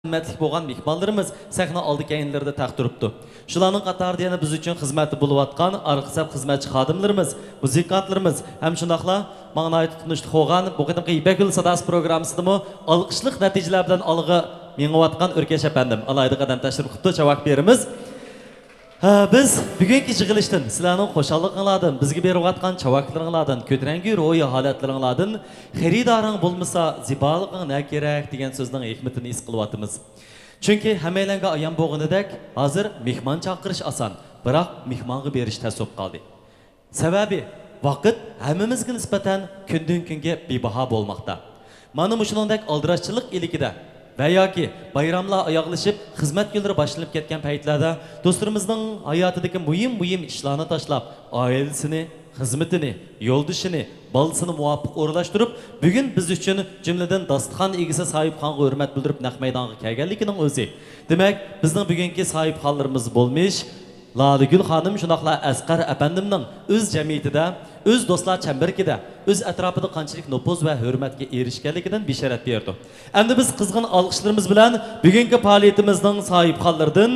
Hürmetlik bo'lgan mehmonlarimiz sahna oldi keyinlarda taqtiribdi. Shularning qatorida yana biz uchun xizmati bo'layotgan arqisab xizmatchi xodimlarimiz, muzikantlarimiz ham shundaqla ma'noyi tutunishli bo'lgan bu qadimgi Ipak yo'li sadasi programmasidami olqishli natijalar bilan olg'a mengayotgan O'rkash apandim. Alayda qadam tashrif qilibdi, javob beramiz. Biz bugungi yig'ilishdan sizlarning xo'shalliklaringlardan, bizga berayotgan chavaklaringlardan, ko'tarangi ro'yi holatlaringlardan xaridoring bo'lmasa, zibolig'ing ne kerak degan so'zning hikmatini his qilyapmiz. Chunki hammalarga ayon bo'lganidek, hozir mehmon chaqirish oson, biroq mehmonga berish tasab qoldi. Sababi vaqt hammamizga nisbatan kundan kunga bebaho bo'lmoqda. Mana shuningdek aldirashchilik ilikida va yoki bayramlar oyoqlashib xizmat yo'llari boshlanib ketgan paytlarda do'stlarimizning hayotidagi muhim ishlarni tashlab, oilasini, xizmatini, yo'ldishini, bolasini muvofiq o'rlashtirib, bugun biz uchun jumladan dasturxon egisi sohibxonga hurmat bildirib naq maydonga kelganligining o'zi. Demak, bizning bugungi sohibxonlarimiz bo'lmish Laligul xonim shunaqla Asqar apandimning o'z jamiyatida, o'z do'stlar chambarkida, o'z atrofida qanchalik nupuz va hurmatga erishganligidan bishorat berdi. Endi biz qizg'in olqishlarimiz bilan bugungi faoliyatimizning sohibxonlaridan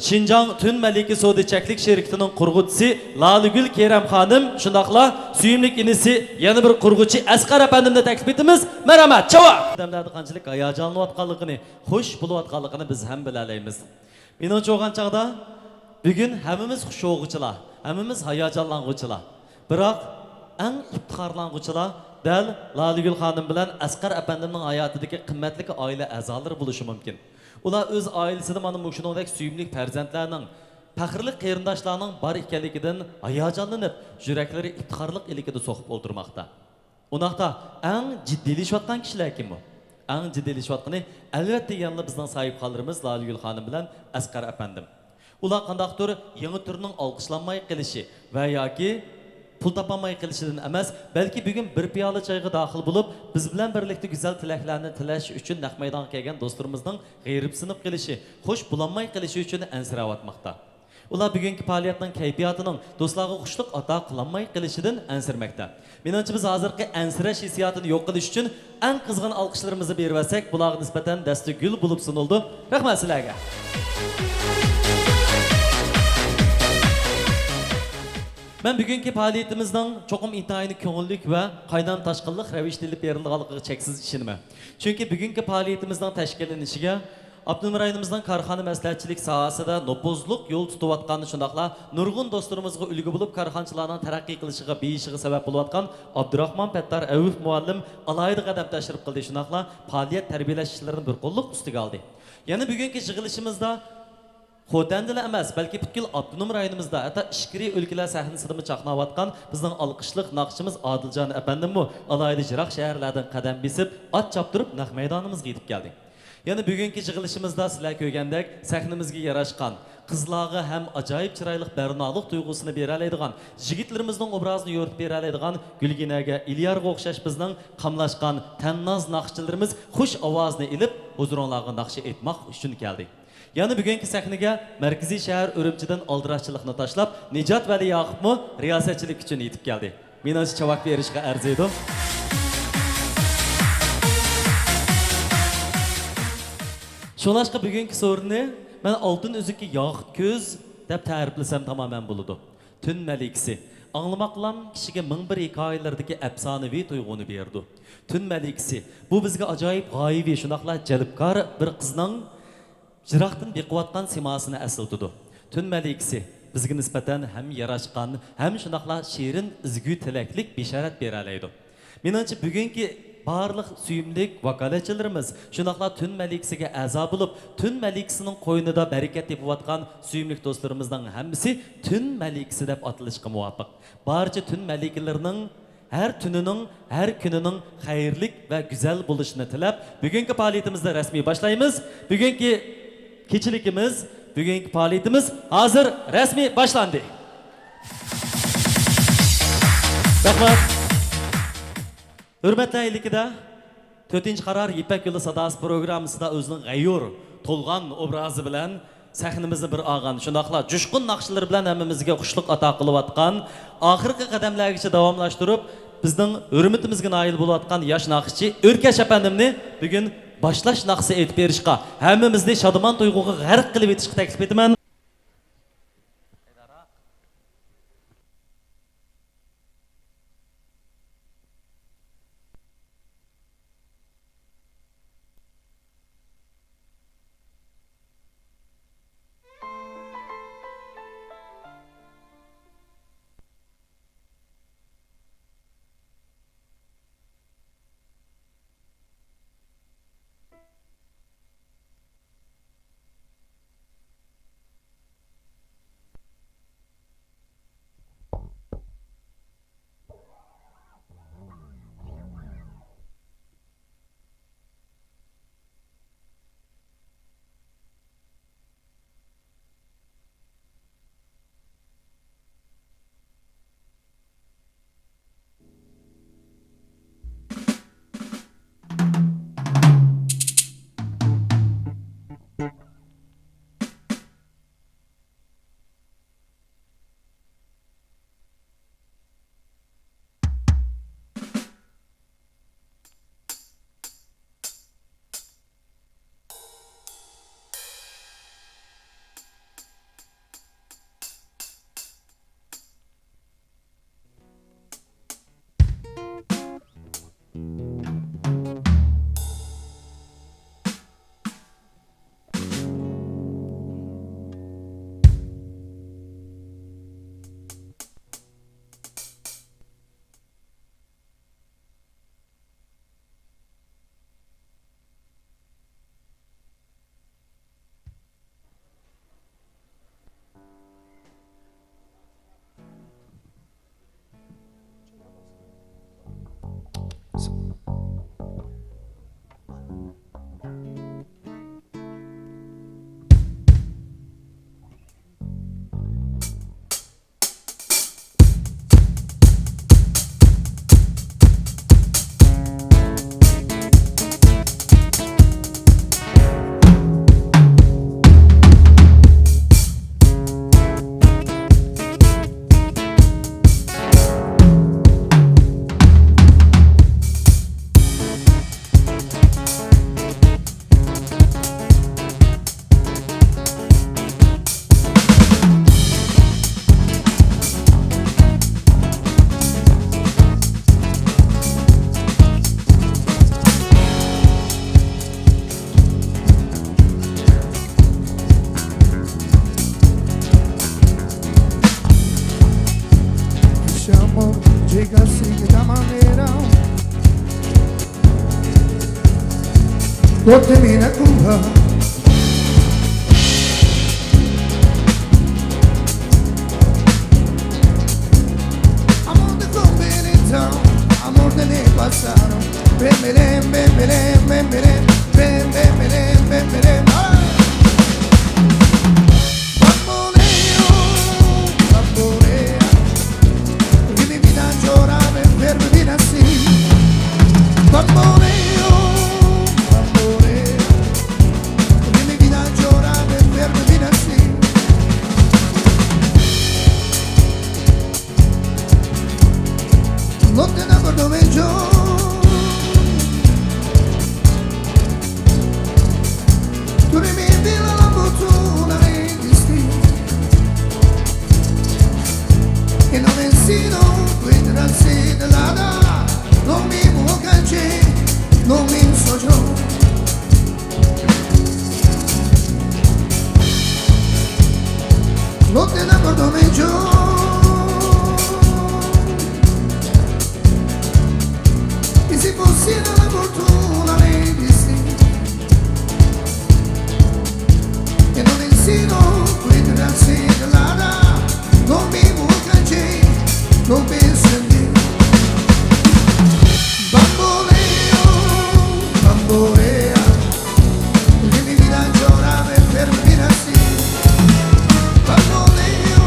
Shinjong Tun Maliki Sodichaklik sherikatining qurg'uvchisi Laligul Keram xonim shunaqla suyimlik inisi yana bir qurg'uvchi Asqar apandimni taklif etamiz. Marhamat, chavoq. Odamlarda qanchalik hayajonlanayotganligini, xush bo'layotganligini biz ham bilalaymiz. Menimcha o'g'an chaqda bugün hammamiz xushog'uchilar, hammamiz hayajonlanguchilar. Biroq eng iftixorlanguchilar dal Laligul xonim bilan Asqar apandimning hayotidagi qimmatli oila a'zolari bo'lishi mumkin. Ular o'z oilasida mana shuningdek suyimli farzandlarning, faxrli qarindoshlarning bor ekanligidan hayajonlanib, yuraklari iftixorlik ilikida so'qib o'ltirmoqda. Unoqda eng jiddiylashayotgan kishilar kim bu? Eng jiddiylashayotgani albatta yana bizning sohibxonlarimiz Laligul xonim bilan Asqar apandim. Ular qandaqdir yangi turning olqishlanmay qilishi va yoki pul topolmay qilishidan emas, balki bugun bir piyola choyga daxil bo'lib, biz bilan birlikda go'zal tilaklarni tilash uchun naq maydonga kelgan do'stlarimizning g'ayribsinib qilishi, xush bulanmay qilishi uchun ansirayotmoqda. Ular bugungi faoliyatning kayfiyatining do'stlarga xushlik ato qilinmay qilishidan ansirmoqda. Menimcha biz hozirgi ansirash hissiyotini yo'q qilish uchun eng qizg'in olqishlarimizni berib olsak, bularga nisbatan dasti gul bo'lib sunildi. Rahmat sizlarga. Ben bugünkü faaliyetimizden çokum intayini ko'ngillik ve qaydan taşqınlıq ravishda ilib berilganligiga cheksiz ishonman. Çünkü bugünkü faaliyetimizden tashkillanishiga Abdunur rayonimizdan korxona maslahatchilik sohasida nopozliq yo'l tutayotgani shundaqla nurg'un do'stlarimizga ulgu bo'lib korxonchilarning taraqqiy qilishiga beyishiga sabab bo'layotgan Abdurahmon Pattar Avuf muallim alayda qadam tashrif qildi. Shundaqla faoliyat tarbiyalash ishlarini bir qo'lliq ustiga oldi. Yana bugünkü yig'ilishimizda Xotandila emas, balki butkul Abdunum rayonimizda, hatta ishkiri o'lkalar sahnasidami chaqnayotgan bizning olqishliq naqshimiz Odiljon apandimmi alayda jiroq shaharlardan qadam besib, ot choptirib naq maydonimizga yetib keldi. Yana bugungi yig'ilishimizda sizlar ko'rgandek sahnamizga yarashgan, qizlarga ham ajoyib chiroyli barnolik tuyg'usini bera oladigan, yigitlarimizning obrazini yo'ritib bera oladigan Gulginaga, Ilyarga o'xshash bizning qamlashgan tannoz naqshchilarimiz xush ovozni ilib, huzuringlarga naqsh etmoq uchun keldi. Yani bugünkü sahnega Markaziy shahar Urumchidan oldirashchilikni tashlab, Nijot Vali Yoqubmi riyosatchilik uchun yetib keldi. Men o'zi javob berishga arziydim. Shunashqa bugünkü so'rinni men oltin uzukki Yoqut ko'z deb ta'riflasam tamamen bo'ladi. Tun malikisi. Anglamoqlam kishiga 1001 hikoyalardagi afsonaviy tuyg'uni berdi. Tun malikisi. Bu bizga ajoyib g'oyibiy, shunaqla jalbkor bir qizning jiroqdan bequvvatgan simasini asıltıdı. Tun malikisi bizga nisbatan ham yarashgan, ham shunaqla shirin izgu tilaklik bisharat bera oladi. Menimcha bugungi barliq suyimlik vakolachilarimiz shunaqla Tun malikisiga a'zo bo'lib, Tun malikisining qo'ynida barakat tepayotgan suyimlik do'stlarimizning hammasi Tun malikisi deb atilishga muvofiq. Barcha Tun maliklarining her tününün, her gününün hayırlık ve güzel buluşunu tilab, bugünkü faaliyetimizde resmi başlayımız. Bugünkü kechilikimiz, bugungi faoliyatimiz hozir rasmiy boshlandi. Rahmat. Hurmatli aylikida 4-qaror Ipak yo'li sadasi programmasida o'zining g'ayur, to'lg'an obrazi bilan sahnimizni bir olgan, shunaqla jushqun naqshlar bilan hammamizga xushlik ato qilayotgan, oxirgi qadamlargacha davomlashtirib, bizning hurmatimizga noil bo'layotgan yosh naqshchi O'rkash apandimni bugun boshlash laqsi aytib berishga, hammamizni shodimon tuyg'uga g'arq qilib etishga taklif etaman. Chega assim da maneira não termina curva. Amor de combinação, amor de nem passaram. Bem, bem, bem, bem, bem, bem, bem, bem, bem, bem, bem. Bamboleo, bamboleo, che mi vita llorare per vivere assim. Non te ne acordo meglio, tu ne mi vila la fortuna nei destini, e non è sino, quindi non si dell'ada. Non mi può cancellare, non mi socio. Non te ne accorgo meglio. E se fosse la fortuna nei destini, e non insino, quindi non si dell'ada. Non mi può cancellare, non penso in te. Bambolea, che mi vita llorare per vivere assim. Bamboleo,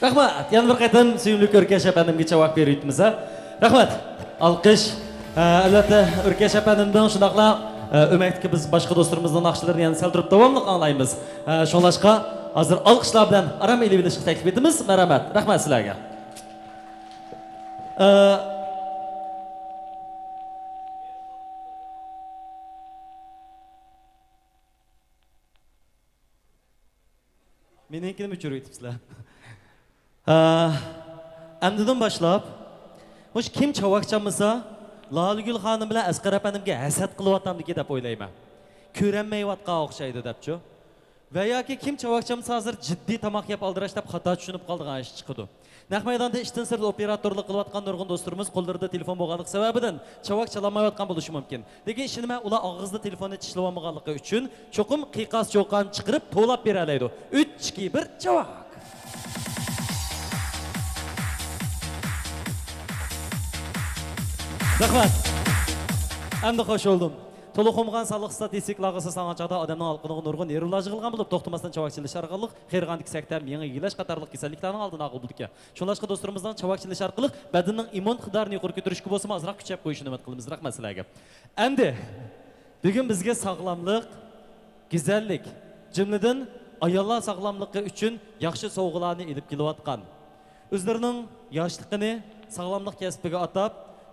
Rahmat. Yana bir qaytam suyimli O'rkash apandimga javob beryapmiz. Rahmat. Alqish. Albatta O'rkash apandimdan shundaqla o'makdagi biz boshqa do'stlarimizning naqshlarini yana sal turib davomli anglaymiz. Shunlashqa hozir alqishlar bilan aram elib olishni taklif etamiz. Marhamat. Rahmat sizlarga. Meninkini o'chirib Əmdidən başlab, hoş kim çavaqçamıza, Laligül xanım bilan Asqar apandimga hasad qilyaptamdiki deb o'ylayman. Ko'ranmayotgan o'xshaydi debchi. Va yoki kim çavaqçamıza hozir jiddiy tamoq yeb aldirash deb xato tushunib qoldigan ish chiqdi. Naq maydonda ishdan sir operatorlik qilayotgan nurg'un do'stlarimiz qo'llarida telefon bo'lganligi sababidan chavoq chalamayotgan bo'lishi mumkin. Lekin ishini men ular og'izda telefonni tishlab olmaganligi uchun cho'qim qiqas cho'qan chiqarib to'lab bera oladi. 3 2 1 chavoq. Rahmat. Endi xo'sh oldum. To'liq o'qigan sog'liq statistiklarga asoslangan chaqda odamning alqiniga nurg'un neuroloji qilgan bo'lib, to'xtamasdan chavoqchilish orqali qirg'andik saktar, miyaga yigilash qatorliq kasalliklarning oldini olib bo'ldik. Shunlashqa do'stlarimizdan chavoqchilish orqali badanning immun iqtidorini yuqori ko'tarishga bo'lsa, ozroq kuchayib qo'yishini umid qilamiz. Rahmat sizlarga. Endi bugun bizga sog'lomlik, go'zallik, jumladan ayollar sog'lomligi uchun yaxshi sovg'alarni olib kelayotgan, o'zlarining yoshligini sog'lomlik kasbiga atab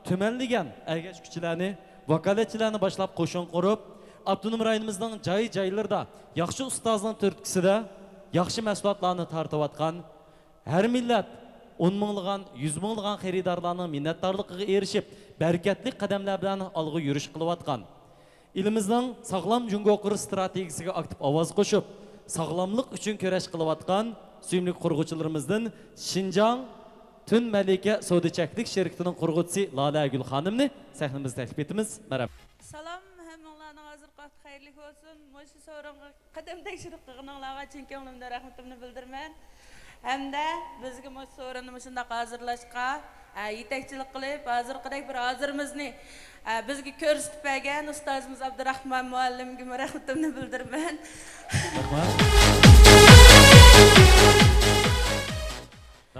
tümenligen ergeç küçülerini, vakaletçilerini başlap koşun kurup, Abdunum rayonimizden joy-joylarda yaxshi ustozning turtkisida yaxshi mahsulotlarni tartayotgan, her millet 10 minglagan, 100 minglagan xaridorlarning minnatdorligiga erishib, bereketli qadamlar bilan olg'a yurish qilayotgan. Elimizning sog'lom jungo qurish strategiyasiga aktiv ovoz qo'shib, sog'lomlik uchun kurash qilayotgan suyimli qurg'uvchilarimizdan Şinjan Tün Malika Sodichaklik şirketining qurg'uvchisi Laligül xonimni sahnamizga taklif etamiz. Merhaba. Salam, hammalarga hozir qat xayrli bo'lsin. Mo'shu so'rovga qadam tekshirib qilganlarga chin ko'nglimdan rahmatimni bildiraman. Hamda bizga mo'shu so'rovni shunday hozirlashga yetakchilik qilib, hozirqidek bir hozirimizni bizga ko'rsatib bergan ustozimiz Abdurahmon muallimga rahmatimni bildiraman.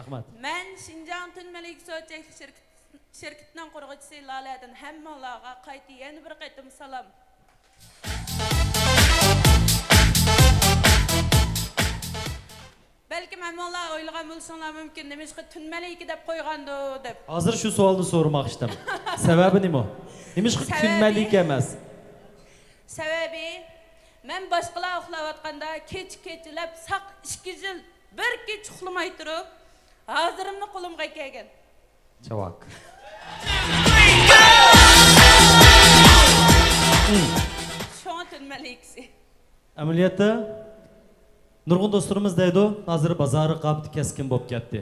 Rahmat. Men Şinjan Tün Malika Sodichaklik şirketining qurg'uvchisi Laladan hammalarga qayta yana bir qaytim salom. Belki hammalar o'ylagan bo'lsanglar mumkin, nimishqa Tün Malika deb qo'ygandi deb. Hozir shu savolni so'ramoqchidim. Sababi nima? Nimishqa Tün Malika emas? Sababi men boshqalar uxlayotganda kech-kechlab saq 2 yil bir kech uxlamay turib Hazırımda qo'limga kelgan. Cevap. Şoň Tün Malikasi. Amaliyotda nurg'un do'stlarimiz deydi, hozir bozori qapti keskin bo'lib ketdi.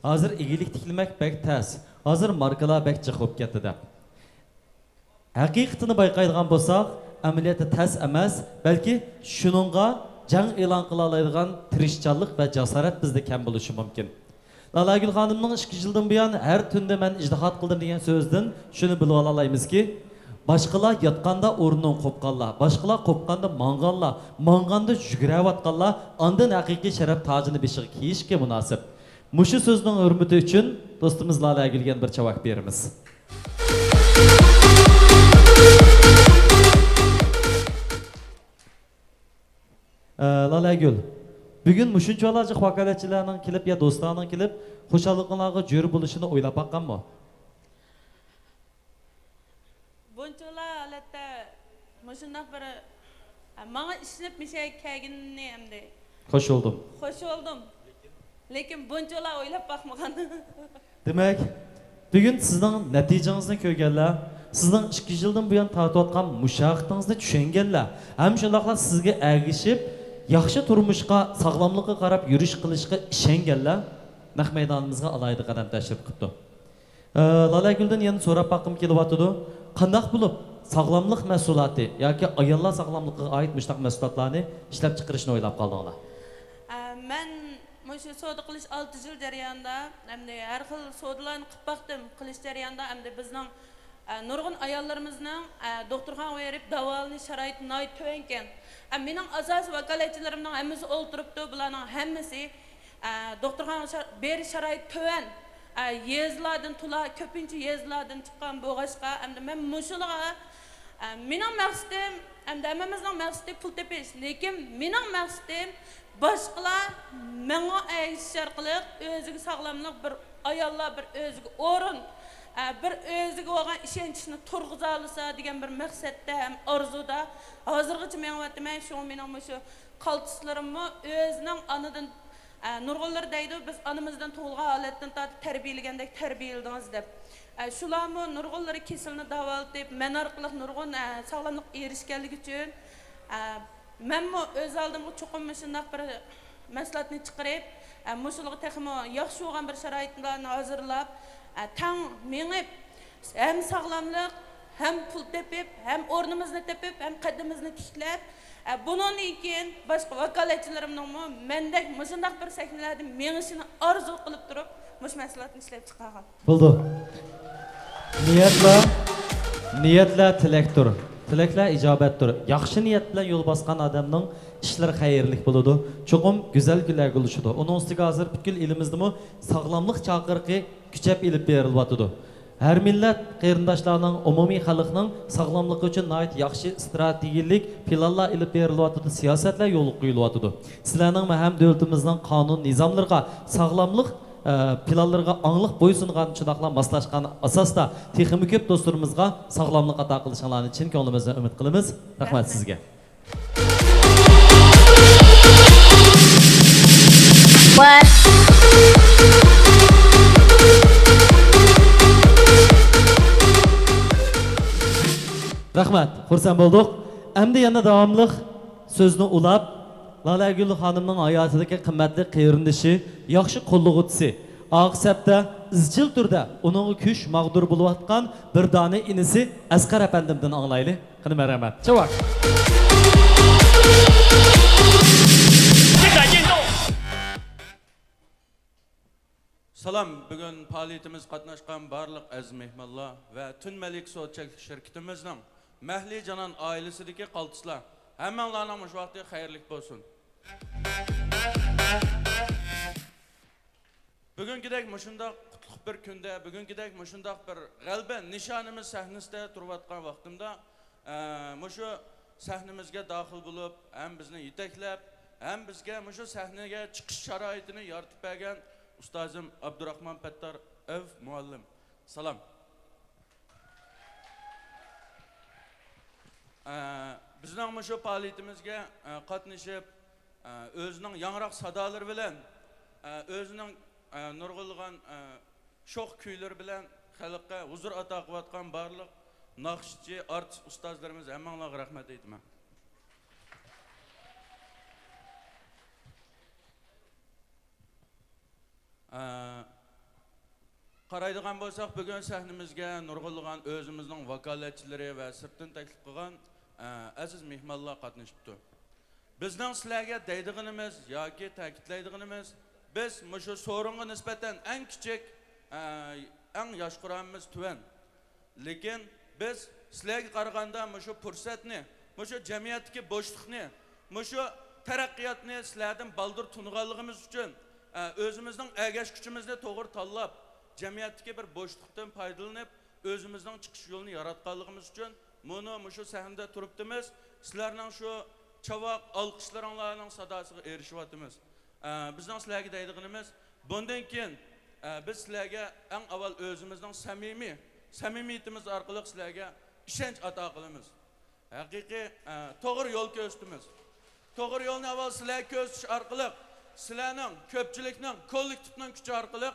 Hozir egilik tikilmak bek tas. Hozir markalar bek jiq bo'lib ketdi deb. Haqiqatini bayqaydigan bo'lsak, amaliyotda tas emas, balki shuningga jang e'lon qila oladigan tirishchanlik va jasorat bizda kam bo'lishi mumkin. Laligül xonimning 2 yildan buyon har tunda men ijtihod qildim degan so'zdan shuni bilib olaymiz-ki, boshqalar yotganda o'rnidan qo'pqanlar, boshqalar qo'pqanda mang'anlar, mang'anda yugurayotganlar ondan haqiqiy sharaf tojini beshiga kiyishga munosib. Mushu so'zning hurmati uchun do'stimiz Laligülga bir javob beramiz. Laligül, bugün mushunchalarcha vakolatchilarning kelib ya do'stlarning kelib xo'shalliqlarga jo'r bo'lishini o'ylab baqqanmi? Bunchalar holatda mushundaq bir menga ishlab mishay kelganini endi. Xo'sh oldum. Xo'sh oldum. Lekin bunchalar o'ylab baqmagan. Demak, bugun sizning natijangizni ko'rganlar, sizning 2 yildan buyon tortayotgan mushaqatingizni tushunganlar, ham shundaqla sizga ergishib yaxshi turmushga, sog'lomlikqa qarab yurish qilishga ishonganlar naq maydonimizga alayda qadam tashrif qilibdi. Laligüldan yana so'rab baqim kelyapti. Qanday bo'lib sog'lomlik mas'uliyati yoki ayollar sog'lomligiga oid mushtaq mahsulotlarni ishlab chiqarishni o'ylab qoldinglar? Men mushu savdo qilish 6 yil jarayonida hamda har xil savdolarni qilib baqdim. Qilish jarayonida hamda bizning nurg'un ayollarimizning doktorxonaga berib davolanish sharoiti noyat to'van ekan. Mening asosiy vakolatchilarimning hammasi o'ltiribdi, bularning hammasi doktorxona beri sharoit töven yezlardan tula köpüncü yezlardan çıkan boğaşqa hem de men muşulağa mening maqsadim hem de hammamizning maqsadi pul tepish lekin mening maqsadim boshqalar menga aytish orqali o'ziga sog'lomlik bir ayollar bir o'ziga o'rin bir o'ziga bo'lgan ishonchni turg'iza olsa degan bir maqsadda ham orzuda hozirgacha men aytman shu mening shu qaltislarimni o'zining anadan nurg'unlar deydi biz anamizdan tug'ilgan holatdan tortib tarbiyalagandek tarbiyaladingiz deb shularmi nurg'unlari kesilni davolatib men orqali nurg'un sog'lomlik erishganligi uchun menmi o'z oldimga cho'qim shundoq bir maslahatni chiqarib mushulga texmo yaxshi bo'lgan bir sharoitlarni hozirlab tang mengib hem sog'lomlik hem pul tepib hem o'rnimizni tepib hem qaddimizni tiklab bundan keyin boshqa vakolatchilarimning mendek mushundaq bir sahnalarda mengishini orzu qilib turib mush maslahatni ishlab chiqargan bo'ldi. Niyatlar tilakdir. Tilaklar ijobatdir. Yaxshi niyat bilan yo'l bosgan odamning ishlari xayrli bo'ladi. Cho'qim go'zal kunlarga ulashadi. Uning ustiga hozir butkul elimizdami sog'lomlik chaqiriqi kuchab elib berilyapti. Her millet qarindoshlarning umumiy xalqning sog'lomligi uchun nihoyat yaxshi strategik planlar ilib berilyapti, siyosatlar yo'l qo'yilyapti. Sizlarning ham davlatimizning qonun nizomlariga sog'lomlik planlarga angliq bo'ysungan shundoqlar moslashgan asosda texnik ko'p do'stlarimizga sog'lomlik ato qilishinglarni chin ko'nglimizdan umid qilamiz. Rahmat sizga. Rahmat, xursand bo'ldik. Endi yana davomliq so'zni ulab, Lalagul xonimning hayotidagi qimmatli qeyrindishi, yaxshi qo'llag'uvchisi, oqsabda izchil turda uning kuch mag'dur bo'layotgan bir dona inisi Asqar apandimdan anglaylik. Qani marhamat. Chavak. Salam, bugun faoliyatimiz qatnashgan barliq aziz mehmonlar va Tun Malik So'tchak shirkatimizning Mahli Janan oilasidagi qaltislar hammanglarning mush vaqti xayrli bo'lsin. Bugünkidek mushundaq qutlug' bir kunda, bugünkidek mushundaq bir g'alaba nishonimiz sahnasida turayotgan vaqtimda mushu sahnamizga daxil bo'lib, ham bizni yetaklab, ham bizga mushu sahnaga chiqish sharoitini yaratib bergan ustozim Abdurahmon Pattar Ev muallim. Salam. Bizning mushu faoliyatimizga qatnashib, o'zining yangroq sadolari bilan, o'zining nurg'ulg'an sho'x kuylari bilan xalqqa huzur ato qilayotgan barliq naqshchi, artist ustozlarimiz hammanglarga rahmat aytaman. Qaraydigan bo'lsak, bugun sahnamizga nurg'ulg'an o'zimizning vakolatchilari va sirtdan taklif qilgan aziz mehmonlar qatnashibdi. Bizning sizlarga deydiganimiz yoki ta'kidlaydiganimiz, biz mushu so'ringa nisbatan eng kichik, eng yosh quramimiz tuvan. Lekin biz sizlarga qaraganda mushu fursatni, mushu jamiyatdagi bo'shliqni, mushu taraqqiyotni sizlardan baldir tunganligimiz uchun o'zimizning agash kuchimizni to'g'ri tanlab, jamiyatdagi bir bo'shliqdan foydalanib, o'zimizning chiqish yo'lini yaratganligimiz uchun buni mushu sahnada turibdimiz. Sizlarning shu chavoq olqishlaringlarning sadosiga erishyapmiz. Bizning sizlarga deydiganimiz, bundan keyin biz sizlarga eng avval o'zimizning samimiyatimiz orqali sizlarga ishonch ato qilamiz. Haqiqiy to'g'ri yo'l ko'rsatamiz. To'g'ri yo'lni avval sizlarga ko'rsatish orqali, sizlarning ko'pchilikning kollektivning kuchi orqali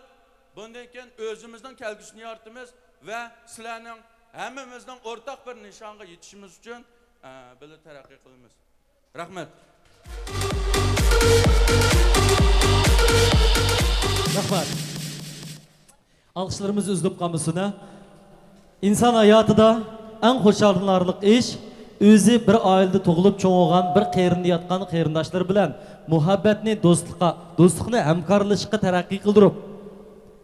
bundan keyin o'zimizning kelgusini yaratamiz va sizlarning hammamizning o'rtaq bir nishonga yetishimiz uchun birga taraqqiy qilamiz. Rahmat. Rahmat. Alqışlarımız üzülüp qolmasına. İnsan hayotida eng xo'shallanarlik ish o'zi bir oilada tug'ilib cho'g'ilgan bir qayrinda yotgan qarindoshlar bilan muhabbatni, do'stlikni hamkorlashishga taraqqiy qildirib,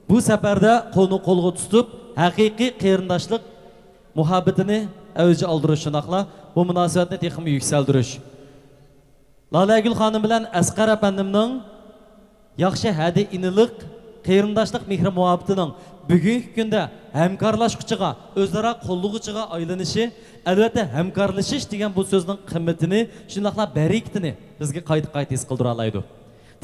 bu safarda qo'lni qo'lga tutib, haqiqiy qarindoshlik muhabbatini avj oldirish shunaqla bu munosabatni texnik yuksaltirish. Lalagul xonim bilan Asqar apandimning yaxshi hadi inilik, qeyrindaşlıq mehri muhabbetining bugungi kunda hamkorlashuvchiga, o'zaro qo'llovchiga aylanishi, albatta hamkorlashish degan bu so'zning qimmatini, shundaqla barakatini bizga qayta his qildira oladi.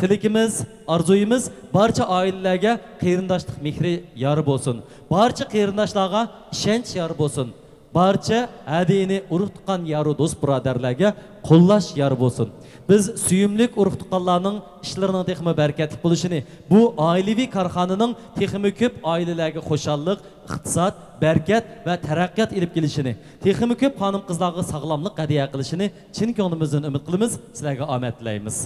Tilekimiz, arzuyimiz barcha oilalarga qeyrindaşlıq mehri yor bo'lsin. Barcha qeyrindaşlarga ishonch yor bo'lsin. Barcha hadini urug' tuqqan yoru do'st birodarlarga qo'llash yor bo'lsin. Biz suyumlik urug' tuqqanlarning ishlarining texmi barakatli bo'lishini, bu oilaviy korxonaning texmi ko'p oilalarga xushallik, iqtisod, barakat va taraqqiyot elib kelishini, texmi ko'p xonim qizlarga sog'lomlik hadiya qilishini chin ko'nglimizdan umid qilamiz. Sizlarga omad tilaymiz.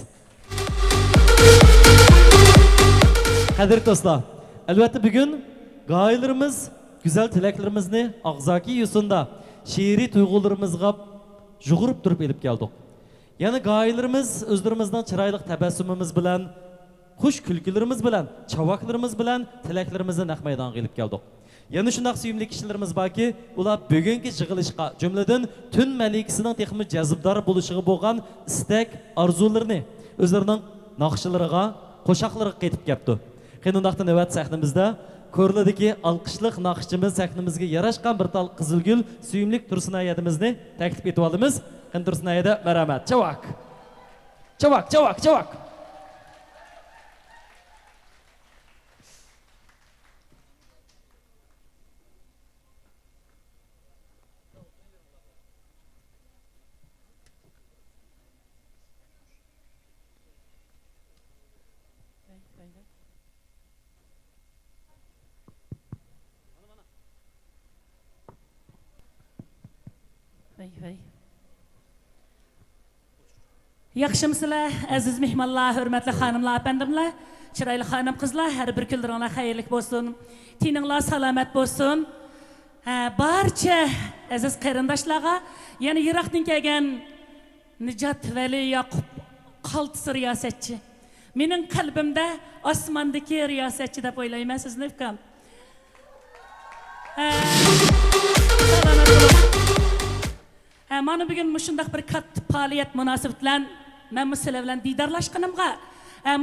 Qadrli do'stlar, albatta bugun g'oyalarimiz, güzel tilaklarimizni og'zaki yusunda she'riy tuyg'ularimizga jug'urib turib elib keldik. Yani g'oyalarimiz o'zlarimizning chiroyli tabassumimiz bilan, xush kulgilarimiz bilan, chavaklarimiz bilan tilaklarimizni naq maydonga elib keldik. Yana shunday suyumli kishilarimiz borki, ular bugungi yig'ilishga, jumladan tun malikasining texmi jazibdor bo'lishiga bo'lgan istak, orzularini o'zlarining naqshlariga, qo'shoqlariga qaytib kelibdi. Qandoqda navbat sahnamizda ko'rladagi alqishliq naqshchimiz sahnamizga yarashgan bir tal qizilgul suyumlik tursunayadimizni taklif etib olamiz. Qani tursunayada marhamat. Chavak. Chavak, chavak, chavak. Yaxşımsızlar, aziz mehmonlar, hurmatli xonimlar, apandimlar, chiroyli xonim qizlar, har bir kunlaringlar xayrli bo'lsin. Tininglar salomat bo'lsin. Barcha aziz qarindoshlarga, yana yiroqdan kelgan Nijat Vali Yaqub qaltis riyosatchi. Mening qalbimda osmondagi riyosatchi deb o'ylayman sizni ukam. Salomat bo'ling. Mana bugun shunday bir katta faoliyat munosabati bilan men sizlar bilan diydorlashganimga,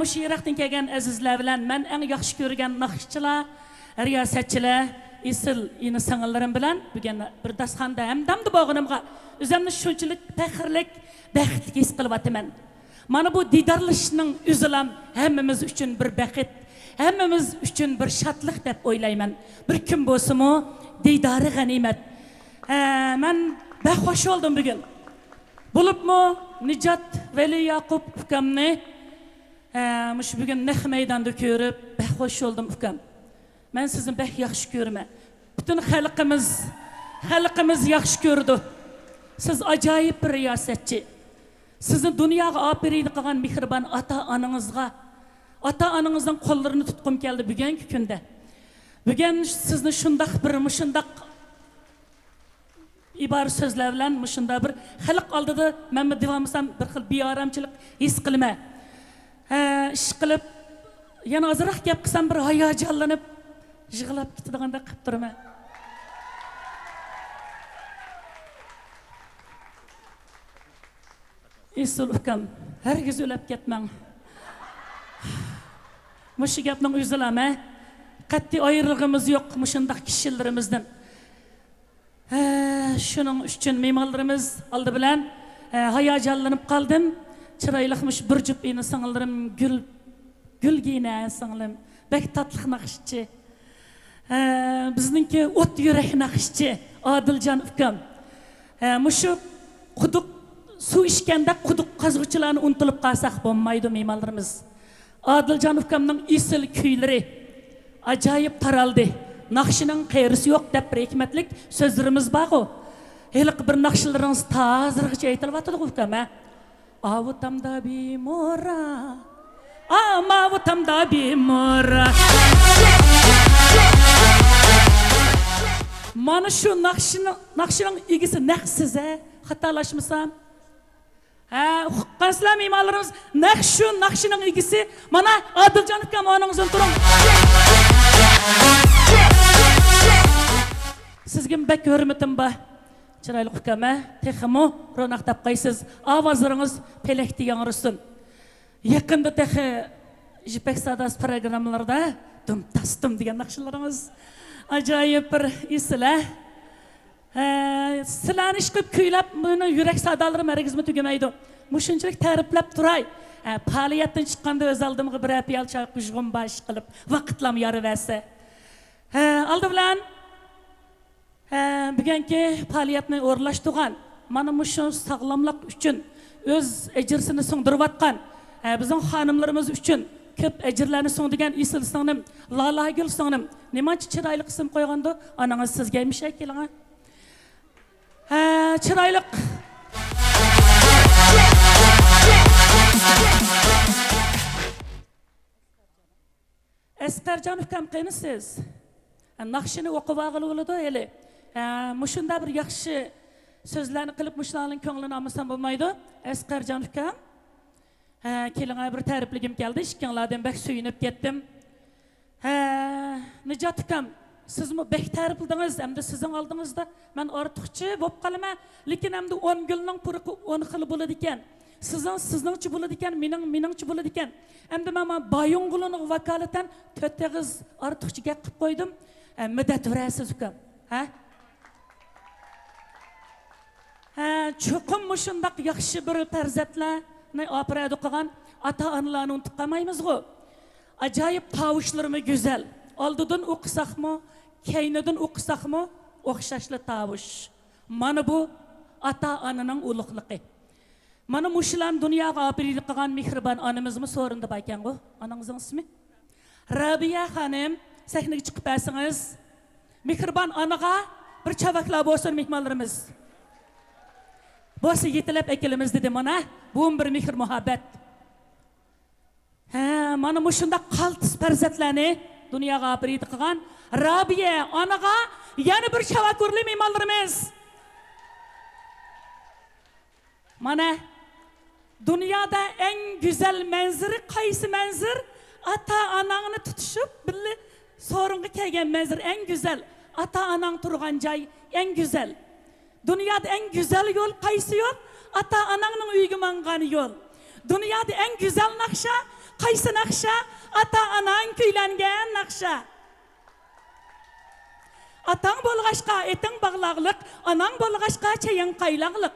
mush yiroqdan kelgan azizlar bilan men eng yaxshi ko'rgan naqshchilar, riyosatchilar, isil ini sing'illarim bilan bugun bir dasxonda hamdamda bo'lganimga o'zimni shunchalik faxrlik, baxtli his qilyapman. Mana bu diydorlashning o'zilam hammamiz uchun bir baxt, hammamiz uchun bir shodlik deb o'ylayman. Bir kun bo'lsa-mu diydori g'animat. Men baxo'sh oldum bugün. Bulupmu Nijat Vali Yaqub ukamni mush bugün naq maydonda ko'rib baxo'sh oldum ukam. Men sizni bax yaxshi ko'raman. Butun xalqimiz yaxshi ko'rdi. Siz ajoyib bir riyosatchi. Sizni dunyoga opirin qilgan mehribon ota-onangizning qo'llarini tutqim keldi bugungi kunda. Bugun sizni shundaq bir mushundaq ibari so'zlar bilan shunda bir xalq oldida men devomsam bir xil beoramchilik his qilma. Ish qilib yana ozroq gap qilsam bir hayajonlanib yig'lab ketadigan qilib turaman. Isul ukam, hargiz o'lab ketmang. Mush gapning o'zilama qat'iy ayrılığımız yo'q mushundaq kishilarimizdan. Şunun üçün memarlarımız aldı bilen hayacanlanıp kaldım. Çıraylıqmış bir cüp ini sağlarım gül giyine sağlarım. Bek tatlık nakışçı. Bizninki ot yürek nakışçı. Adilcan ukam. Muşu kuduk su içkende kuduk kazgıçılarını unutulup kalsak bombaydı memarlarımız. Adilcan ukamның isil küyleri acayip taraldı. Naqşının qeyrisi yok deb bir hikmetlik sözlerimiz var o. Helik bir naqşlarınız tazırgıca aytılıp ukam. Avutamda bir mora, avutamda bir mora. Mana şu naqşının igisi naq size hatalaşmasam. Hukukansılar mimarlarımız naqşının igisi mana Adilcan ukam onunuzun durun. Sizga bek hurmatim bor. Chiroyli ukama, texmo ro'naq topqaysiz. Ovozlaringiz pelakdi yangrsin. Yaqinda tehi Jipek Sadas programmalarda dum tasdım degan naqshalarimiz ajoyib bir eslar. Sizlarni ish qilib kuylab, meni yurak sadolarim hargizmi tugamaydi. Mushunchalik ta'riflab turay. Faoliyatdan chiqqanda o'z oldimga bir apiyal choy qujg'im bosh qilib, vaqtlam yoriversa. Oldi bilan bugungi faoliyatni o'rlashtirgan, mana mushu sog'lomlik uchun o'z ajrsini so'ndirib atgan bizning xonimlarimiz uchun ko'p ajrlarni so'ndigan Isil singlim, Lalagul singlim, nimachi chiroyli qism qo'yganda, onangiz sizga emish keling. Chiroyli Asqarjon ukam qanisiz? Naqshini o'qib olg'iladi eli. Mushunda bir yaxshi so'zlarni qilib mushlarning ko'nglini olmasam bo'lmaydi. Asqarjon ukam, kelinga bir ta'rifligim keldi. Ishkinglardan bak suyunib ketdim. Nijat ukam, sizmi bek ta'rifladingiz, hamda sizning oldingizda men ortiqchi bo'lib qolaman, lekin hamda 10 gulning puriqi 10 xil bo'ladi ekan. Sizningchi bo'ladi ekan, meningchi bo'ladi ekan. Hamda men Bayong'ulning vakolatan 4 og'iz ortiqcha gap qilib qo'ydim. Muddat verasiz ukam. Cho'qim mushundaq yaxshi bir farzandlarni operada qilgan ota-onalarni unutib qolmaymiz-ku. Ajoyib tovushlarimiz go'zal. Oldidan o'qisaqmi, keynidan o'qisaqmi, o'xshashli tovush. Mana bu ota-onaning ulug'ligi. Mana mushulan dunyoga operada qilgan mehribon onamizmi so'rinda ekan-ku. Onangizning ismi? Rabiya xonim, sahnaga chiqib bersangiz. Mehribon onaga bir chavaklar bo'lsin mehmonlarimiz. Bo'lsa yetilab akilimiz dedi mana. Bu bir mehr muhabbat. Mana mushunda qaltis farzandlarni dunyoga operada qilgan Rabiya onaga yana bir chavakurli mehmonlarimiz. Mana dunyoda eng go'zal manzara qaysi manzar? Ata-onangni tutishib birga so'ringa kelgan manzar eng go'zal. Ata-onang turgan joy eng go'zal. Dunyoda eng go'zal yo'l qaysi yo'l? Ata-onangning uyiga mang'an yo'l. Dunyoda eng go'zal naqsha qaysi naqsha? Ata-onang kuylangan naqsha. Atang bo'lg'ashqa eting bag'laqliq, onang bo'lg'ashqa chayan qaylaqliq.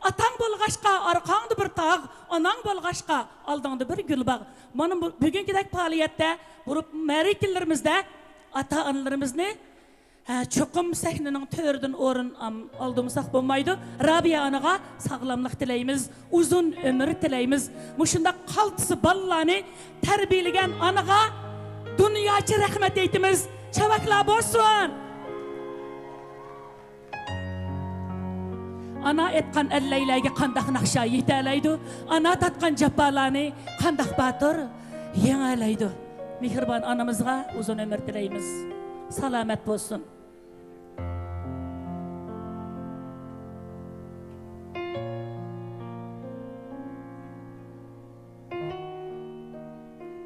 Atang bo'lg'ashqa arqangda bir tog', onang bo'lg'ashqa oldingda bir gulbog'. Mana bugünkidek faoliyatda, bu mərikillerimizdə ata-analarımızı çoxum sahnenin tördün o'rin aldımsaq bo'lmaydi. Rabiya anaga sağlamlıq dileyimiz, uzun ömür dileyimiz. Mushunda qaltısı ballarni tarbiyalagan anaga dunyocha rahmat aytimiz. Chavaklar bo'lsin. Ana etkan elleylerge qandaq naqsha yetelaydi. Ana tatkan jabbalarni qandaq batır yengelaydi. Mehribon anamızga uzun ömür dileyimiz. Salamet bo'lsin.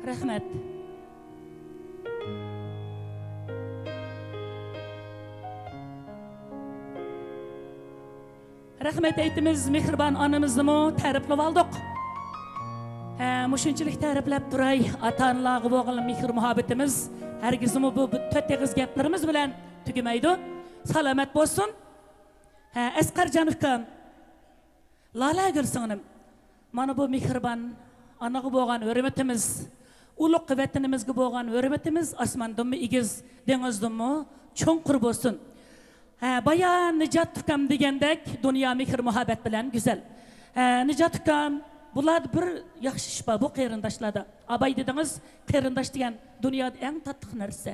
Rahmet. Rahmet aytimiz mehribon anamızmı ta'riflab oldik. Mushunchalik ta'riflab turay, ata-onalarga bo'lgan mehr muhabbatimiz hargizmi bu to'ttegiz gaplarimiz bilan tugamaydi. Salomat bo'lsin. Asqarjon ukam, Lalagul singlim, mana bu mehribon anaga bo'lgan hurmatimiz, ulug' vatanimizga bo'lgan hurmatimiz osmondanmi egiz, dengizdanmi cho'nqur bo'lsin. Bayan Nijat ukam degandek dunyo mehr muhabbat bilan go'zal. Nijat ukam, bular bir yaxshi ish bu qarindoshlarda. Abay dedingiz, qarindosh degan dunyoda eng tatliq narsa.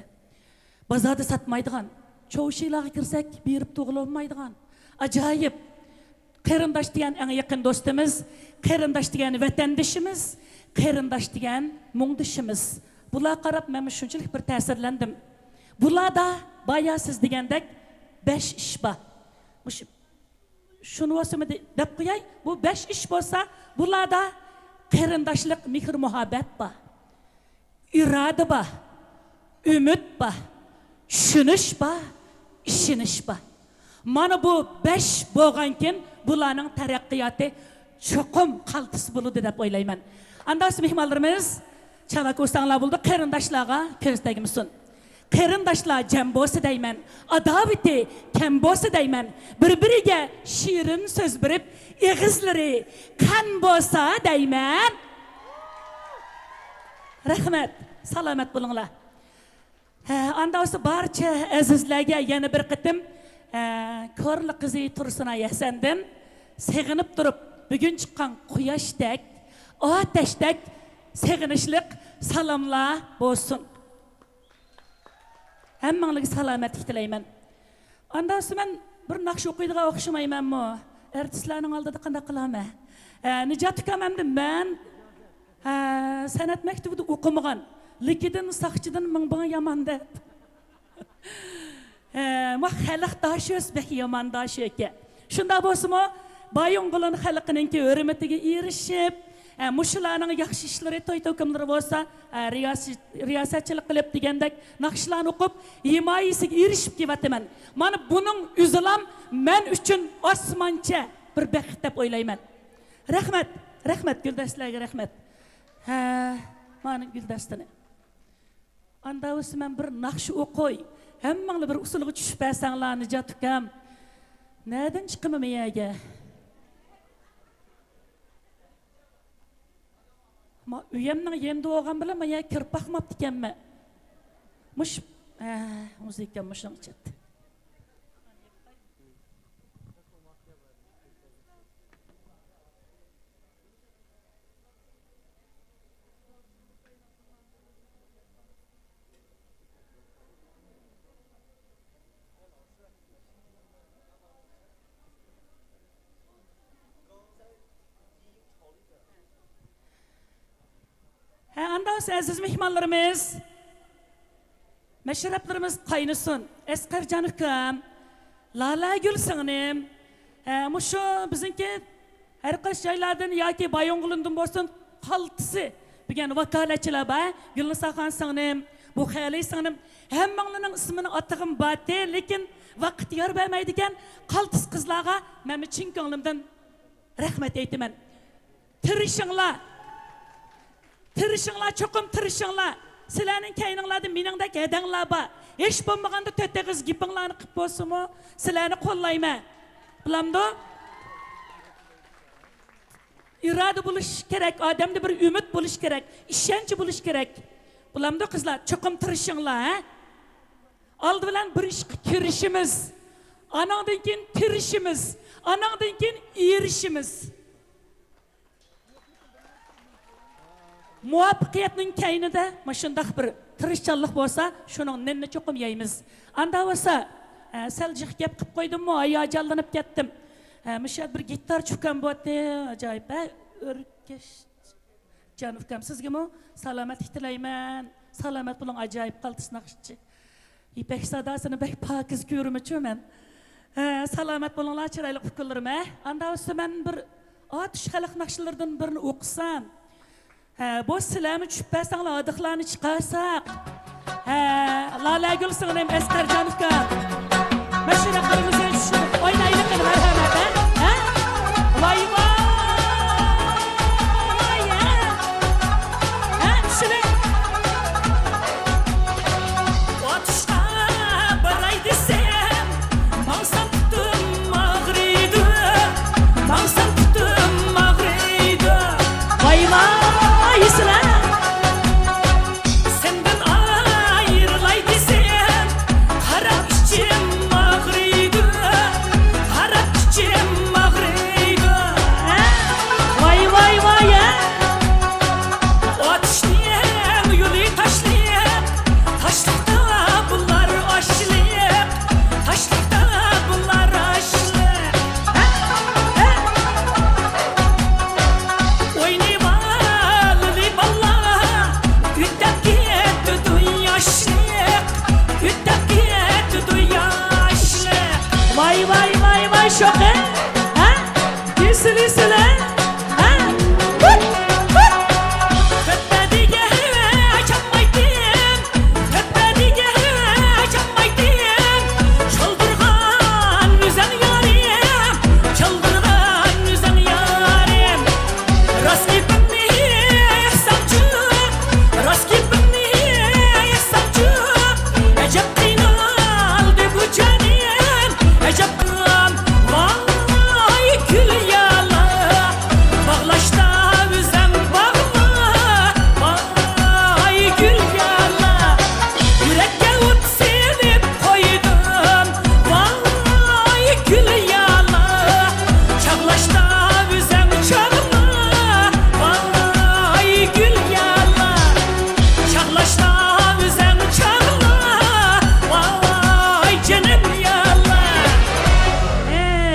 Bozorda satmaydigan, cho'shiylarga kirsak, berib tug'ilolmaydigan. Ajoyib. Qarindosh degan eng yaqin do'stimiz, qarindosh degan vatandishimiz, qarindosh degan mungdishimiz. Bular qarab men shunchalik bir ta'sirlandim. Bularda baya siz degandek 5 ish bor. Şunu vasımı deb qo'yay, bu 5 ish bo'lsa, bularda qarindoshlik, mehr muhabbat bor. İrada bor, umid bor, tushunish bor, ishonish bor. Mana bu 5 bo'lgankin bularning taraqqiyoti cho'qim qaltis bo'ladi deb o'ylayman. Andas mehmonlarimiz, Çavak ustanlar buldu, kırındaşlığa közdegimsin. Kırındaşlar cem bolsa deymen, adaviti kem bolsa deymen, birbiriga şirin söz birip, igizleri kan bolsa deymen. Rahmet, salamet bulunlar. Anda olsa barcha azizlarga yana bir qitim ko'rli qizi Tursuna Yasandan seg'inib turib, bugun chiqqan quyoshdak, otashdek seg'inishlik salomlar bo'lsin. Hammanglarga salomatlik tilayman. Anda olsa men bir naqsh o'qiydigan o'xshamaymanmi? Artistlarning oldida qanday qilaman? Nijat ukamamda men san'at maktabida o'qimagan. Likidan saqchidan mingban yaman deb. Ma xalq daşöz bek yaman daşöke. Şunda bolsa-mı, Bayonqulun xalqininki hurmatiga erishib, mushlarning yaxshi ishlari, to'y-to'kimlari bo'lsa, riyosatchilik qilib degandek naqshlarni o'qib, himoyasiga erishib kelyapman. Mana buning o'zilam men uchun osmoncha bir baxt deb o'ylayman. Rahmat, rahmat Guldastlarga rahmat. Mana Guldastani. Anda olsa men bir naqsh o'qoy. Hammanglar bir usulga tushib bersanglar Nijat ukam. Nereden chiqaman yaga? Ma uyamning yemdi olgan bilan men ya kirib baxmapti ekanman. Mush muzika mushning chatdi. Aziz mehmanlarımız, meşreplerimiz kaynısın. Eskar Canıkam, Lala Gül sığınım. Muşu bizimki her kaç yaylardan ya ki Bayonqulundan bolsun kaltısı. Bugün vakaletçiler var. Gülnü Sakan sığınım, bu xeyli sığınım. Hemmanlarının ismini atığım batı, lekin vakit yer vermeydiken kaltıs kızlara mənim için gönlümden rahmet eytimen. Tırışınlar. Tırışınlar, çokum tırışınlar. Sizlerin kaynınlarda meningdek edanglar var. Hiç bulmaganda tötte kız gipinglarni qilib bo'lsinmi, sizlarni qo'llayman. Bilamdi? İrade buluş kerak, odamda bir umid bo'lish kerak, ishonch bo'lish kerak. Bilamdi qizlar, cho'qim tirishinglar, ha? Oldi bilan bir ishga kirishimiz. Anandan keyin tirishimiz, anandan keyin erishimiz. Muvaffaqiyatning kaynida mashundaq bir tirishchanlik bo'lsa, shuning nenni cho'qim yeymiz. Anda bo'lsa, sal jiq gap qilib qo'ydimmi, hayajonlanib ketdim. Mishat bir gitar chukan bo'ldi, ajoyib. O'rkash Janukam, sizgami salomatlik tilayman. Salomat bo'ling, ajoyib qaltis naqshchi. İpek sadasini bek pakiz ko'rmoqchiman. Salomat bo'linglar, chiroyli fikrlarim. Anda bo'lsa men bir otish xalq naqshlaridan birini o'qisam. Bu silami tushib bersanglar, adiqlarni chiqarsak. Lala Gül sığınım Eskar Canıkam. Meşreplerimize tushib o'ynaylik marhamat, ha? Voy voy.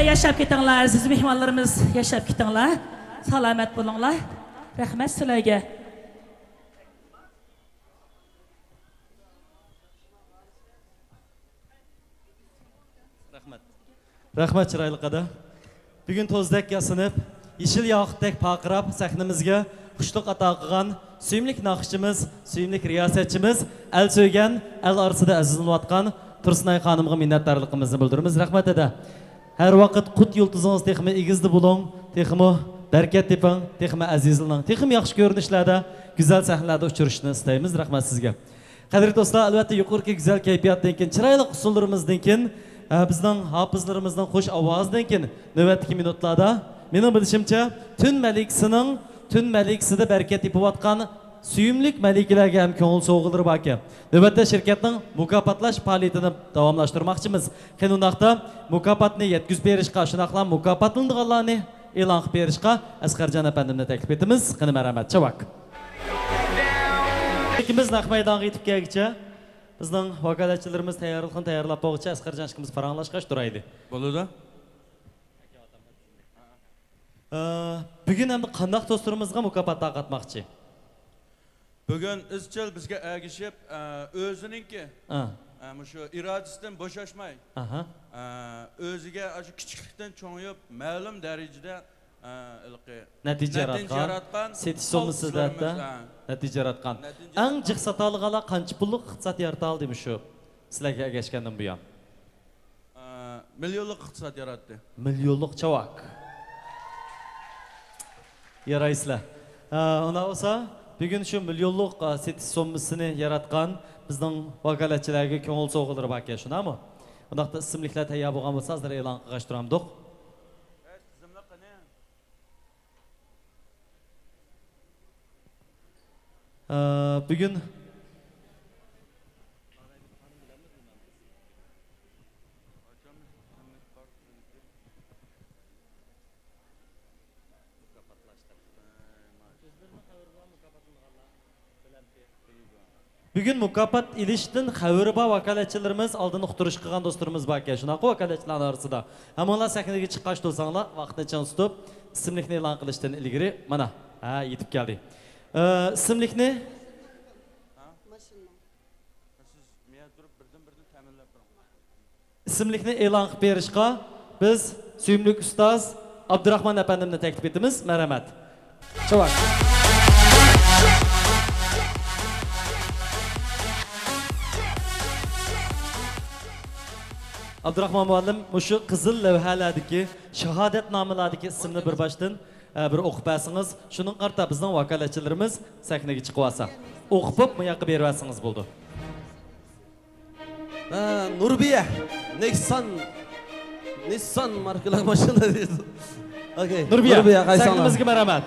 yaşab ketinglar, aziz mehmonlarimiz yaşab ketinglar. Salomat bo'linglar. Rahmat sizlarga. Rahmat chiroyli qada. Bugun to'zdek yasinib, yeshil yoqutdek paqirab sahnamizga xushluq ato qilgan suyimli naqshchimiz, suyimli riyosatchimiz, al so'ygan, al orsida azizlanayotgan Tursunay xonimga minnatdorligimizni bildiramiz. Rahmat eda. Har vaqt qut yultuzingiz texmi egizdi bo'ling, texmi barkat teping, texmi azizlaning, texmi yaxshi ko'rinishlarda, go'zal sahnalarda uchrashni istaymiz. Rahmat sizga. Qadrli do'stlar, albatta yuqorgi go'zal kayfiyatdan keyin, chiroyli usullarimizdan keyin bizning hofizlarimizning xush ovozidan keyin navbatdagi minutlarda mening bilishimcha tun maliksida barkat tepayotgan suyimlik malikalarga ham ko'ngil so'g'ildir baki. Navbatda shirkatning mukofotlash faoliyatini davomlashtirmoqchimiz. Qanundaqda mukofotni yetkazib berishga, shunaqla mukofotlanganlarni e'lon qilib berishga Asqarjon apandimni taklif etamiz. Qani marhamat, chavak. Ikimiz naq maydonga yetib kelguncha bizning vakolatchilarimiz tayyorlab bo'lguncha Asqarjon ishimiz faranglashqash turaydi. Bo'ladi. Bugun ham qanday do'stlarimizga mukofot taqatmoqchi? Bugun izchil bizga ergishib, o'zininki shu irodasidan bo'shashmay, o'ziga shu kichiklikdan cho'ngib, ma'lum darajada natija yaratgan, setisomizda natija yaratgan. Eng jiq satalg'alar qancha pullik iqtisod yarata oldimi shu? Sizlarga ergashgandan buyon. Millionlik iqtisod yaratdi. Millionlik chavak. Yaraysizlar. Ona bo'lsa, bugun shu millionlik setisomizini yaratgan bizning vakolatchilarga ko'ngil so'g'ildir baki, shunami? Undaqda ismliklar tayyor bo'lgan bo'lsa, hozir e'lon qilgach turamdik. Bugün Bugün mukofot ilishdan xabari bor vakolatchilarimiz oldin uqtirish qilgan do'stlarimiz bor ekan. Shunaqa vakolatchilar orasida. Hammalar sahnaga chiqqach bo'lsanglar, vaqtni chan tutib, ismlikni e'lon qilishdan ilgari mana, yetib keldik. İsimlikni? İsimlikni e'lon qilib berishga biz suyimli ustoz Abdurahmon apandimni taklif etamiz. Marhamat. Chavak. Abdurahmon muallim mushu qizil lavhalardagi shahodatnomalardagi ismni bir boshdan bir o'qib bersangiz, shuning qarta bizning vakolatchilarimiz sahnaga chiqib olsa, o'qib muyoqqa berib bersangiz bo'ldi. Nurbiya, Nissan markalar mashina dedi. Okay. Nurbiya, sahnamizga marhamat.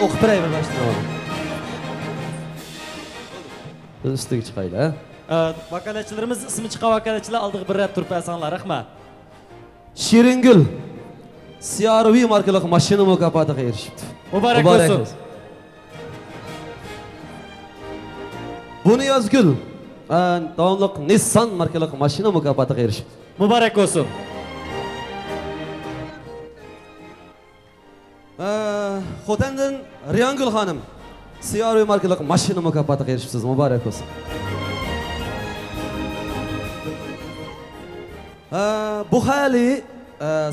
O'qib beray bir boshdan. Ustiga chiqayli, ha? Vakolatchilarimiz ismi chiqqan vakolatchilar oldiga bir rad turib bersanglar, rahmat. Shiringul CRV markalar mashina mukofotiga erishibdi. Muborak bo'lsin. Buniyozgul davomliq Nissan markalar mashina mukofotiga erishibdi. Muborak bo'lsin. Xotandan Riyangul xonim CRV markalar mashina mukofotiga erishibsiz. Muborak bo'lsin. Bu hali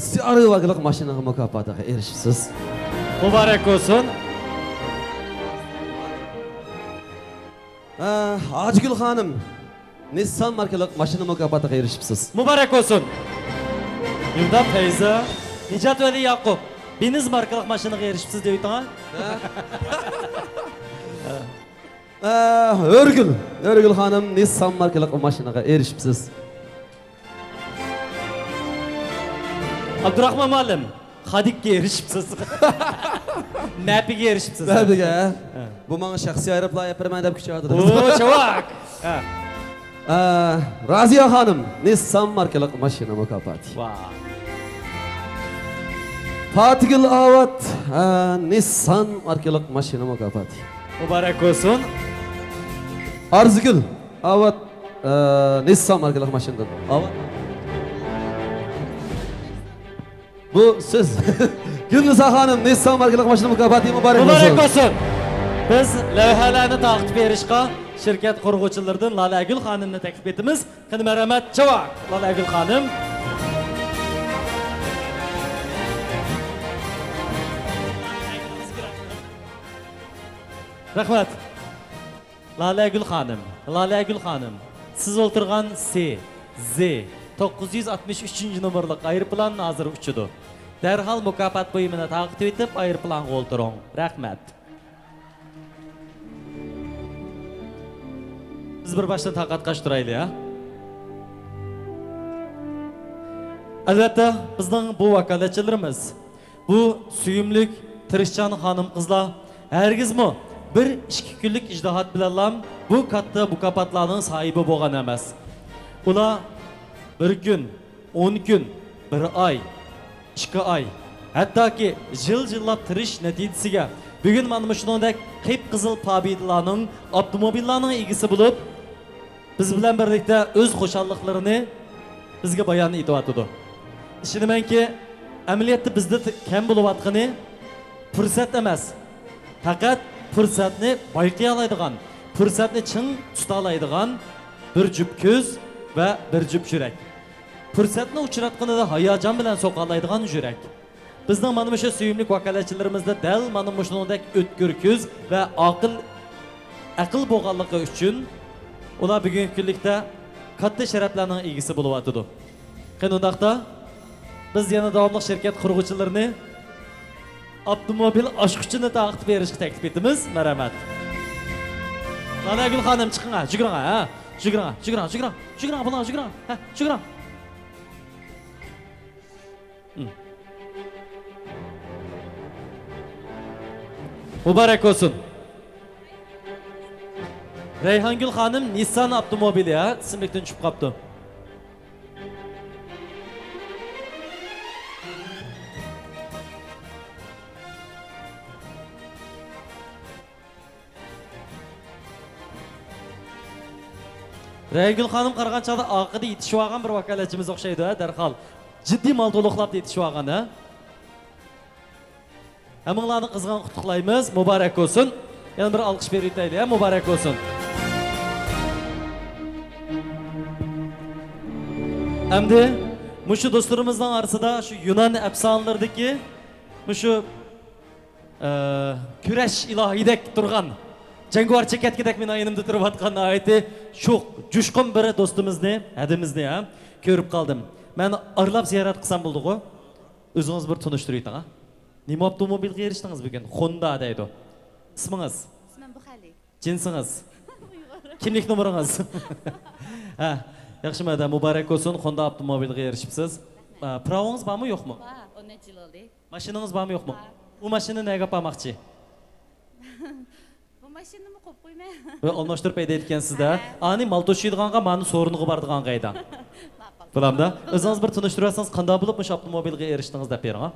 CRV markalar mashina mukofotiga erishibsiz. Muborak bo'lsin. Hajgul xonim Nissan markalar mashina mukofotiga erishibsiz. Muborak bo'lsin. Yilda Fayza, Nijat Vali Yaqub, Beniz markalar mashinaga erishibsiz deydi ha? Örgül xonim Nissan markalar mashinaga erishibsiz. Abdurahmon muallim, Xadikka erishibsiz. Napiga erishibsiz. Napiga. Bu menga shaxsiy aeroplan yapiraman deb kuchaytirdi. O, chavak. Raziya xonim Nissan markalar mashina mukofoti. Vay. Fatigul Avat Nissan markalar mashina mukofoti. Muborak bo'lsin. Arzigul Avat Nissan markalar mashina. Avat. Bu siz Gülnisa Hanım Nissan markalı mashina mukofoti muborak Muborak bo'lsin. bo'lsin. Biz lavhalarni taqdim berishga shirkat qurg'uvchilaridan Lalagul xonimni taklif etamiz. Qani marhamat, chavak Lalagul xonim. Rahmat. Lalagul xonim. Siz o'ltirgan Z 963-nomerlik aeroplan hozir uchidi. Darhol mukofot buyumini taqdim etib, aeroplanga o'ltiring. Rahmat. Biz bir baştan taqatqash turaylik, ha? Albatta, bizning bu vakolatchilarimiz, bu suyumlik, tirishchan xonim qizlar hargizmi bir 2 kunlik ijtihod bilan bu katta mukofotlarning sohibi bo'lgan emas. Ular 1 kun, 10 kun, 1 oy, 2 oy, hattoki yil-yillab tirish natijasiga bugun mana shunday qip-qizil pobedlarning, avtomobillarning egasi bo'lib, biz bilan birlikda o'z xo'shalliklarini bizga bayon etyapti. Ishonamanki, amaliyotda bizda kam bo'layotgani fursat emas. Faqat fursatni bayqay oladigan, fursatni chin tuta oladigan bir jup ko'z va bir jup yurak. Fursatni uchratganida hayajon bilan so'qa oladigan yurak. Bizning mana shu suyumli vakolatchilarimizda dal mana shunday o'tkir ko'z va aql bo'lganligi uchun ular bugungi kunlikda katta sharaflarning egasi bo'lyapti. Qanundaqda biz yana davomli shirkat qurg'uvchilarini avtomobil oshquchini taqdim berishga taklif etamiz. Marhamat. Lalagul xonim chiqing, juguring, ha. Juguring, bular juguring. Ha, juguring. Muborak olsun. Rayhongul xonim Nissan avtomobili, ha, ismlikdan tushib qolibdi. Rayhongul xonim qaragan chog'da oqida yetishib olgan bir vakolatchimiz o'xshaydi, ha, darhol. Jiddiy mol to'liqlab yetishib olgan, ha. Hammalarni qizg'in qutlaqlaymiz. Muborak olsun. Yana bir alqış berib o'taylik, ha, muborak olsun. Endi mushu do'stlarimizning orasida shu Yunan afsonalaridagi mushu kurash ilohidek turgan jangovar chekatkidek men ayinimda turib atgan ayeti sho'q, jushqin bir do'stimizni, hadimizni ham ko'rib qoldim. Men arlab ziyorat qilsam bo'ldi-ku. O'zingiz bir tunishtirib ha? Nima avtomobilga erishdingiz bugun? Honda deydi. Ismingiz? Ismim Buxali. Jinsingiz? Kimlik nomeringiz? Ha, yaxshi madam, muborak bo'lsin. Honda avtomobilga erishibsiz. Pravongiz bormi, yo'qmi? Bor, 13 yil oldi. Mashinangiz bormi, yo'qmi? U mashinani nega olmoqchi? Bu mashinani qo'yib qo'ymay. Va almashtirib aytayotgansizda, ani mal to'shiydiganga, meni so'riniga boradigan qayda. Bilamda, o'zingiz bir tunishtirib olsangiz, qanday bo'lib o'sha avtomobilga erishdingiz deb bering, ha?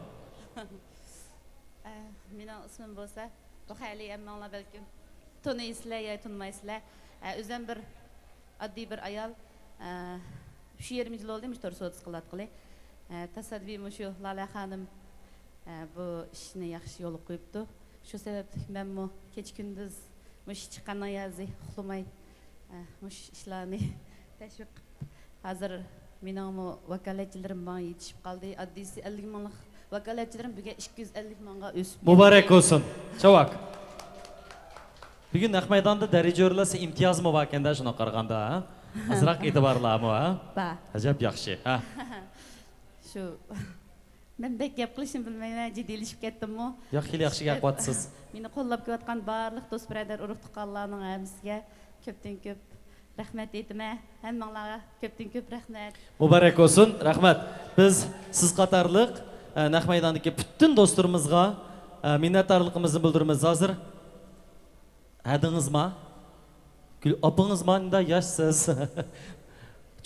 Mening ismim bo'lsa, Buxali, ammo balkim toniysizlar yoki tunmaysizlar. O'zim bir oddiy bir ayol, shu 20 yil oldi, motor sotib qilayotqili. Tasaddiy shu Lala xonim bu ishni yaxshi yo'l qo'yibdi. Shu sababli men bu kech kunduz mush chiqqandan yozi uxlamay mush ishlarni tashviq qilib, hozir mening vakolatchilarim menga yetishib qoldi. Oddiysi 50 minglik vakolatchilarim bugun 250 mingga o'sib. Muborak olsun. Chavak. Bugun naq maydonda daraja o'rlasa imtiyozmi bor ekanda shuni qaraganda, ha? Azroq e'tiborlarmi, ha? Ba. Ajab yaxshi, ha. Shu men bek gap qilishni bilmayman, jiddiylik ketdimmi? Yo'q, yaxshi gap qilyapsiz. Meni qo'llab kelayotgan barliq do'st birodar, urug' tuqqanlarning hammasiga ko'pdan ko'p rahmat aytaman. Hammanglarga ko'pdan ko'p rahmat. Muborak olsun. Rahmat. Biz siz qatorliq naq maydondagi butun do'stlarimizga minnatdorligimizni bildiramiz. Hozir hadingizmi? Opangizmi unda yoshsiz.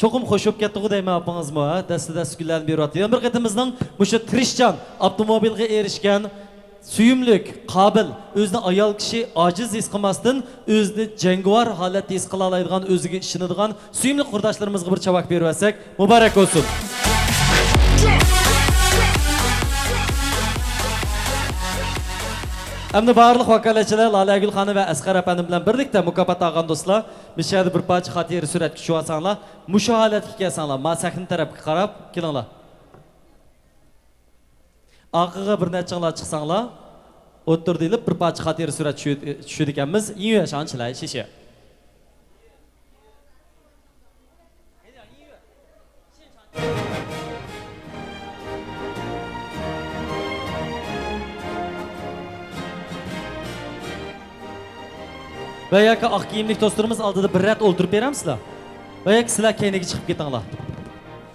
Çoxum xo'shib ketdi deyman opangizmi, ha? Dasta gullarni beryapti. Yana bir qatimizning o'sha tirishchan avtomobilga erishgan suyumlik, qobil, o'zini ayol kishi ojiz his qilmasdan, o'zini jangovar holatda his qila oladigan, o'ziga ishonadigan suyumli qurdoshlarimizga bir chavak berib olsak, muborak bo'lsin. Endi barliq vakolatchilar Lalagul xonim va Asqar apandim bilan birlikda mukofot olgan do'stlar, mishada bir parcha xotira suratga tushib olsanglar, mushu holatga kelsanglar, ma sahna tarafga qarab kelinglar. Orqaga bir nechanglar chiqsanglar, o'tirdilar bir parcha xotira surat tushirdik ekanmiz. Eng yashanchilar shisha. Ve yaka ak giyimlik dostlarımız aldığı bir ret oldurıp beramsizlar. Ve yaka sizler keyniga chiqib ketinglar.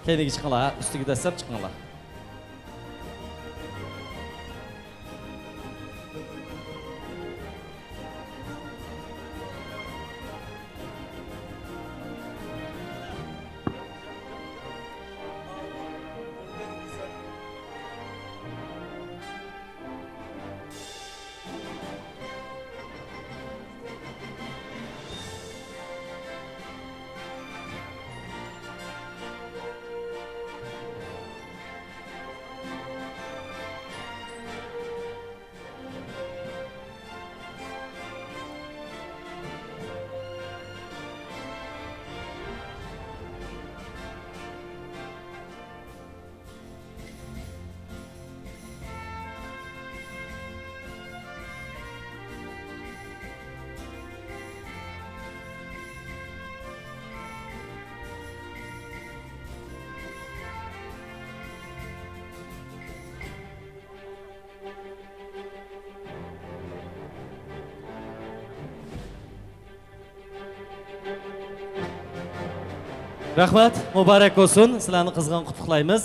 Keyniga chiqinglar, ustiga dastlab chiqinglar. Rahmat, mübarek olsun. Sizlarni qizg'in qutlaymiz.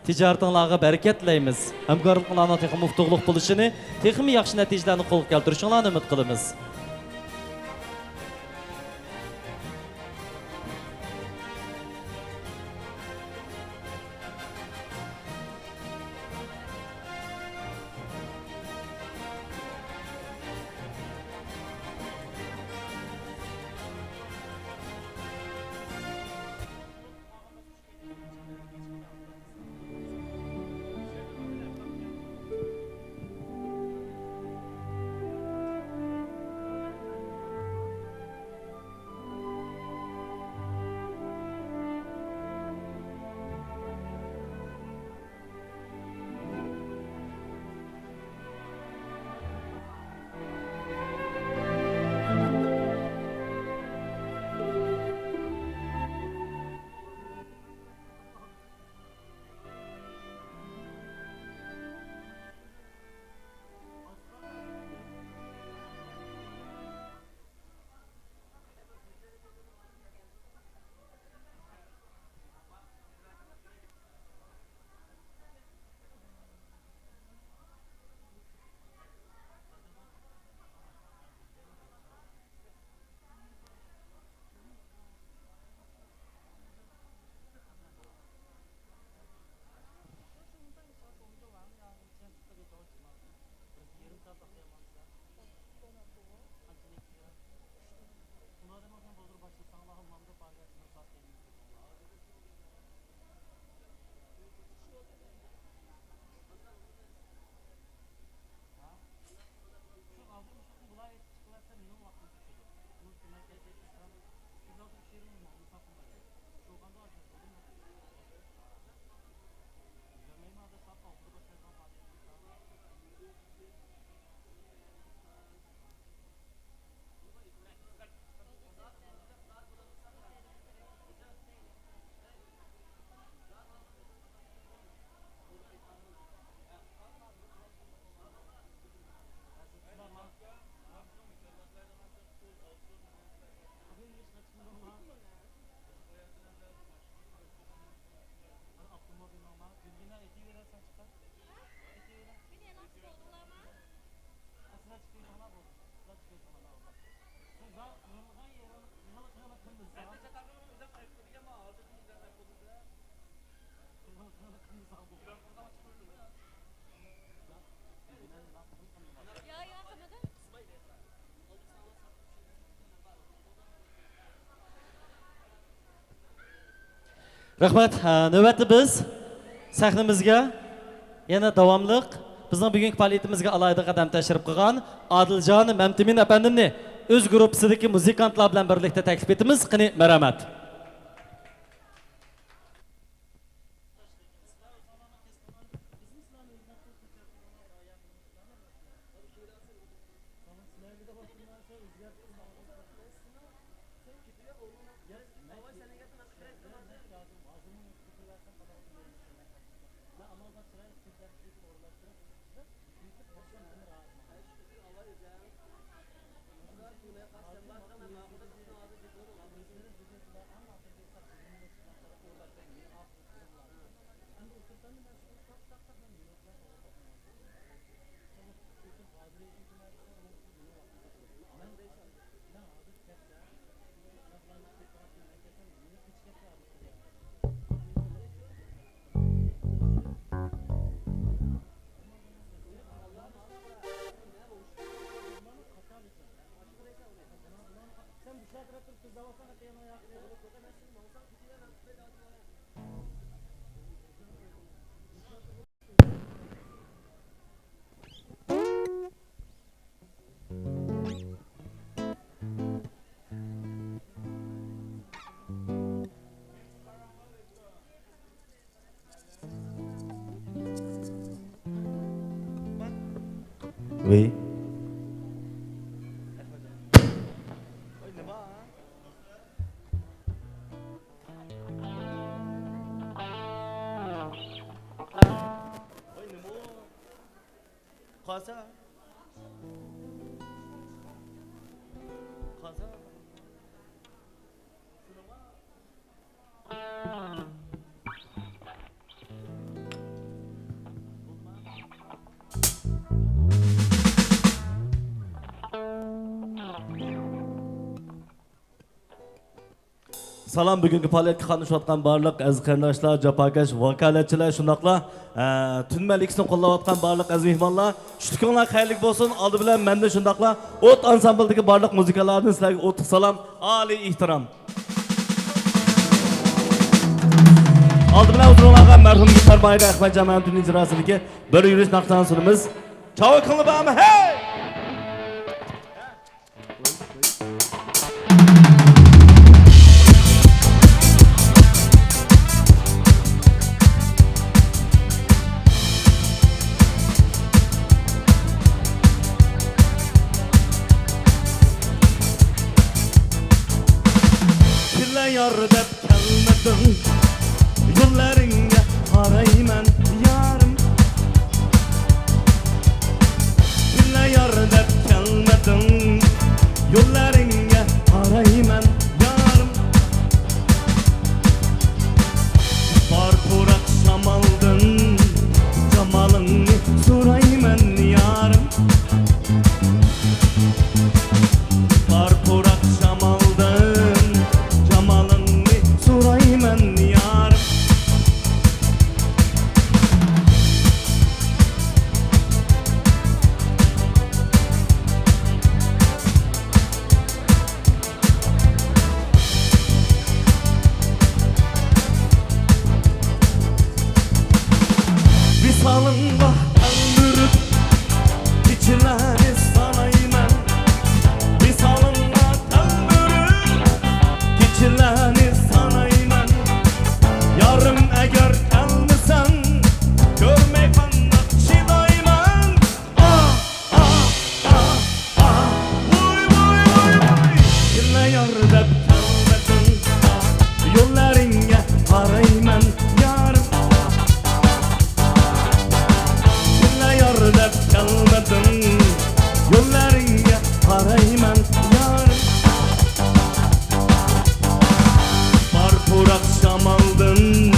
Tijoratingizga barakat tilaymiz. Hamkorliklarning texnik muftuqlik bo'lishini, texnik yaxshi natijalarni qo'lga keltirishinglarni umid qilamiz. Rahmat, navbatda biz sahnamizga yana davomliq bizning bugungi faoliyatimizga alohida qadam tashrif qilgan Adiljon Mamtimin apandimni o'z gruppasidagi muzikantlar bilan birlikda taklif etamiz. Qani, marhamat. Oui. Salam, bugungi faoliyatga qatnashayotgan barliq aziz qarindoshlar, jafokash vakolatchilar, shundaqla tunmalikni qo'llayotgan barliq aziz mehmonlar, tushliklar xayrli bo'lsin. Oldi bilan menda shundaqla o't ansambldagi barliq muzikalardan sizlarga o'tib salom, oliy ehtirom. Oldi bilan o'zingizlarga marhum gitar bayra Ahmad Jamoatning ijrosidagi bir yurish naqshdan sunimiz. Chavo qilib bormi? Hey! Yar deb kelmedim, yollarınga qarayman yarım. Billa yar deb kelmedim, yollarınga qarayman yarım. Bar purak şamaldın, jamalını sorayman yarım. Bar purak şamaldın, sorayman yarım. Visalınla öldürüp içileri sanayman. Visalınla öldürüp içileri sanayman. Yarım eğer gelmesen görmek bana çilayman. Ah ah ah ah, vuy vuy vuy vuy. Yine yar deb gelmedin, yollarınga qarayman yarım. Yine yar deb gelmedin, yollarınga qarayman yarım. Bar purak şamaldın,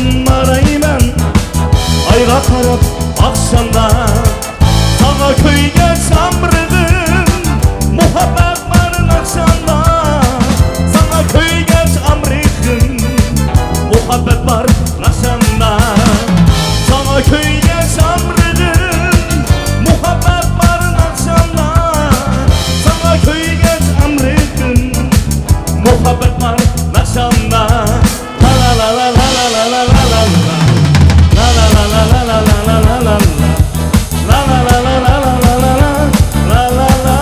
Yolum arayman ayga qarab akşamda Sana köyge çamrığım muhabbet varın akşamda Sana köyge çamrığım muhabbet var akşamda Sana köyge çamrığım muhabbet varın akşamda Sana köyge çamrığım muhabbet var akşamda La la la la la la la la la la la la la la la la la la la La la la la la la la la la La la la la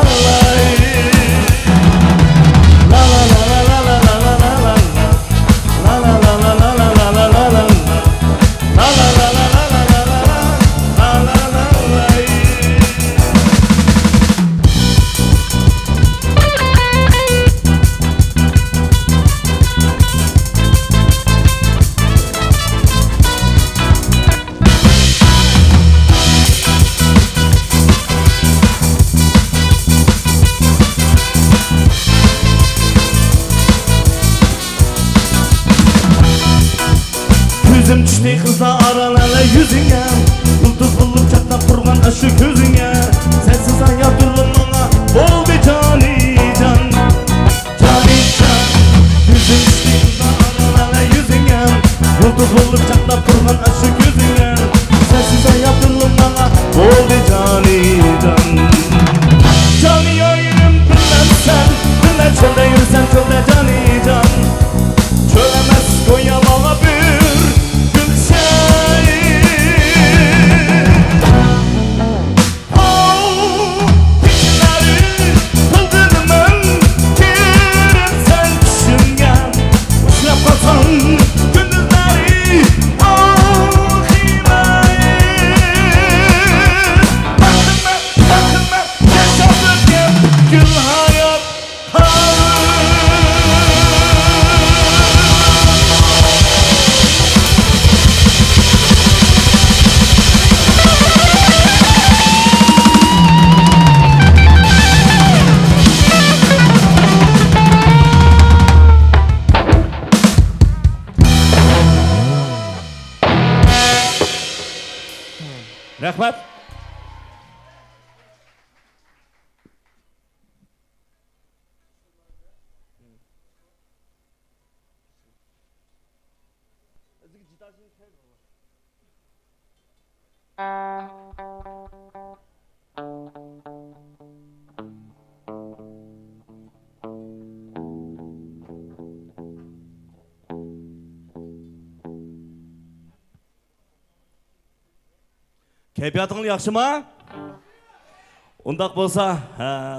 La la la la la la la la la la La la la la la la la la la la La la la la la la la la La la la la Gözüm düştü kızla aralala yüzüne Yıldız bulup çatlap kurgan aşı gözüne Sensiz hayat durun ona oldu cani can Cani can Gözüm düştü kızla aralala yüzüne Yıldız bulup çatlap kurgan aşı gözüne Sensiz hayat durun ona oldu cani can Cani yayınım bilmezsen Dinle çölde yürüsen çölde cani can Çölemez koyamama bir Rahmat. Keyfiyatыңыз yaxşımı? Ondaq bolsa,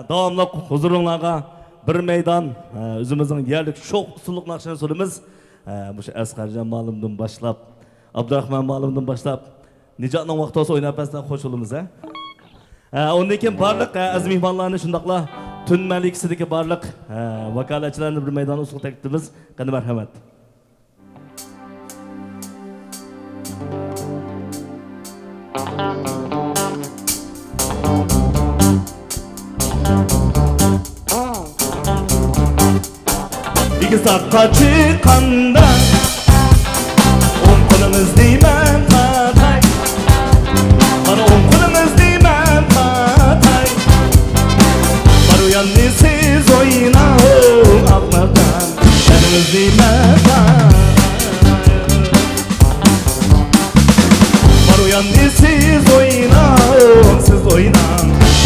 davamlıq huzurunlarga bir meydan özümüzün yerlik şoq usulluq naqşını söylemiz. Bu Asqarjon malumdan başlap, Abdurrahman malumdan başlap, Nicatның vaqti olsa oynap bəsdən xoş olumuz. Ondan keyin barlıq az mehmonlarni shundaqla tun malikisidagi barlıq vakolatchilarni bir meydan usul taklifimiz. Qani marhamat. İki saatqa chiqqanda o'ng qo'limiz deyman qatay Mana o'ng qo'limiz deyman qatay Bar u yanni siz o'yna aqlardan Yanimiz deyman Bar u yanni siz o'yna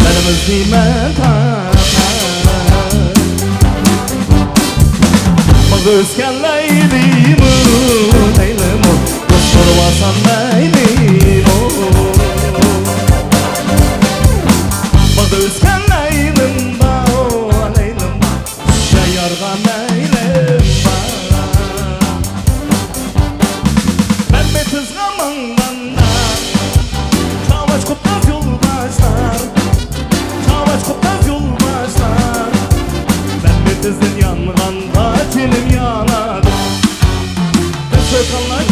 Yanimiz deyman Özken leylim leylim Dostlar vasan leylim Bak özken leylim leylim Şayargan leylim Ben betizga manganda Çavaş kuptaz yol başlar Çavaş kuptaz yol başlar Ben betizin yanganda Çilim yanadı Sökanlar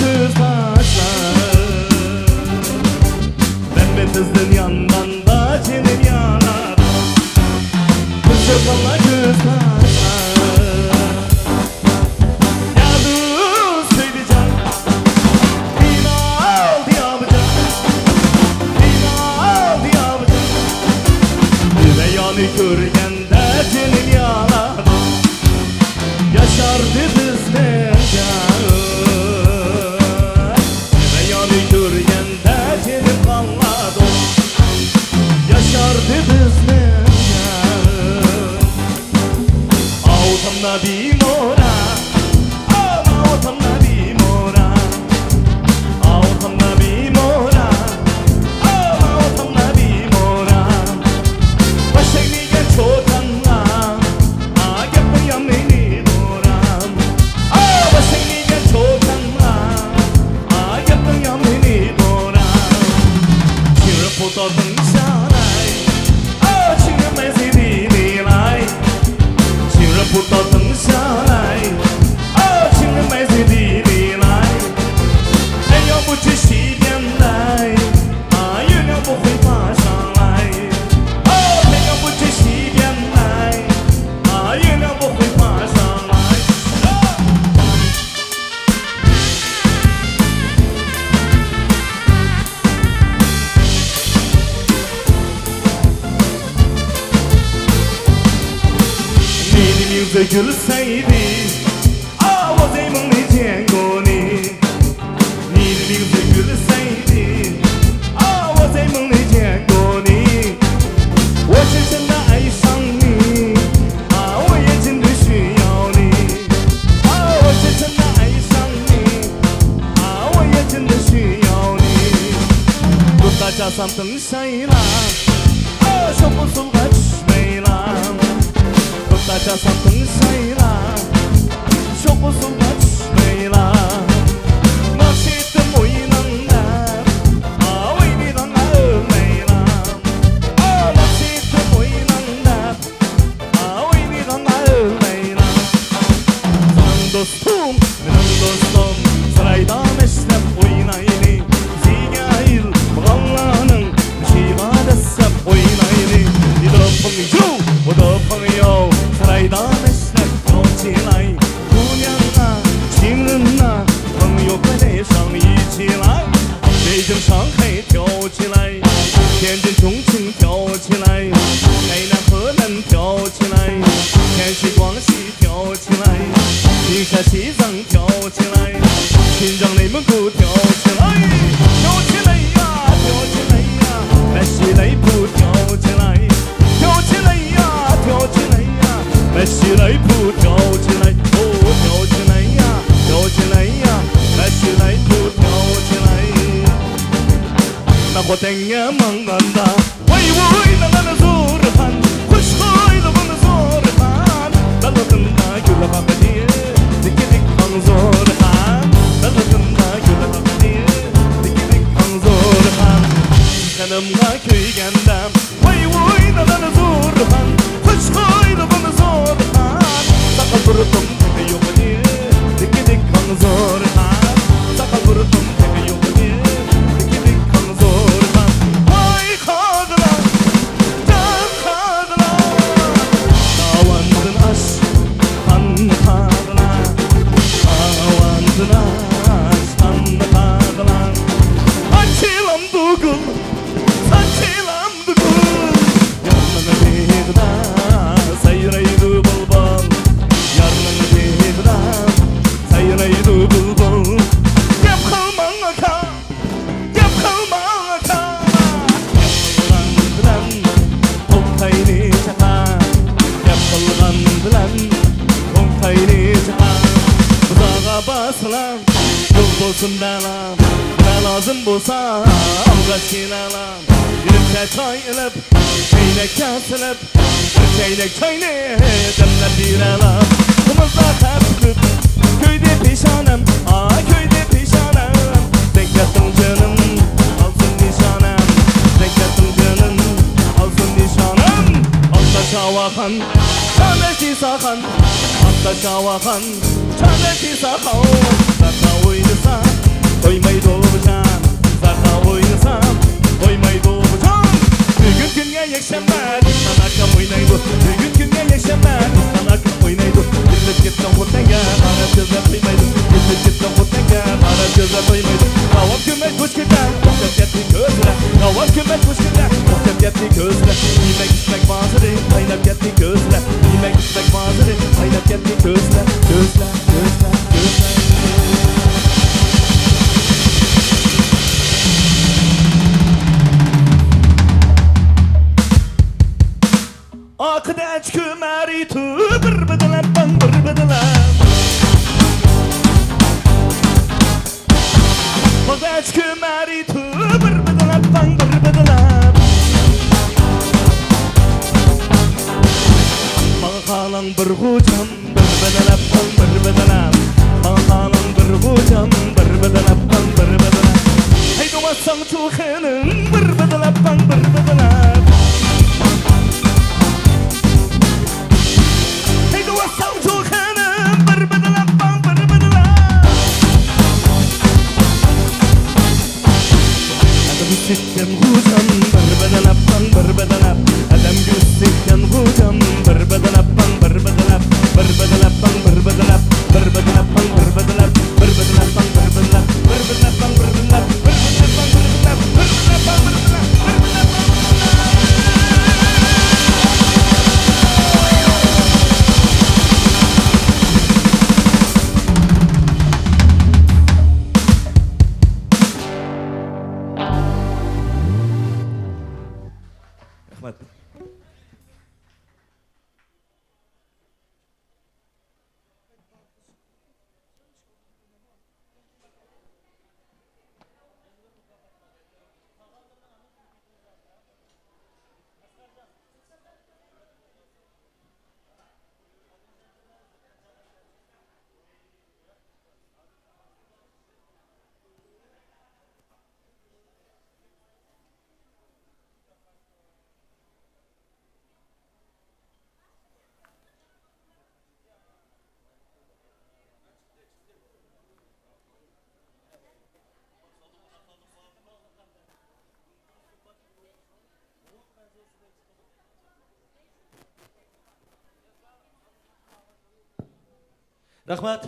gülseydi Avazımın nice goni Nilimize gülseydi Avazımın nice goni我是真的爱上你我也真的需要你我是真的爱上你我也真的需要你大家上灯谁啦说不出来没啦大家上灯谁啦说不出来没啦那些的没能耐为你让爱没啦那些的没能耐为你让爱没啦Canım dostum, benim dostum Sarayda meşrep oynayını Ziygail, Mağallanın Şivada sep oynayını İdapın yu, udapın yo Sarayda meşrep yolçilay Dünyana, Çinlina Peng yok öyle şang yiçilay Beijing, Shanghai 跳起来天津、重庆跳起来海南、河南跳起来天西、广西跳起来宁夏、西藏跳起来新疆、内蒙古跳起来跳起来呀跳起来呀来西来普跳起来跳起来呀跳起来呀来西来普跳起来跳起来呀跳起来呀来西来普跳起来那我等呀忙安da Vay vay la la la zorhan Kuş koydu bunu zorhan Daladında güle bak diye Diki dik kan zorhan Daladında güle bak diye Diki dik kan zorhan Kanımga köygəndəm Vay vay la la la zorhan Kuş koydu bunu zorhan Sakal vurdum tepe yok diye Diki dik kan zorhan Sakal vurdum tepe yok diye Diki dik kan zorhan Vay kadına can kadına Davandın aşktan kadına Davandın aşktan kadına Açılam dugul Saçılam dugul Yarnını bedna Sayraydı bulbul Yarnını bedna Sayraydı bulbul Yap kalman aka Yap kalman aka Yapılgan bilen Tonkayni çaka Yapılgan bilen Tonkayni çaka Buzağa basılan Yol olsun dalam Ne lazım bulsa Alga çiğnelam Yürüpçe çay ilip Çeyrek kesilip Bir çeyrek çayını Demle bir elam Kımızda tepkip Köyde pişanem köyde pişanem Denk ettim canım Alsın nişanem Denk ettim canım Alsın nişanem Altta şavakan Çaneti sakan Altta şavakan Çaneti sakan Zarda oynasam Koymayı doğacağım Zarda oynasam Koymayı doğacağım Bugün günge yekşemler Sanakam oynaydı Bugün günge yekşemler Sanakam oynaydı Gidip gittim hutenge Bana gözler duymaydı Gidip gittim hutenge Bana gözler duymaydı Kavam kümet kuş gider Muhtet yetti gözler Kavam kümet kuş gider Muhtet yetti gözler Yemek içmek mazırı Kaynap yetti gözler Yemek içmek mazırı Kaynap yetti gözler Gözler gözler gözler Akdeç kümeri tu bir bedelem ben bir bedelem Akdeç kümeri tu bir bedelem ben bir bedelem Mağalan bir hocam bir bedelem ben bir bedelem Mağalan bir hocam bir bedelem ben bir bedelem Haydi vasan çoğunun bir bedelem ben bir bedelem وصوت خانم بربدلم بام بربدلم أدم سكن غوجم بربدلم بام بربدلم أدم سكن غوجم بربدلم بام بربدلم بربدلم بام بربدلم بربدلم بام بربدلم بربدلم بام بربدلم بربدلم بام بربدلم بربدلم بام بربدلم بربدلم بام بربدلم Rahmat.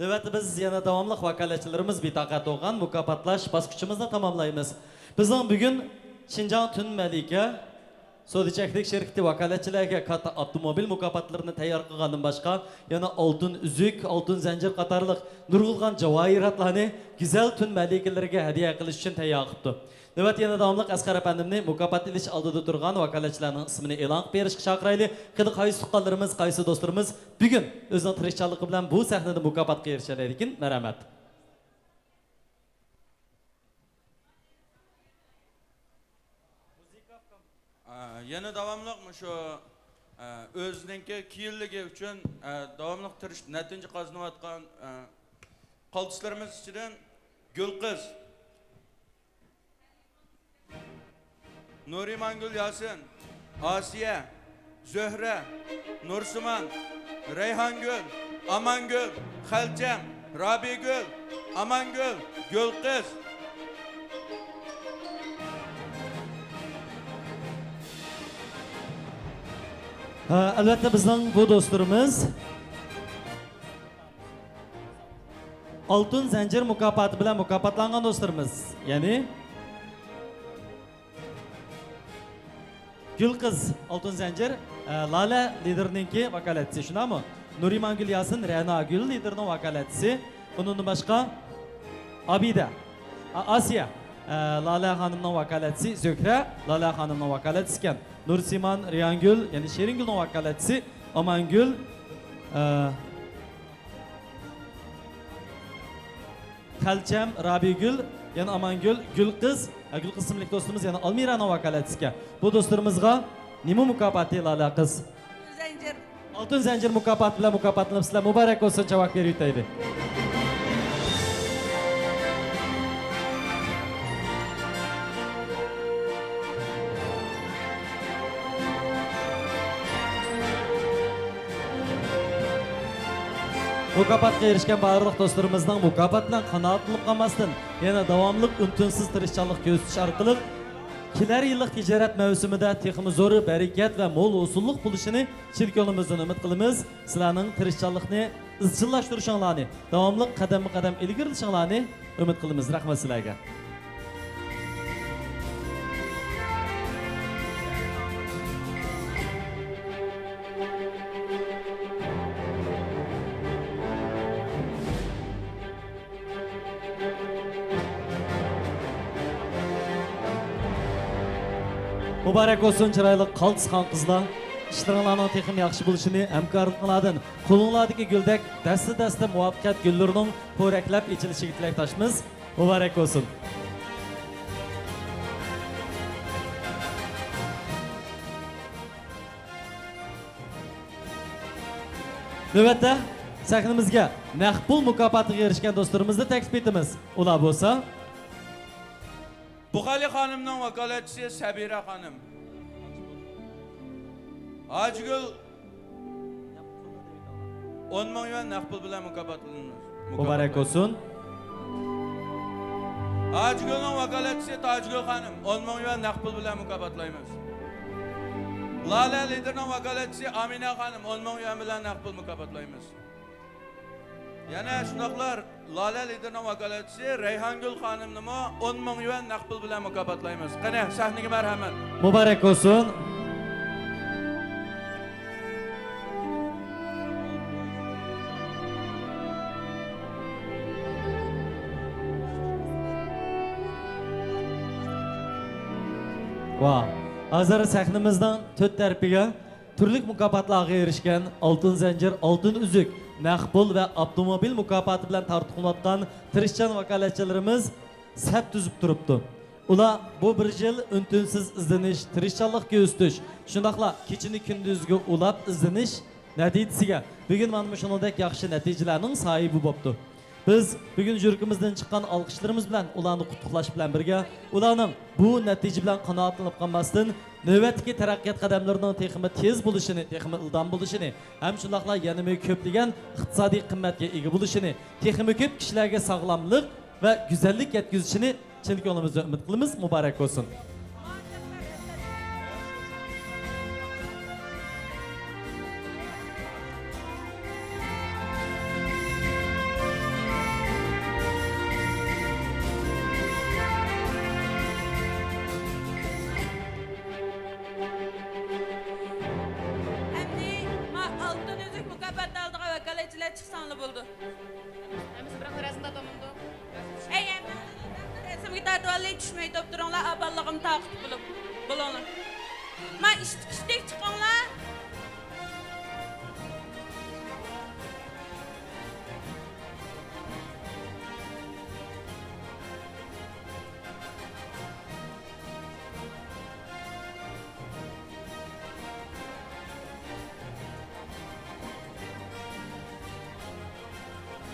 Növbətdə biz yana davamlıq vakaletçilərimiz bitaqat olğan mükafotlash bosqichimizni tamamlaymiz. Bizning bugun Şinjan Tün Malika Sodichaklik şirkati vakaletçilərə katta avtomobil mükafotlarini tayyor qilgandan boshqa yana oltin üzük, oltin zanjir qatorliq nurg'ulgan javohiratlarni güzel Tün Malikalarga hadiya qilish uchun tayyor qilibdi. Növbət yana davamlıq Asqar apandimni mukofot ilish oldida turgan vakaletchilarning ismini e'lon qilib berishga chaqiraylik. Qani qaysi tuqqanlarimiz, qaysi do'stlarimiz bugun o'zining tirishchanligi bilan bu sahnada mukofotga erishadi ekan. Marhamat. Yana davamlıq şu özününki kiyilligi uchun davamlıq tirishib natija qozonayotgan qaltislarimiz ichidan Gulqiz, Nurimangul Yasin, Asiya, Zöhre, Nursuman, Reyhangul, Amangul, Xalcam, Rabigul, Amangul, Gulqiz. Albatta bizning bu do'stlarimiz oltin zanjir mukofoti bilan mukofotlangan do'stlarimiz. Ya'ni Gulqiz oltin zanjir Lala liderninki vakolatchisi, shunami? Nurimangul Yasin Ranagul liderning vakolatchisi. Bundan boshqa Abida, Asiya Lala xonimning vakolatchisi, Zöhra Lala xonimning vakolatchisi ekan. Nursiman Riyangul, yani Sheringulning vakolatchisi, Amangul Xalcham, Rabigul, yani Amangul, Gulqiz, Gulqiz ismli do'stimiz yana Almiraning vakolatchisi. Bu do'stlarimizga nima mukofoti Lala qiz? Zanjir. Oltin zanjir mukofoti bilan mukofotlanibsizlar. Muborak bo'lsin, javob berib yutaydi. Mukofotga erishgan barliq do'stlarimizning mukofot bilan qanoatlanib qolmasdan yana davomli untinsiz tirishchanlik ko'rsatish orqali kelar yillik tijorat mavsumida texmi zo'ri barakat va mo'l usullik bo'lishini chilkonimizdan umid qilamiz. Sizlarning tirishchanlikni izchillashtirishinglarni, davomli qadam-qadam ilgarilashingizni umid qilamiz. Rahmat sizlarga. Muborak olsun chiroyli qaltisqan qizlar. İşlaringlarning texim yaxshi bo'lishini, hamkorliklardan qo'linglardagi guldek dasta muvaffaqiyat gullarining po'raklab echilishiga tilakdoshmiz. Muborak olsun. Navbatda sahnamizga naqd pul mukofotiga erishgan do'stlarimizni taklif etamiz. Ular bo'lsa Buxali xonimning vakolatchisi Sabira xonim. Hacıgül 10 ming yuan naqd pul bilan mukofotlanamiz. Muborak olsun. Hacıgülning vakolatchisi Tojgul xonim 10 ming yuan naqd pul bilan mukofotlaymiz. Lala liderning vakolatchisi Amina xonim 10 ming yuan bilan naqd pul mukofotlaymiz. Yana shundoqlar Lala liderning vakolatchisi Rayhangul xonimni 10 ming yuan naqd pul bilan mukofotlaymiz. Qani sahnaga marhamat. Muborak olsun. Wow. Hozir sahnamizdan to'rt tarafiga turli mukofotlarga erishgan oltin zanjir, oltin uzuk, naqd pul va avtomobil mukofoti bilan tartiblanayotgan tirishchan vakolatchilarimiz saf tuzib turibdi. Ular bu bir yil untinsiz izlanish, tirishchanlik ko'rsatish, shundoqla kechini kunduzga ulab izlanish natijasiga bugun mana shunday yaxshi natijalarning sohibi bo'libdi. Biz bugün jurkimizdan chiqqan olqishlarimiz bilan ularni qutlaqlash bilan birga ularning bu natija bilan qanoatlanib qolmasdan navbatdagi taraqqiyot qadamlarining texmi tez bo'lishini, texmi ildam bo'lishini, ham shundoqla yana ko'plagan iqtisodiy qimmatga ega bo'lishini, texmi ko'p kishilarga sog'lomlik va go'zallik yetkazishini chin ko'nglimizdan umid qilamiz. Muborak bo'lsin. çıksanlı buldu. Ey resimgi tartıvalı düşmeyi topturunlar, aballığım takip bulup bulunur. Ma iştik çıkanlar.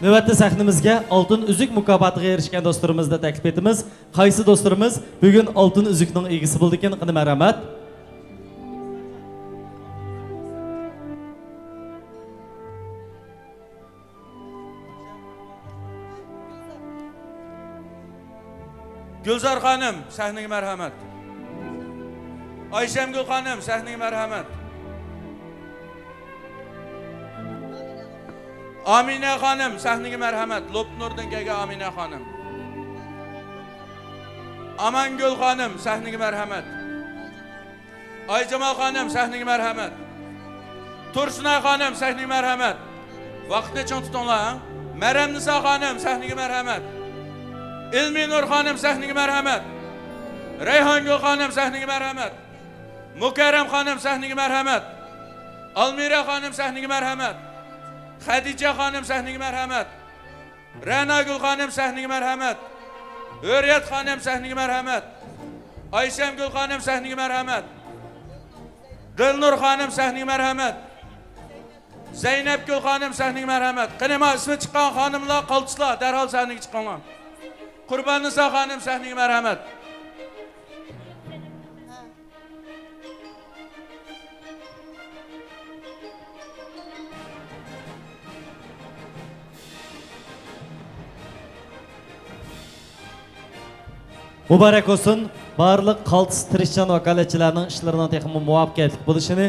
Növbətdə səhnimizə Altın Üzük mükafatıga erişkən dostlarımızı da təklif etimiz. Qaysı dostlarımız bugün Altın Üzüknің egisi buldu ekan, qani mərhəmət. Gülzar xanım, səhnəyə mərhəmət. Ayşəmgül xanım, səhnəyə mərhəmət. Amine xanım, səhnəyə mərhəmət. Lopnurdan gələn Amine xanım. Amangül xanım, səhnəyə mərhəmət. Aycamal xanım, səhnəyə mərhəmət. Tursunay xanım, səhnəyə mərhəmət. Vaxtını çən tutunlar, ha? Mərəmnisa xanım, səhnəyə mərhəmət. İlmi Nur xanım, səhnəyə mərhəmət. Reyhangül xanım, səhnəyə mərhəmət. Mükerrem xanım, səhnəyə mərhəmət. Almira xanım, səhnəyə mərhəmət. Xədicə xanım, səhnəyə mərhəmət. Rənagül xanım, səhnəyə mərhəmət. Hürriyet xanım, səhnəyə mərhəmət. Ayşəmgül xanım, səhnəyə mərhəmət. Dilnur xanım, səhnəyə mərhəmət. Zeynepgül xanım, səhnəyə mərhəmət. Qınıma ismi çıxan xanımlar, qalçılar, dərhal səhnəyə çıxanlar. Qurbanisa xanım, səhnəyə mərhəmət. Mübarek olsun, barlıq qaltıs tirişcan vakaletçilərinin işlərinin texmi muvaffaqiyətli buluşunu,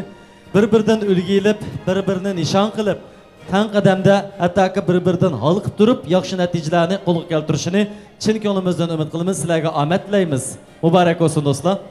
bir-birdən ülgü elib, bir-birini nişan qılıb, tən qədəmdə hətta ki bir-birdən halıqıb durub, yaxşı nəticələrini qolğa keltirishini chin ko'nglimizdan umid qilamiz. Sizlarga omad tilaymiz. Mübarek olsun dostlar.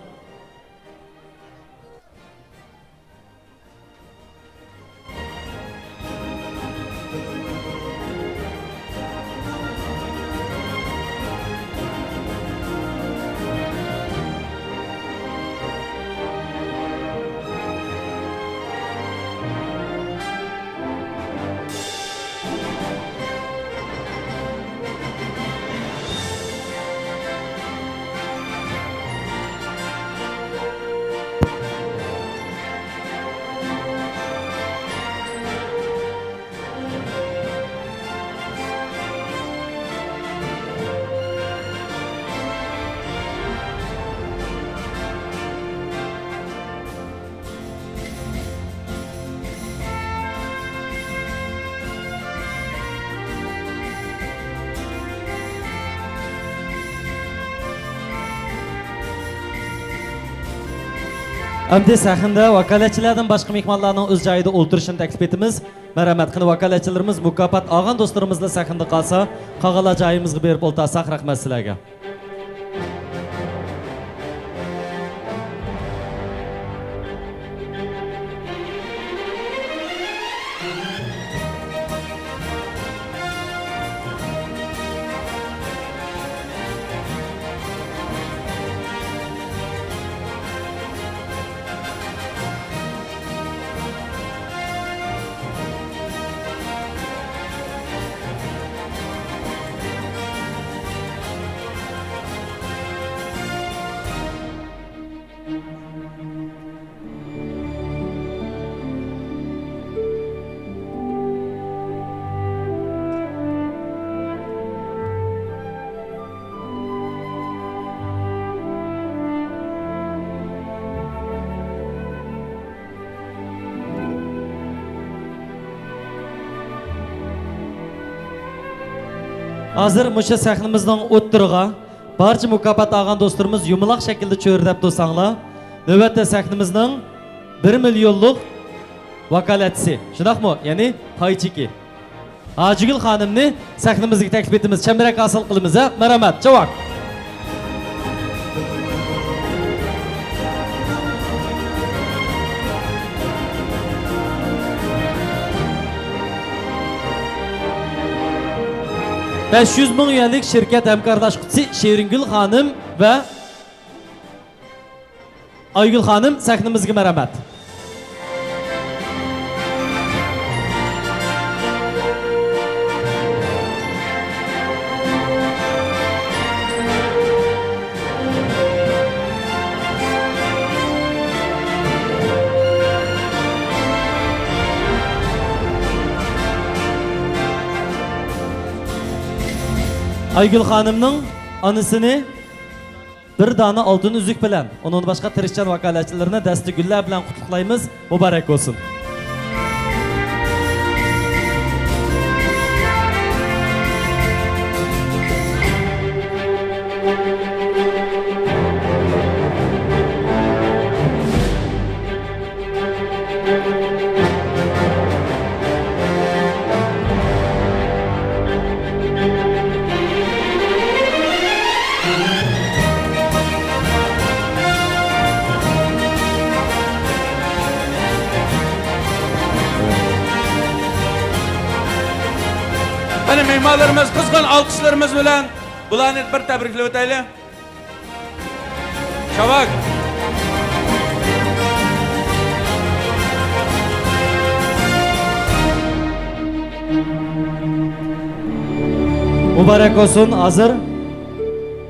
Əmdi səxində vakaletçilərdən başqa mehmanlarning o'z joyida o'ltirishini taklif etimiz. Mərhəmət qilib vakaletçilərimiz mukofot olgan do'stlarimizla səxində qolsa, qolgan joyimizga berib o'ltirsak, rahmat sizlarga. Hazır muşa səhnimizdən o'ttirg'a barcha mukofot olgan do'stlarimiz yumaloq shaklda cho'rdab do'sanglar. Navbatda səhnimizning 1 millionlik vakolatchisi. Shundaqmi? Ya'ni paychiki. Hajigul xonimni səhnimizga taklif etamiz. Chambarak hosil qilamiz. Marhamat, javob. 500 ming yuanlik shirkat hamkorlashuvchisi Sheringul xonim va Aygul xonim sahnimizga marhamat. Aygul xonimning onasini bir dona oltin uzuk bilan, onun boshqa tirishchan vakolatchilarini dasti gullar bilan qutlaqlaymiz. Muborak bo'lsin. Benim mehmanlarımız kızgın alkışlarımız bilen bularni bir tabriklab o'taylik. Shavak. Muborak olsun. Hazır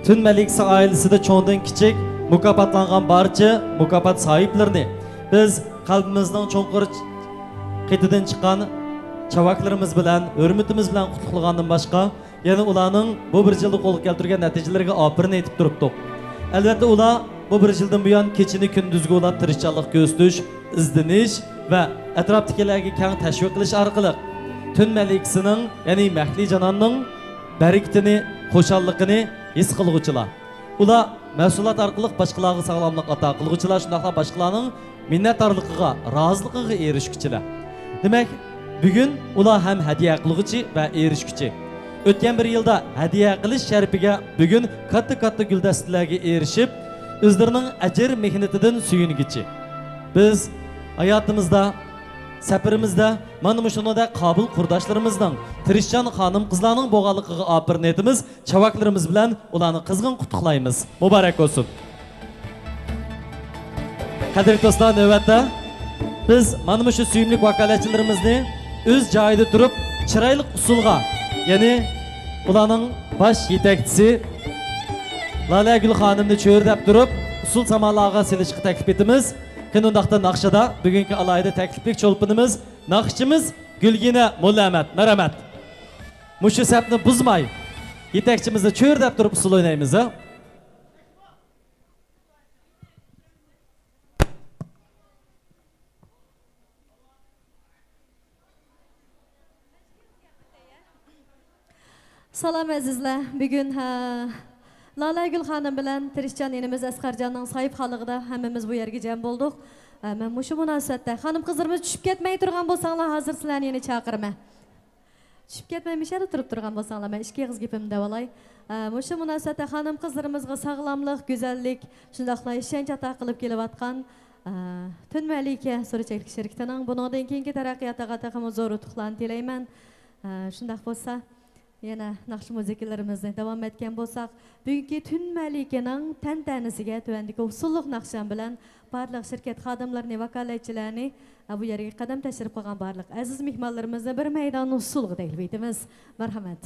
Tün Meliksa ailesida cho'ndan kichik mukofotlangan barcha mukofot sahiplerini biz qalbimizning cho'nqir qetidan chiqqan chavaklarimiz bilan, hurmatimiz bilan qutlaqlagandan boshqa, yana ularning bu bir yilda qo'lga keltirgan natijalariga opirin aytib turibdik. Albatta ular bu bir yildan buyon kechini kunduzga ulab tirishchanlik ko'rsatish, izdinish va atrofdagilarga keng tashviq qilish orqali Tün Meliksining, ya'ni Mahli Janonning barakatini, xo'shalligini his qilguvchilar. Ular mas'uliyat orqali boshqalarga sog'lomlik ato qilguvchilar, shunday boshqalarning minnatdorligiga, roziligiga erishguchilar. Demak, bugun ular ham hadiya qilguvchi va erishguchi. O'tgan bir yilda hadiya qilish sharafiga bugun katta guldastalarga erishib, o'zlarining ajr mehnatidan suyunguchi. Biz hayotimizda, safarimizda mana shunday qobil qurdoshlarimizning, tirishchan xonim qizlarning bo'g'anligiga opirin aytamiz, chavaklarimiz bilan ularni qizg'in qutlaqlaymiz. Muborak bo'lsin. Qadrli do'stlar, navbatda biz mana shu suyumli vakolatchilarimizni o'z joyida turib, chiroyli usulga, ya'ni ularning bosh yetakchisi Lalagul xonimni cho'rdab turib, usul samolarga silishga taklif etamiz. Qanundaqda naqshada bugungi alayda takliflik cho'lpinimiz, naqshchimiz Gulgina Mullamat. Marhamat. Mushu sapni buzmay, yetakchimizni cho'rdab turib usul o'ynaymiz. Salam azizlar. Bugun Lalagul xonim bilan tirishchan enimiz Asqarjonning sahibxonligida hammamiz bu yerga jam bo'ldik. Men mushu munosabatda xonim qizlarimiz tushib ketmay turgan bo'lsanglar, hozir sizlarni yana chaqiraman. Tushib ketmaymishlari turib turgan bo'lsanglar, men ikki og'iz gapimni davolay. Mushu munosabatda xonim qizlarimizga sog'lomlik, go'zallik, shundaqla ishonch ato qilib kelayotgan Tün Malika So'rachalik shirkatining bundan keyingi taraqqiyotiga ham zo'r yutuqlarni tilayman. Shundaq bo'lsa, yana naqsh muzikalarimizni davom etgan bo'lsak, bugungi Tün Malikaning tantanasiga tuvandagi usulliq naqshan bilan barliq shirkat xodimlarini, vakolatchilarni, bu yerga qadam tashrif qilgan barliq aziz mehmonlarimizni bir maydon usulga taklif etamiz. Marhamat.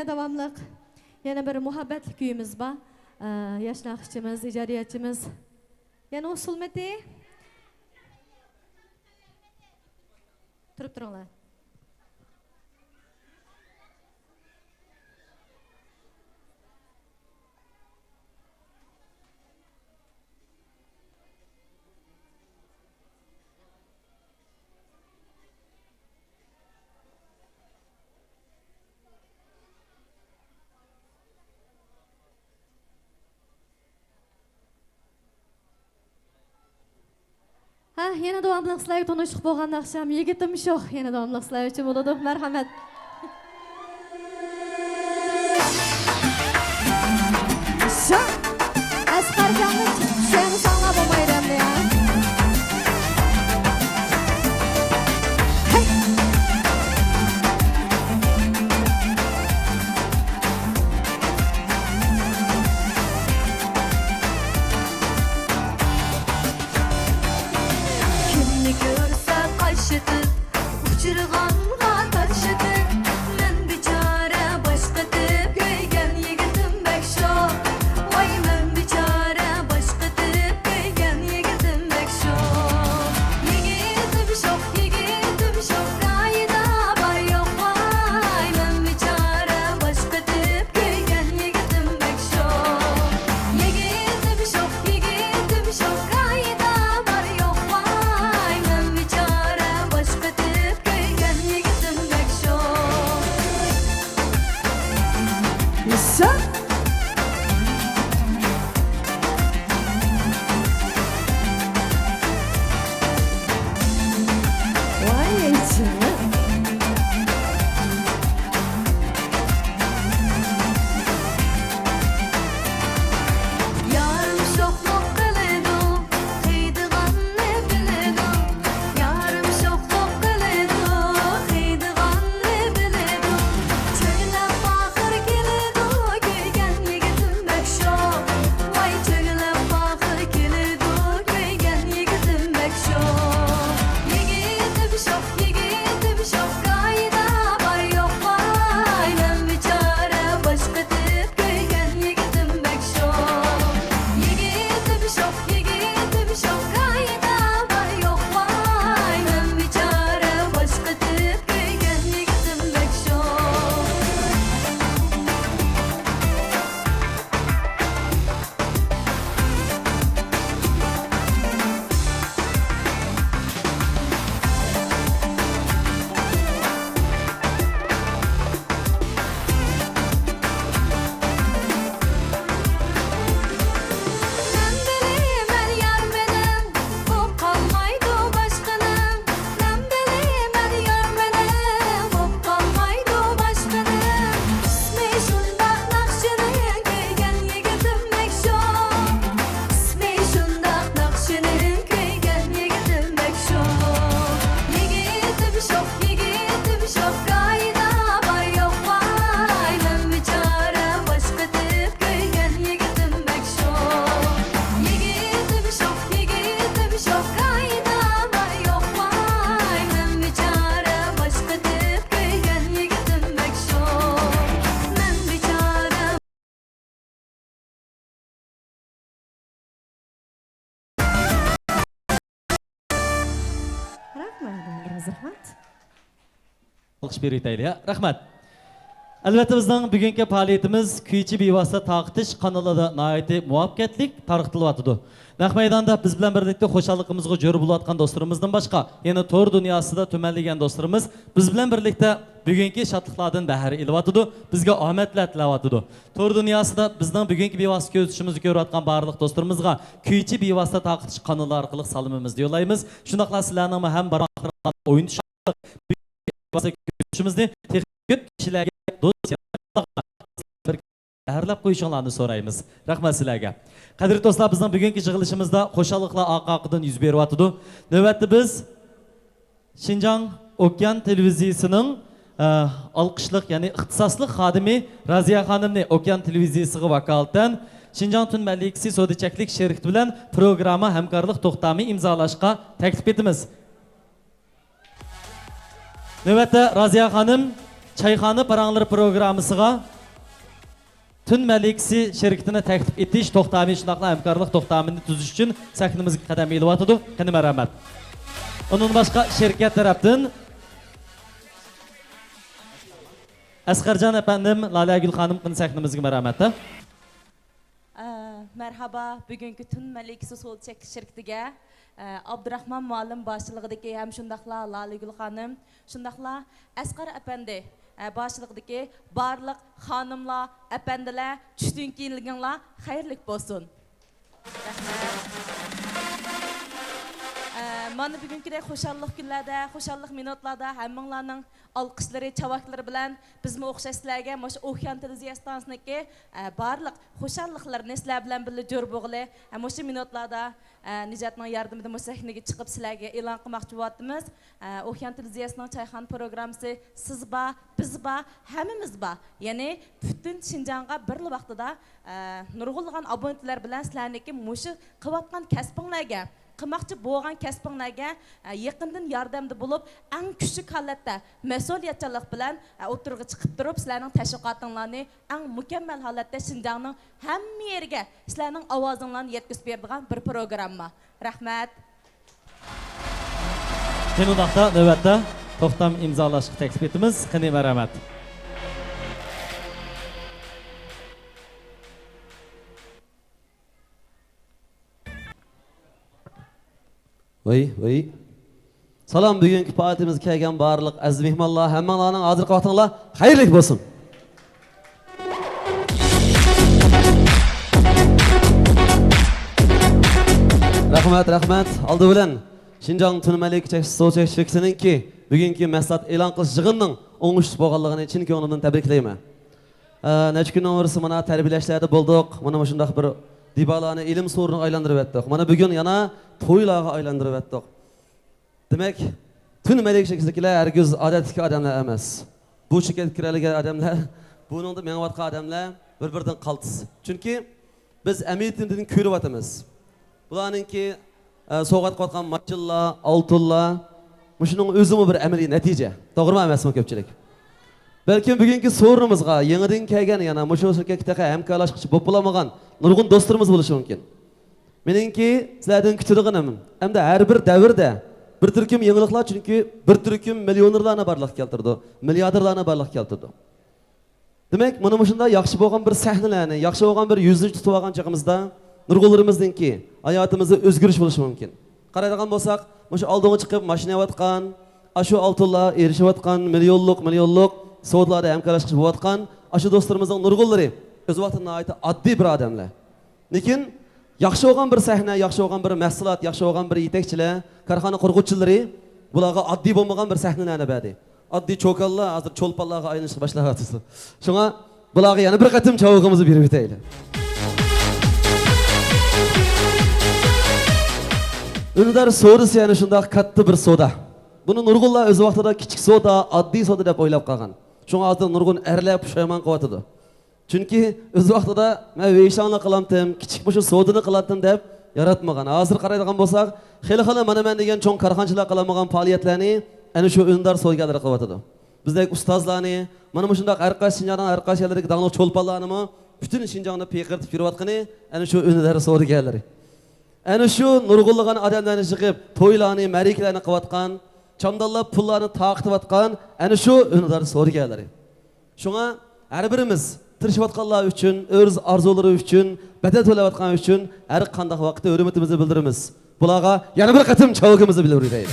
yana davamlıq, yana bir muhabbetli kuyumuz var. Yaş nakışçımız, icadiyatçımız. Yana usulmeti. Turup durunlar. Yana davamlıq sizlərə tanışıq bolğan axşam yigitim şox. Yana davamlıq sizlər üçün boladı. Mərhəmət. Şox. Əsqərcanın səni sanla bolmaydım ya. Uçurğanğa taşıdı, mən biçarə başqadır, göygən yigitim bək şox. Vay mən biçarə başqadır, göygən yigitim bək şox. Yigitim şox, qayda var yox vay. Mən biçarə başqadır, göygən yigitim bək şox. Yigitim şox, qayda var yox vay. Mən biçarə başqadır, göygən yigitim bək şox. Şox. Vay içine. Yarım şoxluq qılıdı, xeydiğan ne bilidu. Yarım şoxluq qılıdı, xeydiğan ne bilidu. Çöylep baxır gelidu, göygən yigitim bək şox. Vay çöylep baxır gelidu, göygən yigitim bək şox. Yigitim şox, qayda var yox vay. Mən biçarə başqadır, göygən yigitim bək şox. Yigitim şox, qayda var yox vay. Mən biçarə başqadır, göygən yigitim bək şox. Mən bilmən yar mənim, bob qalmaydı başqanım. Mən bilmən yar mənim, bob qalmaydı başqanım. İsmi şundaq naxşının, göygən yigitim bək şox. İsmi şundaq naxşının, göygən yigitim bək şox. Yigitim şox, qayda var yox vay. Mən biçarə başqadır, göygən yigitim bək şox. Yigitim şox, qayda var yox vay. Mən biçarə başqadır, göygən yigitim bək şox. Mən biçarə Rahmat. Alqış beraylik ya. Rahmat. Albatta bizning bugungi faoliyatimiz kuychi bevosita taqtish kanalida nihoyatda muvaffaqiyatlik tarqatilyapti. Naq maydonda biz bilan birlikda xo'shalligimizga jo'r bo'layotgan do'stlarimizdan boshqa, yana to'r dunyosida tumanlagan do'stlarimiz biz bilan birlikda bugungi shodliklardan bahra olyapti. Bizga omadlar tilayapti. To'r dunyosida bizning bugungi bevosita ko'rsatishimizni ko'rayotgan barliq do'stlarimizga kuychi bevosita taqtish kanali orqali salomimizni yo'llaymiz. Shundaqla sizlarning ham baroqlar o'yin ko'rishimizni ko'p kishilarga do'st Әрләп qo'yishinglarni so'raymiz. Rahmat sizlarga. Qadrli do'stlar, bizning bugungi yig'ilishimizda qo'shalliqlar oqaqidan yuz beryapti. Navbatda biz Şinjan Okean televiziyasining olqishliq, ya'ni ixtisosli xodimi Raziya xonimni Okean televiziyasiga vakolatdan Şinjan tun malikasi sodichaklik sherikati bilan programma hamkorlik to'xtami imzolashga taklif etamiz. Navbatda Raziya xonim Çayxana Parangları programmasiga Tün Maliksi şirketine təklif etiş toxtamini şunaqla həmkarlıq toxtamini tuzuş üçün səhnimizə qədəm eləyatıdı. Qəni mərhəmət. Onun başqa şirket tərəfdən Əsqərcan efendim, Lale Gül xanım qını səhnimizə mərhəmətdə. Merhaba, bugünkü Tün Maliksi Sol Çek şirketiga Abdurrahman muallim başçılığındaki hem şundaqla Lale Gül xanım, şundaqla Əsqər efendi başçılığındaki barlıq xanımlar, efendiler, düştüğün kiyinliğinler hayırlık olsun. Mana bugünküdek xoşallıq günlərdə, xoşallıq minutlarda həmminlərinin alqışları, çavaqları bilan bizmi oxşaş sizlərə məş Oxyan televiziya stansiyasındakı barlıq xoşallıqlarını sizlər bilan birlə jör boğulu. Məşu minutlarda Nicatның yardımıyla məş səhnəyə çıxıb sizlərə elan qılmaqçı boldumuz. Oxyan televiziyasının çayxana proqramısı siz ba, biz ba, həmmimiz ba. Yəni bütün Şinjanğa birli vaxtda nurg'ulg'an abonentlar bilan sizlarniki məşu qıvatqan kəsbinlərə qılmaqçı bo'lgan kasbinglarga yaqindan yordamda bo'lib, eng kuchli holatda mas'uliyatchanlik bilan o'tirg'i chiqib turib, sizlarning tashviqotinglarni eng mukammal holatda Şinjanning hamma yeriga sizlarning ovozinglarni yetkazib beradigan bir programma. Rahmat. Keyin vaqtda navbatda to'xtam imzolashga taklif etamiz. Qani marhamat. Voy. Salam, bugungi faoliyatimizga kelgan barliq aziz mehmonlar, hammalarning hozir qilvatinglar xayrli bo'lsin. Rahmat. Aldı bilan Şinjan Tün Maliksi Sol Çek şirketininki bugungi maslahat e'lon qilish yig'inining o'ngishli bo'lganligini chin ko'nglimdan tabriklayman. Necha kundan beri mana tarbiyalashlarda bo'ldik. Mana shunday bir dibalarni ilm so'rini aylantirib o'tdik. Mana bugun yana to'ylarga aylantirib o'tdik. Demak, Tün Maliksi shirketidagilar hargiz odatdagi odamlar emas. Bu shirkatga kiradigan odamlar, buningda menayotgan odamlar bir-biridan qaltis. Chunki biz amiyatdan ko'ryapmiz. Bularninki so'g'at qotgan machillar, oltinlar, shuning o'zimi bir amaliy natija. To'g'rimi emasmi ko'pchilik? Balkim bugungi so'rinimizga yangidan kelgan yana shu shirkatga hamkorlashmoqchi bo'lib bo'lmagan nurg'un do'stlarimiz bo'lishi mumkin. Meningki sizlardan kutilganim, hamda har bir davrda bir turkum yangiliklar, chunki bir turkum millionerlarni barliq keltirdi, milliarderlarni barliq keltirdi. Demak, mana shunda yaxshi bo'lgan bir sahnalarni, yaxshi bo'lgan bir yuzni tutib olgan chog'imizda nurg'unlarimizningki hayotimizda o'zgarish bo'lishi mumkin. Qaraydigan bo'lsak, shu oldinga chiqib mashina yotgan, shu oltinlar erishayotgan millionlik savdolarda hamkorlashib bo'layotgan shu do'stlarimizning nurg'unlari o'z vaqtida aytib oddiy bir odamlar. Lekin yaxshi bo'lgan bir sahna, yaxshi bo'lgan bir mahsulot, yaxshi bo'lgan bir yetakchilar, korxona qurg'uvchilari bularga oddiy bo'lmagan bir sahnalarni berdi. Oddiy cho'kallar hozir cho'lponlarga aylanishga boshlayapti. Shunga bularga yana bir qatim chavog'imizni berib o'taylik. Undar sodasi yana shunday katta bir soda. Buni nurg'unlar o'z vaqtida kichik soda, oddiy soda deb o'ylab qolgan. Shunga hozir nurg'un erlar pushaymon qilyotdi. Chunki o'z vaqtida men veyshonlik qilamdim, kichik shu sodani qiladim deb yaratmagan. Hozir qaraydigan bo'lsak, xili mana men degan cho'ng korxonachilar qilamagan faoliyatlarni ana shu Undar so'yganlar qilyotdi. Bizdek ustozlarni, mana shunday arqash Şinjanning arqash yerlariga dag'no cho'lponlarni butun Şinjonni peqirtib yurayotgani ana shu Undar so'yganlari. Ana shu nurg'unlagan odamlarni chiqib, to'ylarni, ma'rikalarni qilayotgan, chamdallab pullarni taqtiyotgan ana shu Undar so'yganlari. Shunga har birimiz tirishayotganlar uchun, o'z orzulari uchun, badal to'layotgan uchun har qanday vaqtda hurmatimizni bildiramiz. Bularga yana bir qatim chavog'imizni bildiraylik.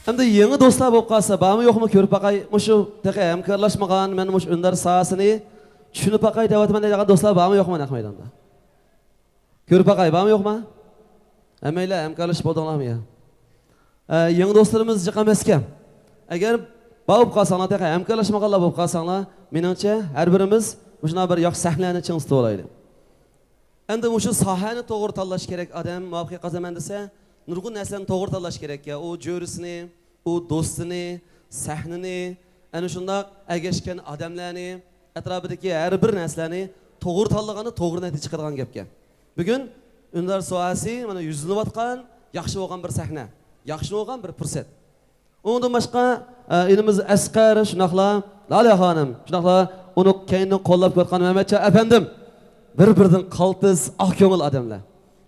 Hamda yangi do'stlar bo'lib qolsa, bormi yo'qmi ko'rib baqay, shu taqa hamkorlashmagan, men shu Undar sohasini tushunib baqay deyapman degan do'stlar bormi yo'qmi naq maydonda? Ko'rib baqay, bormi yo'qmi? Hammalar hamkorlashib bo'ldinglarmi ya? Yangi do'stlarimiz chiqamasga. Agar bo'lib qolsanglar, taqa hamkorlashmaganlar bo'lib qolsanglar, meningcha har birimiz shunday bir yaxshi sahnalarni ching tutib olaylik. Endi shu sohani to'g'ri tanlash kerak. Odam muvaffaqiyat qozaman desa, nurg'un narsalarni to'g'ri tanlash kerak. U jo'risini, u do'stini, sahnini, ana shunday agashgan odamlarni, atrofidagi har bir narsalarni to'g'ri tanlagani to'g'ri natija chiqargan gapga. Bugun Undar sohasi mana yuzlanayotgan yaxshi bo'lgan bir sahna. yaxshi bo'lgan bir fursat. Ondan başqa elimiz Asqar, shunaqla Lala xonim, shunaqla uni keyindan qo'llab ko'rgan Mehmetjon afandim. Bir-biridan qaltis, oq ko'ngil odamlar.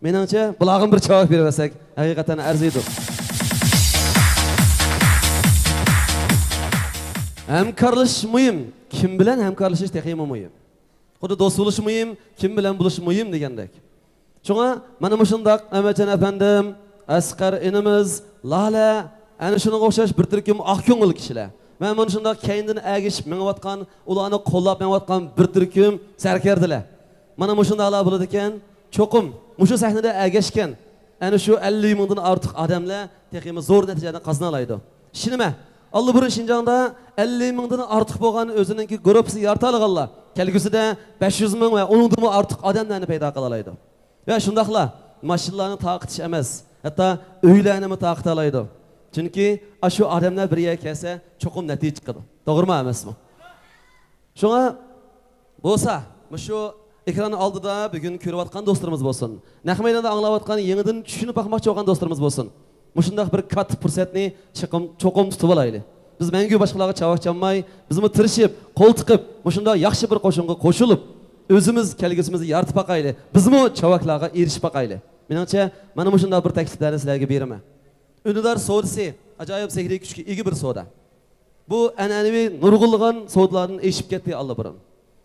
Meningcha, bularga bir javob bersak, haqiqatan arziydi. Hamkorlash muhim. Kim bilan hamkorlashish texmi muhim. Xuddi do'st bo'lish muhim, kim bilan bo'lish muhim degandek. Shunga mana shundaq Mehmetjon afandim, Asqar inimiz, Lala ana shunga o'xshash bir turkum oq ko'ngil kishilar. Men mana shundaq keyindan agishib mengayotgan, ularni qo'llab mengayotgan bir turkum sarkardilar. Mana shundaqlar bo'ladi ekan, cho'qim mushu sahnada agashgan ana shu 50 mingdan ortiq odamlar texmi zo'r natijalarni qozona oladi. Shinima? Allah burun Şinjan'da 50 mingdan ortiq bo'lgan o'zininki guruhisi yarata olganlar. Kelgusida 500 ming va undan ortiq odamlarni paydo qila oladi. Va shundaqla mashinalarni taqitish emas, hatto uylarni taqita oladi. Chunki shu odamlar birga kelsa, cho'qim natija chiqadi. To'g'rimi emasmi? Shunga bo'lsa, shu ekran oldida bugun ko'rayotgan do'stlarimiz bo'lsin. Nahmaydonda anglayotgan, yangidan tushunib baxmoqchi bo'lgan do'stlarimiz bo'lsin. Mushundaq bir katta fursatni cho'qim tutib olaylik. Biz mengu boshqalarga chavoq chamay, bizmi tirishib, qo'l tiqib, mushunda yaxshi bir qo'shinga qo'shilib, o'zimiz kelgusimizni yaratib baqaylik. Bizmi chavoqlarga erishib baqaylik. Meningcha, mana mushunda bir takliflarni sizlarga beraman. Ünidar sodisi ajoyib sehriy kuchga ega bir soda. Bu an'anaviy nurg'ulg'an sodlardan eshib ketdi Alloburun.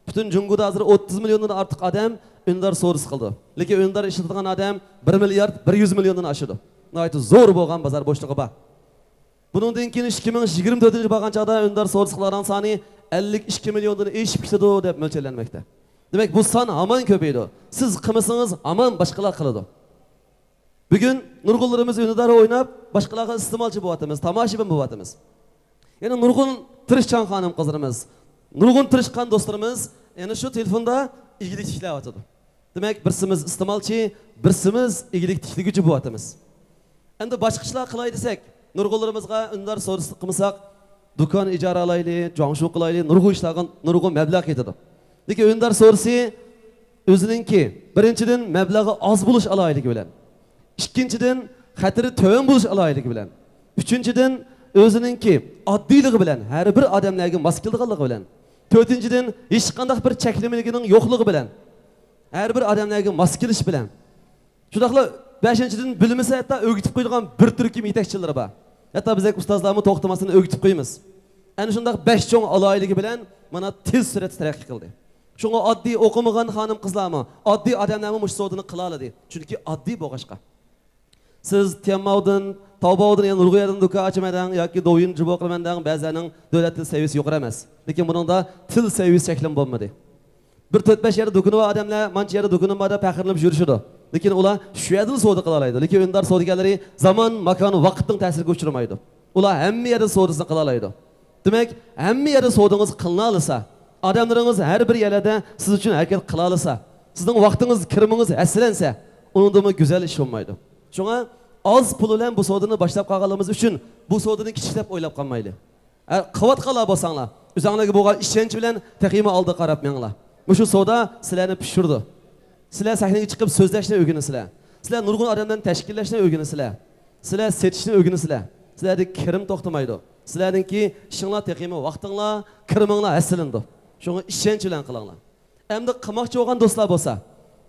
Butun Jungoda hozir 30 milliondan ortiq odam ünidar sodisi qildi. Lekin ünidar ishlatgan odam 1 milliard 100 milliondan oshdi. Naytı zor bo'lgan bozor bo'shlig'i bor. Bundan keyin 2024 bo'lgan chaqda undar sodislarning soni 52 milliondan eshib ketadi deb mo'ljallanmoqda. Demak, bu son hamon ko'paydi. Siz qilmasangiz hamon boshqalar qiladi. Bugun nurg'ullarimiz undar o'ynab, boshqalarga iste'molchi bo'lyapmiz, tomoshabin bo'lyapmiz. Yana nurg'un tirishchan xonim qizlarimiz, nurg'un tirishgan do'stlarimiz yana shu telefonda igilik tiklayapti. Demak, birsimiz iste'molchi, birsimiz igilik tikliguvchi bo'lyapmiz. Endi boshqa ishlar qilay desak, nurg'unlarimizga undar so'risi qilmasak, do'kon ijara olaylik, jongshu qilaylik, nurg'un ishlarga nurg'un mablag' ketadi. Lekin undar so'risi o'zininki birinchidan mablag'i oz bo'lish aloyligi bilan, ikkinchidan xatiri to'g'on bo'lish aloyligi bilan, uchinchidan o'zininki oddiyligi bilan, har bir odamlarga mos kelganligi bilan, to'rtinchidan hech qanday bir cheklamaligining yo'qligi bilan, har bir odamlarga mos kelish bilan. Shundaqla 5-dan bilmasa hatto o'gitib qo'ygan bir turkum yetakchilar bor. Hatto biz ustozlarimiz to'xtamasini o'gitib qo'yamiz. Ana shundaq 5 cho'ng aloyligi bilan mana tez suratda taraqqiy qildi. Shunga oddiy o'qimagan xonim qizlarmi, oddiy odamlarmi mush sodini qila oladi. Chunki oddiy bo'lg'ashqa. Siz Temmavdan, Tavbavdan, yani Urg'oyadan do'kon ochmadan yoki do'yin jiboqlamandan ba'zaning davlat til seviyasi yuqori emas. Lekin buningda til seviyasi cheklan bo'lmadi. Bir 4-5 yerda do'koni bor odamlar, mancha yerda do'koni borda faxrlanib yurishadi. Lekin ular shu yerda savdo qila oladi. Lekin undar savdogarlari zamon, makon, vaqtning ta'siriga uchramaydi. Ular hamma yerda savdosini qila oladi. Demak, hamma yerda savdongiz qilina olsa, odamlaringiz har bir yerda siz uchun harakat qila olsa, sizning vaqtingiz, kirimingiz aslansa, unda go'zal ish bo'lmaydi. Shunga oz pul bilan bu savdoni boshlab qolganligimiz uchun bu savdoni kichiklab o'ylab qolmaylik. Quvvat qila bo'lsanglar, o'zingizga bo'lgan ishonch bilan taqima oldi qarab menglar. Mushu savdo sizlarni pishirdi. Sizlar sahnaga chiqib so'zlashni o'rganisizlar. Sizlar nurg'un odamlarni tashkillashni o'rganisizlar. Sizlar setishni o'rganisizlar. Sizlarda kirim to'xtamaydi. Sizlarningki ishinglar taqima vaqtinglar, kiriminglar aslindi. Shunga ishonch bilan qilinglar. Endi qilmoqchi bo'lgan do'stlar bo'lsa,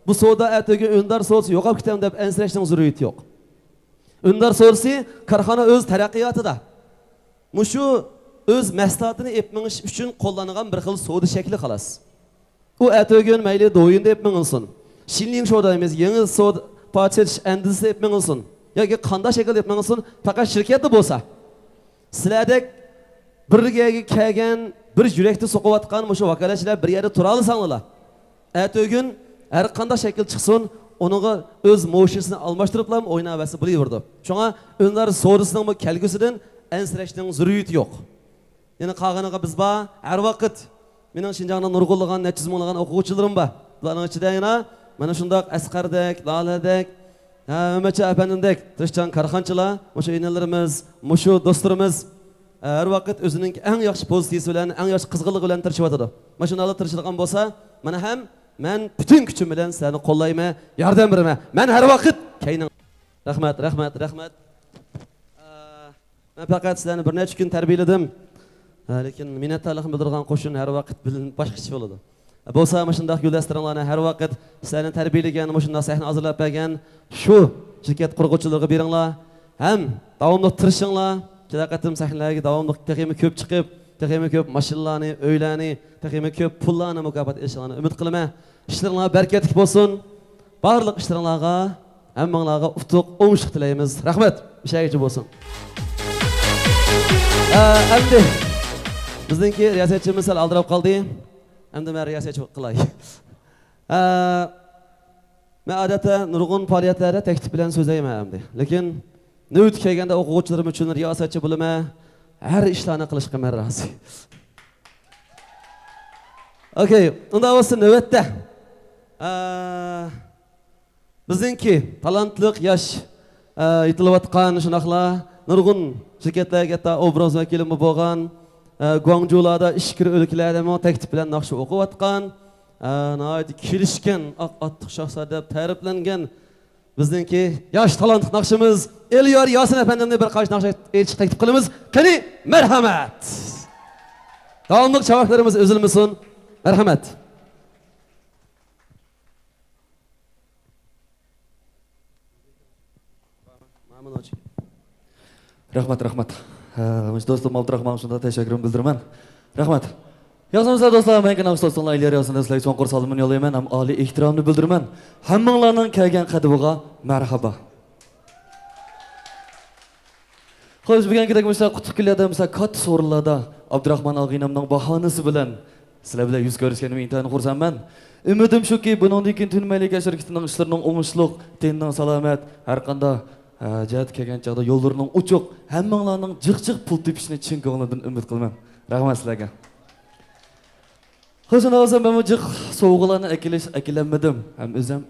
bu savdo ertaga undar savdosi yo'qolib ketadi deb ansirashning zaruriyati yo'q. Undar savdosi korxona o'z taraqqiyotida. Mushu o'z mahsulotini epminish uchun qo'llanilgan bir xil savdo shakli xolos. U ertaga mayli do'yinda epminsin. Şinling şodayımız yeni sod parçalış endisi etmenilsin. Yoki qanday shakl etmenilsin, faqat shirkatda bo'lsa. Sizlardek birga kelgan, bir yurakni so'qiyotgan mushu vakolatchilar bir yerda tura olsanglar, ertaga har qanday shakl chiqsin, uninga o'z mo'shisini almashtiriblam o'ynavasi bo'laverdi. Shunga ular so'risining bu kelgusidan ansirashning zaruriyati yo'q. Yana qolganiga biz bor, har vaqt mening Şinjandan nurg'ulg'an, necha minglagan o'quvchilarim bor. Bularning ichida yana mana shundaq Asqardek, Laladek, Mehmetjon afandimdek tirishchan korxonchilar, o'sha enalarimiz, mushu do'stlarimiz har vaqt o'zining eng yaxshi pozitsiyasi bilan, eng yaxshi qizg'inligi bilan tirishyotadi. Mana shunday tirishadigan bo'lsa, mana ham men butun kuchim bilan sizlarni qo'llayman, yordam beraman. Men har vaqt kayning. Rahmat. Men faqat sizlarni bir necha kun tarbiyaladim. Lekin minnatdorligimni bildirgan qo'shin har vaqt boshqacha bo'ladi. Bo'lsa mana shunday yo'ldoshlarni har vaqt sizlarni tarbiyalagan, mana shunday sahna hozirlab bergan shu shirkat qurg'uvchilariga beringlar. Ham davomli tirishinglar. Kelaqatim sahnalarga davomli texmi ko'p chiqib, texmi ko'p mashinalarni, uylarni, texmi ko'p pullarni mukofot olishinglarni umid qilaman. İşleringlar bereketli bo'lsin. Barliq ishlaringlarga, hammanglarga utuq, o'ngishlik tilaymiz. Rahmat. Ishlarga bo'lsin. Endi bizningki riyosatchimiz sal aldirab qoldi. Endi men riyosatchi qilay. Men odatda nurg'un faoliyatlarda taklif bilan so'zlayman endi. Lekin navbat kelganda o'quvchilarim uchun riyosatchi bo'laman. Har ishlarni qilishga men rozi. Okay, unda bo'lsin navbatda. Bizningki talantli yosh yetilayotgan shunaqlar nurg'un shirkatlarga katta obraz vakili bo'lgan Guangzhoularda ishkir o'liklarda taklif bilan naqsh o'qiyotgan, nihoyat kelishgan Oqotliq shahzoda deb ta'riflangan bizningki yosh talantli naqshimiz Elyor Yosin apandimni bir qash naqsh aytish taklif qilamiz. Qani marhamat. Davomli chavaklarimiz uzilmasin. Marhamat. Rahmat. Do'stim Abdurahmon shunda tashakkurim bildiraman. Rahmat. Yaxshimisiz do'stlar, men kanal do'stlar Elyor Yosin sizlarga cho'nqur salomini yo'llayman, ham oliy ehtiromni bildiraman. Hammanglarning kelgan qadimiga marhaba. Xo'sh, bugun misal qutib keladi, misal katta so'rinlarda Abdurahmon Og'inamning bahonasi bilan sizlar bilan yuz ko'rishganimga intayin xursandman. Umidim shuki, bundan keyin Tunmalik shirkatining ishlarining o'ngishliq, tenning salomat, har qanday jihat kelgan chaqda yo'llarining uchuq, hammanglarning jiq-jiq pul tepishini chin ko'ngildan umid qilaman. Rahmat sizlarga. Xo'sh, o'zim men jiq sovg'alarni akilanmadim. Ham o'zim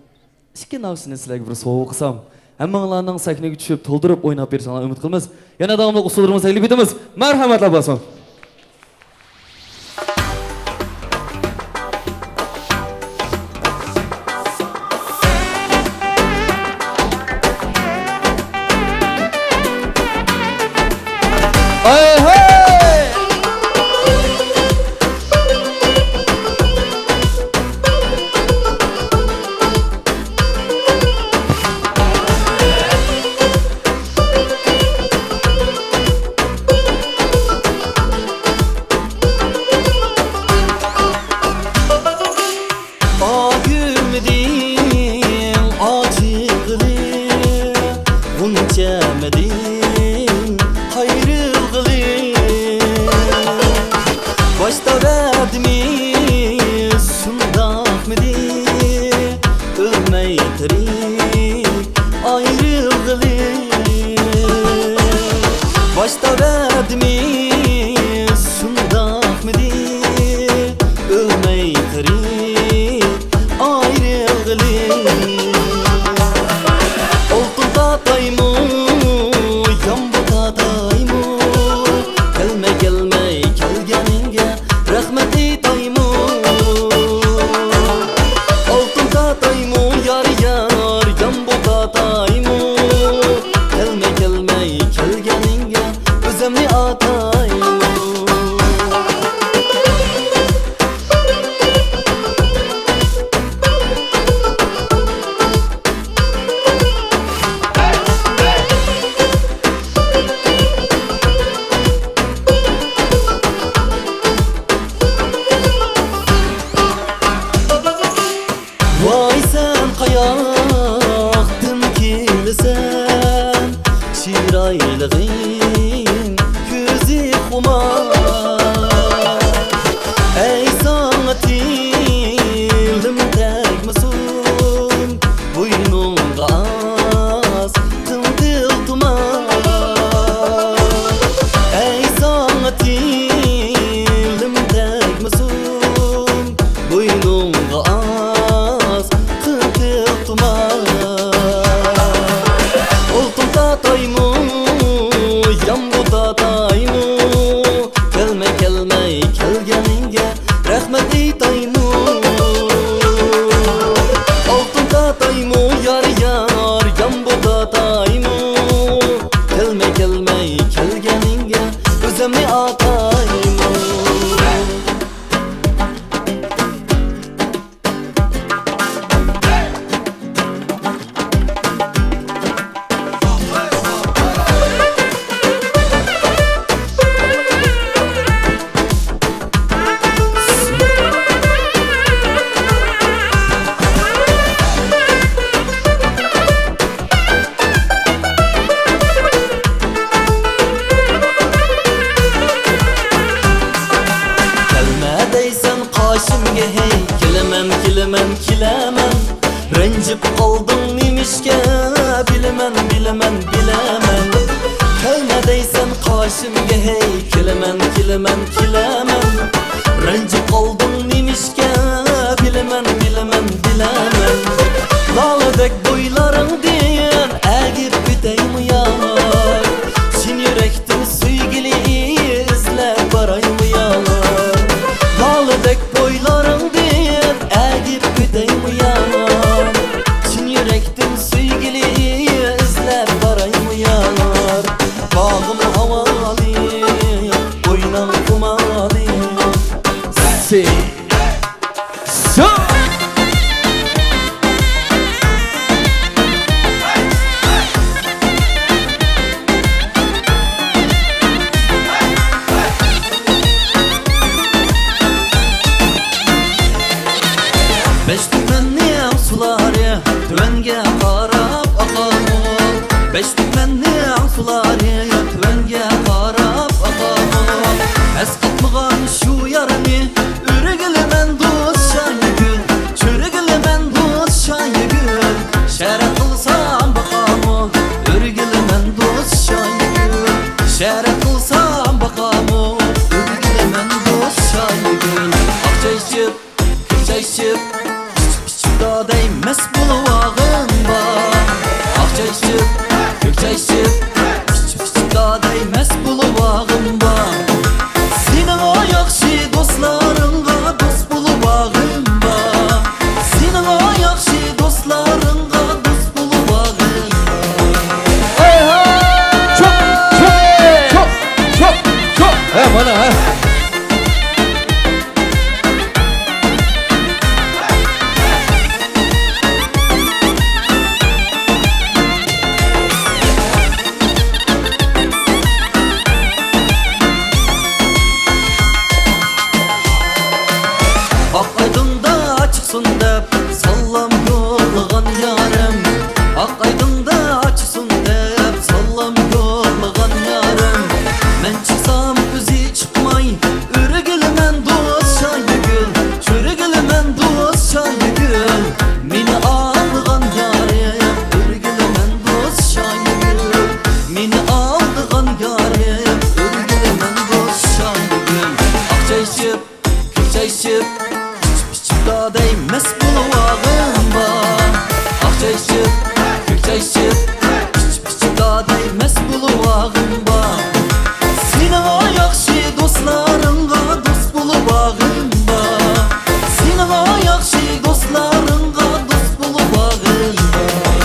ikki navsini sizlarga bir sovg'a qilsam, hammanglarning sahnaga tushib, to'ldirib o'ynab bersanglar umid qilamiz. Yana davomli usullarimizni taklif etamiz. Marhamatlar bo'lsin. qoshimga hey kilaman kilaman kilaman ranjib qoldim nemishga bilaman bilaman bilaman kelma deysan qoshimga hey kilaman kilaman kilaman ranjib qoldim nemishga bilaman bilaman bilaman Lağladak boylarım diyen Əgib biteyim yanar Çin yürektim süygili izler barayım yanar Lağladak boylarım diyen Əgib biteyim yanar Çin yürektim süygili izler barayım yanar Bağım havalı Oynan kumalı Tüvenge qarab aqamur Beş tümenni suları Tüvenge qarab aqamur Esqatmıgan şu yarını Ürgülü men dost şayıgül Çürgülü men dost şayıgül Şere kılsam baqamur Ürgülü men dost şayıgül Şere kılsam baqamur Ürgülü men dost şayıgül Akçayşıp, kırçayşıp Da değmez buluvağın var Akçayşıp, kökçayşıp Da değmez buluvağın var Senin o yakşı dostlarınla dost buluvağın var Senin o yakşı dostlarınla dost buluvağın var Hey hey! Çok! He bana he! Sallam yollagan yarım Ak aydın'da açsın dep Sallam yollagan yarım Men çıksam özü çıkmay Ürgülmen dost şayıgül Çürgülmen dost şayıgül Meni aldıgan yarım Ürgülmen dost şayıgül Meni aldıgan yarım Ürgülmen dost şayıgül Akçayşıp, kırçayşıp Da değmez buluvağın var Akçayşıp, kökçayşıp Da değmez buluvağın var Senin o yakşı dostlarınla dost buluvağın var Senin o yakşı dostlarınla dost buluvağın var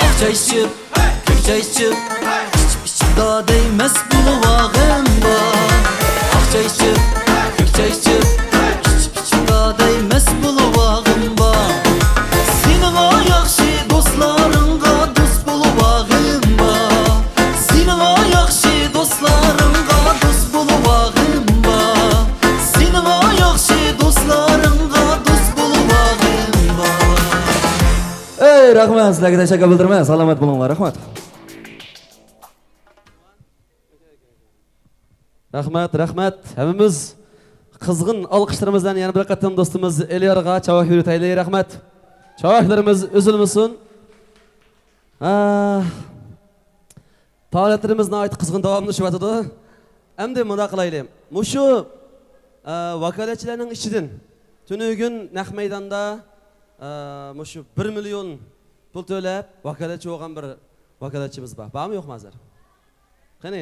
Akçayşıp, kökçayşıp Da değmez buluvağın var Akçayşıp, kökçayşıp Da değmez buluvağın var Senin o yakşı dostlarınla dost buluvağın var Senin o yakşı dostlarınla dost buluvağın var Senin o yakşı dostlarınla dost buluvağın var Hey rahmat sizlarga teşekkür bildirman. Salomat bo'linglar, rahmat. Rahmat. Hammamiz qizg'in alqishlarımızdan yana bir qatam do'stimiz Elyorga chavoq yuritaylik, rahmat. Chavoqlarimiz uzilmasin. Faoliyatlarimiz nihoyat qizg'in davomlashyapti. Endi bunda qilaylik. Mushu vakolatchilarning ichidan tunugun naq maydonda mushu 1 million pul to'lab vakolatchi bo'lgan bir vakolatchimiz bor. Bormi yo'qmi hozir? Qani?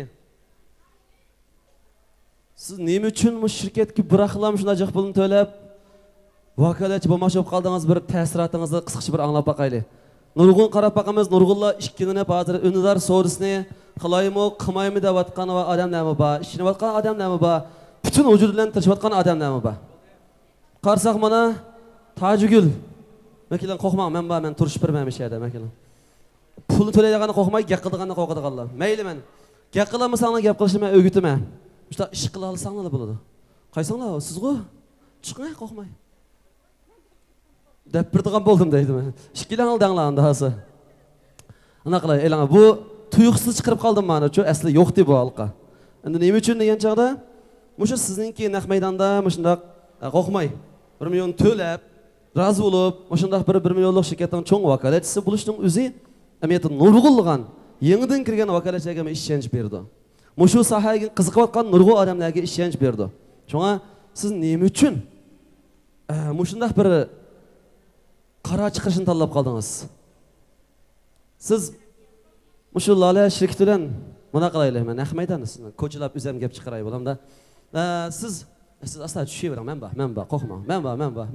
Siz nima uchun bu shirkatga bir axlam shunday pulni to'lab vakolatchi bo'lmoqchi bo'lib qoldingiz? Bir ta'sirotingizni qisqacha bir anglab boqaylik. Nurg'un qarab boqamiz. Nurg'unla ikkilanib hozir unidar so'risini qilaymi, qilmaymi deyotgan va odamlarmi bor? Ishlayotgan odamlarmi bor? Butun vujud bilan tirishayotgan odamlarmi bor? Qarsak mana Tajigul Mekilan qo'rqmang, men turishib birman ish yerda mekilan. Pulni to'laydiganni qo'rqmay, gaqildiganni qo'rqadiganlar. Mayli men Gap qilmasanglar gap qilishni men o'rgitaman. Shunda ish qila olsanglar bo'ladi. Qaysanglar siz-ku? Chiqmay qo'rqmay. Deb birdigan bo'ldim deydi men. Ishkilanal danglar unda hozir. Ana qilay, e'lon bu tuyuqsiz chiqarib qoldim mana, chu asli yo'qdi bu halqa. Endi nima uchun degan chaqda, mushu sizningki naq maydonda mushundaq qo'rqmay 1 million to'lab, rozi bo'lib, mushundaq 1 millionlik shirkatning cho'ng vakolatchisi bo'lishning o'zi amiyati nurg'ulg'an, yangidan kirgan vakolatchilarga ishonch berdi. Mushu sohaga qiziqayotgan nurg'ul odamlarga ishonch berdi. Shunga siz nima uchun mushundaq bir qaro chiqishni tanlab qoldingiz? Siz mushu Lola shirkati bilan mana qilaylik, men naq maydonni sizni ko'chalab o'zim gap chiqaray bo'lamda. Siz asla tushayvering, men bor, qo'rqma. Men bor.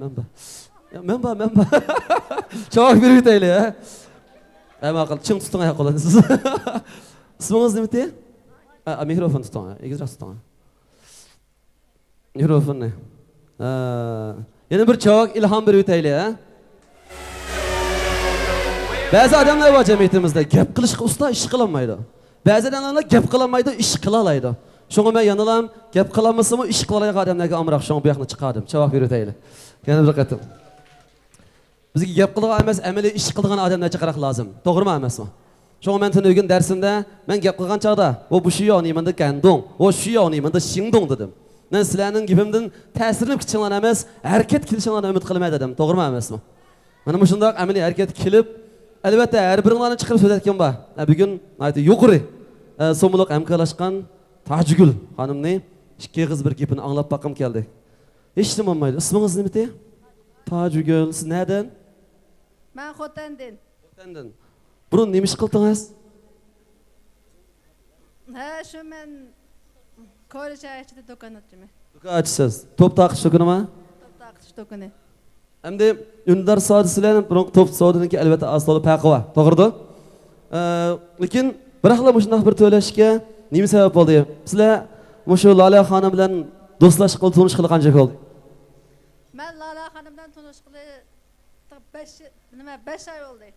Javob berib o'taylik, ha. Ma'qul, ching tuting oyoq qo'lini siz. Ismingiz nima edi? Mikrofon tuting, egizroq tuting. Mikrofonni. Yana bir javob ilhom berib o'taylik, ha. Ba'zi odamlar bor jamiyatimizda gap qilishga usta, ish qilolmaydi. Ba'zi odamlar gap qilolmaydi, ish qila oladi. Shunga men yanalam gap qilolmasam, ish qila oladigan odamlarga amroq shunga bu yoqni chiqardim. Javob berib o'taylik. Yana bir qatim. Bizga gap qilgan emas, amaliy ish qilgan odamlar chiqaraq lozim. To'g'rimi emasmi? Shunga men tunugun darsimda men gap qilgan chaqda, bu shu yo'ni menda gandong, o shu yo'ni menda shingdong dedim. Men sizlarning gapimdan ta'sirlanib ketishinglar emas, harakat qilishinglarni umid qilmay dedim. To'g'rimi emasmi? Mana shunday amaliy harakat qilib albatta har biringlarni chiqarib so'zlayotgan bor. Bugun aytdi yuqori so'mliq hamkorlashgan Tajgul xonimning ikki qiz bir gapini anglab boqim keldi. Hech nima bo'lmaydi. Ismingiz nima edi? Tajgul, siz nereden? Men Xotandan. Xotandan. Burun nima ish qildingiz? Ha, shu men ko'rishaychida do'kon ochman. Do'kon ochsiz. Top taqish do'konimi? Top taqish do'koni. Endi undar savdosilar biroq top savdoniki albatta asli farqi bor. To'g'ridir? Lekin biroqlar shunday bir to'lashga nima sabab bo'ldi? Sizlar mushu Lola xonim bilan do'stlashib qilib tunish qilib qancha bo'ldi? Men Lola xonim bilan tunish qilib 5 oy bo'ldi.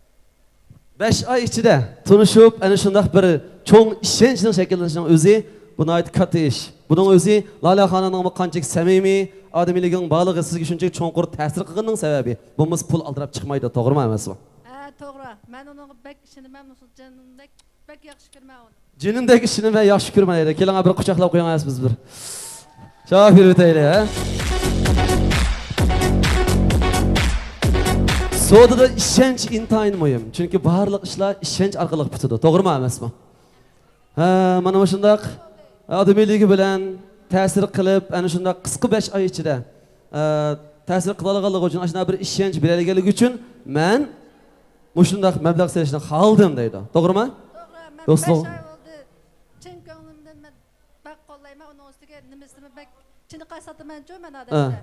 5 oy ichida tunishib, ana shunday bir cho'ng ishonchning shakllanishining o'zi buni ayt katta ish. Buning o'zi Lola xonimning qanchalik samimiy odamiyligining bog'lig'i sizga shunchalik cho'nqur ta'sir qilganining sababi. Bunimiz pul aldirab chiqmaydi, to'g'rimi emasmi? Ha, to'g'ri. Men uni bek ishini men janimdek bek yaxshi ko'rman uni. Jinimdagi ishini men yaxshi ko'rmaydi. Keling bir quchoqlab qo'yamiz biz bir. Javob berib o'taylik, ha? Sodada ishonch intayin muhim. Chunki barliq ishlar ishonch orqali bitadi. To'g'rimi emasmi? Ha, mana shundaq odamiyligi bilan ta'sir qilib, ana shundaq qisqa 5 oy ichida ta'sir qila olganligi uchun, ana bir ishonch berganligi uchun men shundaq mablag' selishni xohladim deydi. To'g'rimi? To'g'ri. Do'stlar. Chin ko'nglimdan men bak qo'llayman, uning ustiga nimasini bak chiniqay sotaman-ku men odamga.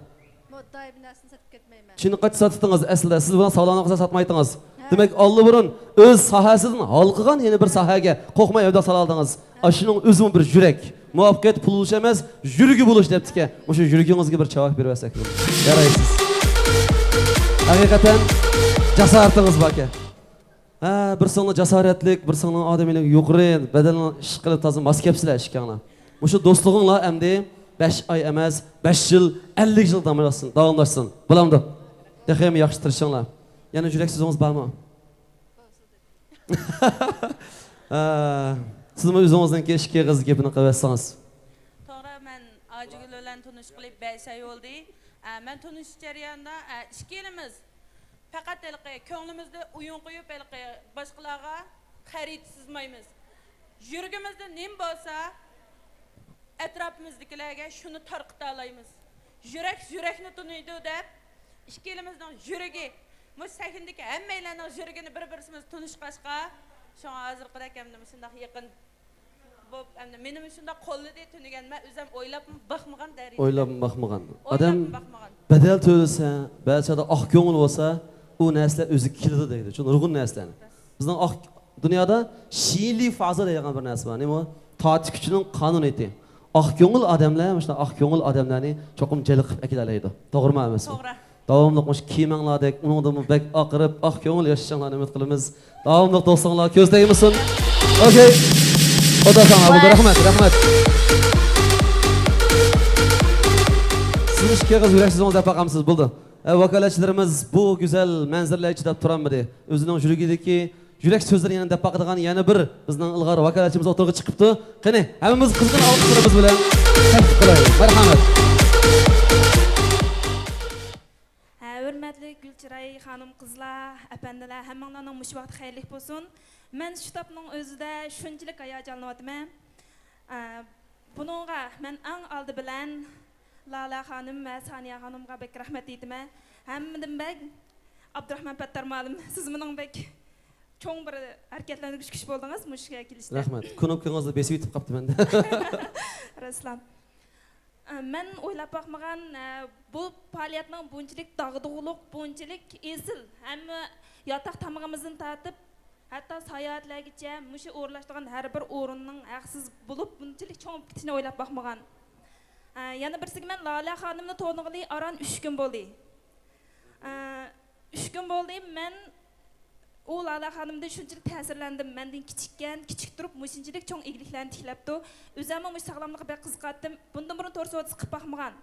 Bu doim narsani sotib ketmayman. Chiniqay sotdingiz aslida, siz buni sog'lomlikqa sotmaydingiz. Demak, oldi burun o'z sohasidan halqigan yana bir sohaga qo'rqmay mablag' sola oldingiz. Shuning o'zim bir yurak. Muvaffaqiyat pul bo'lish emas, yuragi bo'lish debdiki. O'sha yuragingizga bir javob berib yaraysiz. Haqiqatan jasoratingiz bor ekan. Ha, bir sonli jasoratlik, bir sonli odamiylik yuqori, badalni ish qilib toza mos kelibsizlar ishkanglar. O'sha do'stliginglar endi 5 oy emas, 5 yil, 50 yil davomlashsin. Bilamdi. Texim yaxshi tirishinglar. Yana yurak so'zingiz bormi? Siz o'zingizdan kechki qiz gapini qilsangiz. To'g'ri, men Ajigul bilan tunish qilib 5 oy bo'ldi. Men tunish jarayonida ikkalamiz faqat ko'nglimizda o'yin qo'yib boshqalarga xarid sizmaymiz. Yuragimizda nim bo'lsa, atrofimizdagilarga shuni tarqita olamiz. Yurakni tunuydi deb ikkalamizning yuragi, bu sahindagi hammalarning yuragini bir-birimiz tunishqashqa, shu hozirqidek hamda shunday yaqin bo'p, hamda menim shunday qo'llida tunigan, men o'zim o'ylab baxmagan darajada. O'ylab baxmagan. Odam badal to'lasa, ba'zida oq ko'ngil bo'lsa, u narsa o'zi keladi deydi. Shu nurg'un narsalarni. Bizning oq dunyoda shiyli faza degan bir narsa bor. Nima? Toat kuchining qonuniyati. Oq ko'ngil odamlar, mana oq ko'ngil odamlarni cho'qim jalqib akilalaydi. To'g'rimi emasmi? To'g'ri. Davomli qo'sh kiyiminglardek, uningdan bek oqirib, oq ko'ngil yashashinglarni umid qilamiz. Davomli do'stlar ko'zdaymisin. Okay. Oda sana buldu. Rahmet, rahmet. Siz ikki qiz yuraksiz o'ngda baqamsiz bo'ldi. Vakolatchilarimiz bu go'zal manzaralarga chidab turarmidi? O'zining yuragidagi yurak so'zlarini yana deb baqadigan yana bir bizning ilg'or vakolatchimiz o'tirg'i chiqibdi. Qani, hammamiz qizg'in olqishlarimiz bilan taklif qilaylik. Marhamat. Hürmetli Gülçiray hanım kızlar, efendiler, hemenlerinin muş vakti hayırlı olsun. Ben şu tapının özüde şunçilik hayacanlıyordum. Bununla ben en aldı bilen Lala hanım ve Saniye hanım'a bek rahmet etdim. Hemmedim bek Abdurrahman Pattar malum siz bunun bek çoğun bir hareketlendirmiş güç buldunuz muşka kilişte. Rahmet. Knopkanızda besip yetip kaptı bende. Raslam. Men o'ylab bakmagan bu faaliyetning bunchalik dag'dug'liq, bunchalik esil, hamma yotoq tamog'imizni tatib, hatto sayohatlargacha mushu o'rlashtirgan har bir o'rinning haqsiz bo'lib, bunchalik cho'ngib ketishini o'ylab bakmagan. Yana birsiga men Lola xonimni to'nig'ili aran 3 kun bo'ldi. 3 kun bo'ldi men o Lala xonimdan shunchalik ta'sirlandim. Mendan kichik turib, mushunchalik cho'ng egliklarni tiklabdi. O'zimni mush sog'lomlikqa bek qiziqatdim. Bundan burun to'g'risi qilib bakmagan.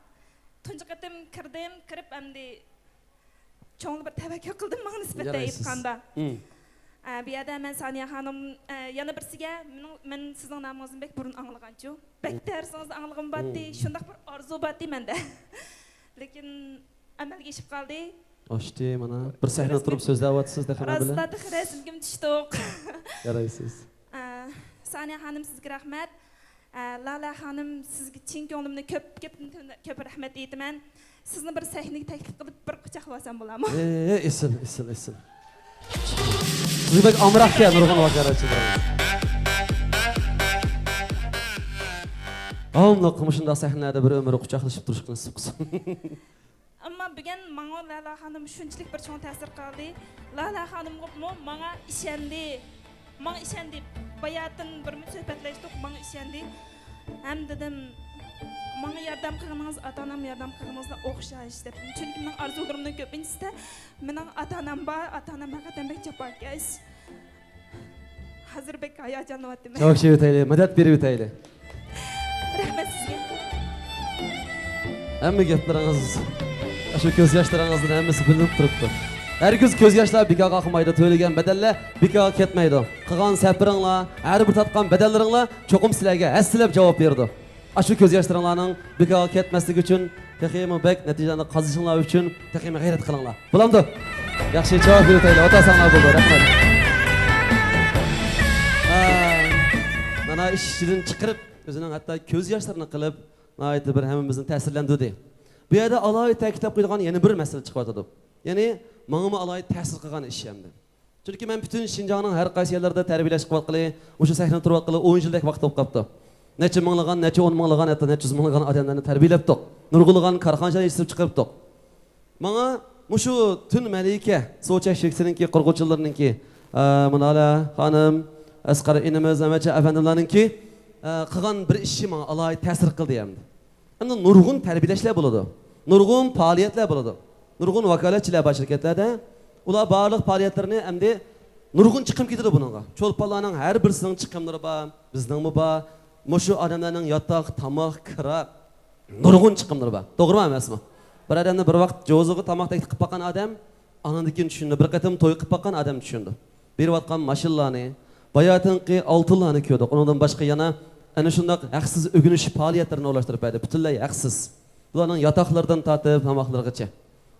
Tunji qatim kirib endi cho'ng bir tavakkul qildim menga nisbatan aytganda. Bu yerda men Saniya xonim yana birsiga men sizning namingizni bek burun anglaganchu. Bek tarsingiz anglag'im batdi, shunday bir orzu batdi menda. Lekin amalga oshib qoldi. Oshdi mana bir sahna turib so'zlayapsiz da xona bilan. Rostda xirasimga tushdik. Yaraysiz. Saniya xonim sizga rahmat. Lala xonim sizga chin ko'nglimni ko'p rahmat aytaman. Sizni bir sahnaga taklif qilib bir quchoqlab olsam bo'ladimi? Esil. Siz bek amroqga nurg'un vakolatchilar. Ammo qilmishunda sahnalarda bir umr quchoqlashib turishni nasib qilsin. Amma bugun menga Lala xonim shunchalik bir cho'ng ta'sir qildi. Lala xonim menga ishondi. Menga ishondi. Bayatın bir suhbatlashdik, menga ishondi. Ham dedim, menga yordam qilganingiz ota-onam yordam qilganingizga o'xshash deb. Chunki men orzularimning ko'pinchisi mening ota-onam bor, ota-onam haqiqatan bek jafokash. Hozir bek hayajonlanyapman. Çok şey öteyli, medet berib öteyli. Rahmat sizga. Hamma gaplarınız, şu ko'z yoshlaringizdan hammasi bilinib turibdi. Herkes ko'z yoshlar bekaga qilmaydi, to'lagan bedellar bekaga ketmaydi. Qilgan safaringlar, har bir tatgan bedellaringlar cho'qim sizlarga aslab javob berdi. Shu ko'z yoshlaringlarning bekaga ketmasligi uchun texmi bek natijani qazishinglar uchun texmi g'ayrat qilinglar. Bo'lamdi? Yaxshi javob beraylik. Ota-onalar bo'ldi. Rahmat. Mana ishchidan chiqarib, o'zining hatto ko'z yoshlarini qilib, aytdi bir hammamizni ta'sirlantirdi. Bu yerda alohida ta'kidlab qo'yilgan yana bir masala chiqyotdi. Ya'ni menga alohida ta'sir qilgan ish hamdi. Chunki men butun Shinjongning har qaysi yerlarida tarbiyalash qilayotqili, o'sha sahnada turayotqili 10 yildek vaqt bo'lib qoldi. Necha minglagan, necha 10 minglagan, hatto necha yuz minglagan odamlarni tarbiyalabdik. Nurg'ulg'an korxonalar yetishtirib chiqaribdik. Menga mushu tun malika, So'chak sheksininki, qurg'uvchilarninki, Munala xonim, Asqar inimiz, Amacha afandimlarninki qilgan bir ishi menga alohida ta'sir qildi hamdi. Endi nurg'un tarbiyalashlar bo'ladi. Nurg'un faoliyatlar bo'ladi. Nurg'un vakolatchilar bor shirkatlarda. Ular barliq faoliyatlarini endi nurg'un chiqim ketadi buningga. Cho'lponlarning har birisining chiqimlari bor, bizningmi bor. Mushu odamlarning yotoq, tomoq, kira nurg'un chiqimlari bor. To'g'rimi emasmi? Bir odamni bir vaqt jo'ziga tomoq taklif qilib qo'ygan odam anandikin tushundi. Bir qatam to'y qilib qo'ygan odam tushundi. Berayotgan mashinalarni, bayotinqi oltinlarni ko'rdik. Undan boshqa yana ana shunday haqsiz o'g'inish faoliyatlarini o'ylashtirib berdi. Butunlay haqsiz. Ularning yotoqlaridan tortib tomoqlargacha.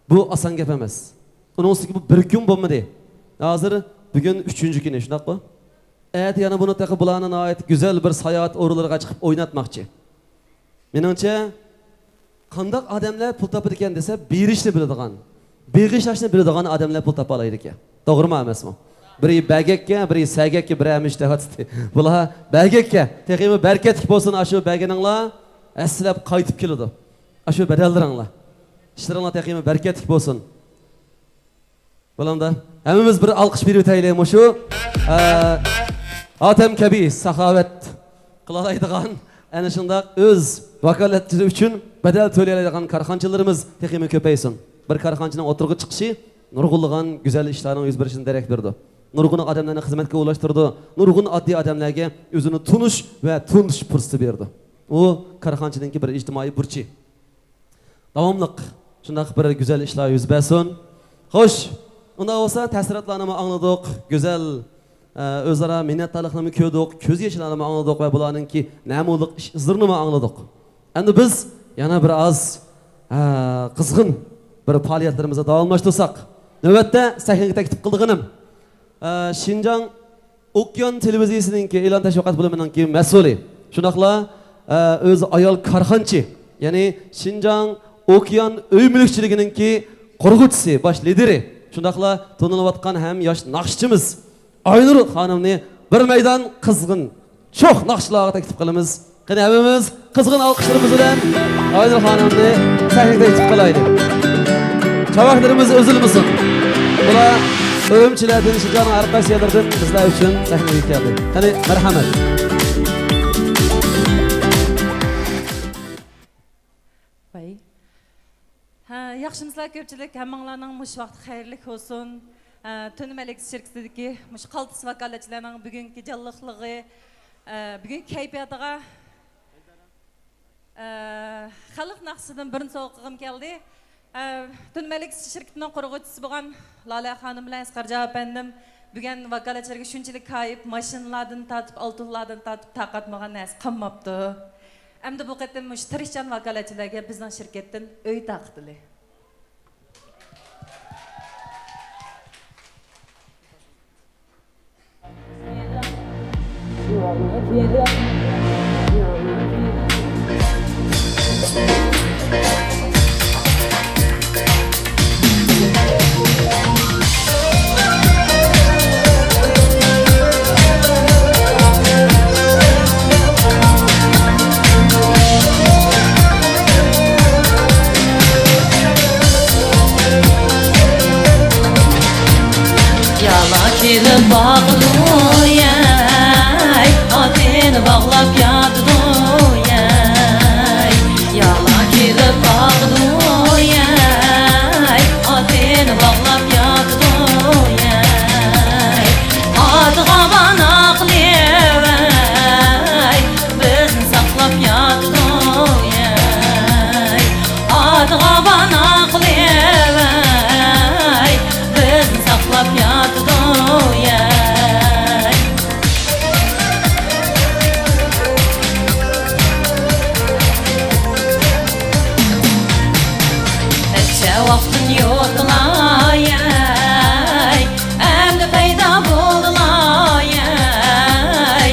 Bu oson gap emas. Uning ustiga bu bir kun bo'lmadi. Hozir bugun 3-kun shunaqmi? Ayt yana buni taqib bularning oid go'zal bir sayohat o'rinlariga chiqib o'ynatmoqchi. Meningcha qanday odamlar pul topar ekan desa, berishni biladigan, beg'ishlashni biladigan odamlar pul topa oladi ekan. To'g'rimi emasmi? Biri bagakka, biri sagakka, biri amishtahatdi. Bular bagakka, texmi barkatlik bo'lsin, shu baganinglar aslab qaytib keladi. Shu badallaringlar. İşleringlar texmi barkatlik bo'lsin. Bo'lamda? Hammamiz bir alqish berib o'taylik shu. Otam kabi saxovat qilaydigan ana shunday o'z vakolatchiligi uchun badal to'laydigan korxonchilarimiz texmi ko'paysin. Bir korxonchining o'tirg'i chiqishi nurg'ulg'an go'zal ishlarning yuz berishini darak berdi. nurg'un odamlarni xizmatga ulaştırdı. Nurg'un oddiy odamlarga o'zini tunish va tunish fursati berdi. U korxonchininki bir ijtimoiy burchi. Davomliq shunday bir go'zal ishlar yuz bersin. Xo'sh, unda bo'lsa ta'sirotlarni angladik, go'zal o'zaro minnatdorlikni ko'rdik, ko'z yoshlarini angladik va bularningki namulik izlarini angladik. Endi biz yana bir az qizg'in bir faoliyatlarimizni davomlashtirsak, navbatda sahnaga taklif qildiganim Şinjan Okyan televiziyasininki e'lon tashviqot bo'limininki mas'uli. Shunaqla o'zi ayol korxonchi, ya'ni Şinjan Okyan uy mulkchiligininki qurg'uvchisi, bosh lideri. Shunaqla to'nilayotgan ham yosh naqshchimiz Aynur xonimni bir maydon qizg'in cho'q naqshlarga taklif qilamiz. Qani hammamiz qizg'in olqishlarimiz bilan Aynur xonimni sahnaga taklif qilaylik. Chavaqlarimiz uzilmasin. Bular Öğümçilerden, Şinjan arkadaşlardan bizler için sahneye geldi. Yani merhamet. Vay. Yaxşımızlar köpçülük, həmmanlarının muş vaxt xeyirlik olsun. Tönüm Elektrik şirketideki muş qaltız vakaletçilerinin bugünkü canlıqlığı, bugün keyfiyatıga xalq naqşıdan birin soğuqığım geldi. Tönüm Elektrik şirketinin qurğuvchisi bo'lgan Lale xanım bilan Asqarja apandim bugun vakolatchilarga shunchalik kayib, mashinalardan tatib, oltinlardan tatib taqatmagan narsa qolmabdi. Endi bu qatam mush tirishchan vakolatchilarga bizning shirkatdan uy taqdili. Kirib bağlıyay, atını bağlap yadıyay. Yala kirib bağlıyay, atını bağlap yadıyay. Adığa banaqlıyay, bizni saqlap yadıyay. Adığa banaqlıyay, bizni saqlap yadıyay. Vaqtın yo'qlayay, endi paydo bo'ldilayay,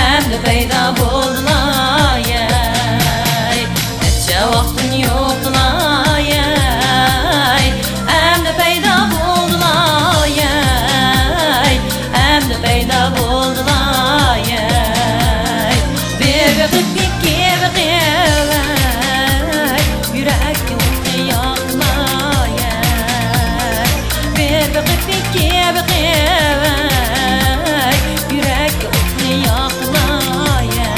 endi paydo bo'ldilayay. Necha vaqtın yo'qlayay, endi paydo bo'ldilayay, endi paydo bo'ldilayay. Beqib kebeqib yurakka yürek otunu yakmaya.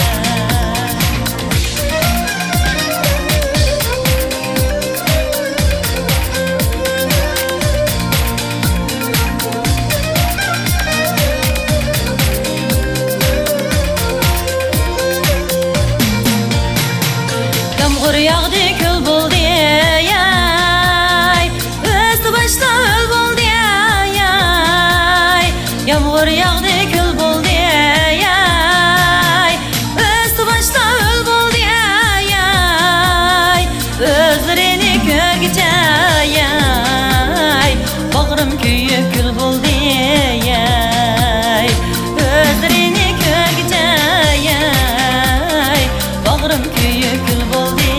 Yağmur yağdı kül buldu yay, üstü başta öl buldu yay. Yağmur yağdı kül buldu yay, üstü başta öl buldu yay. Özlerini görgüce yay, bağrım köyüp kül buldu yay. Özlerini görgüce yay, bağrım köyüp kül buldu yay.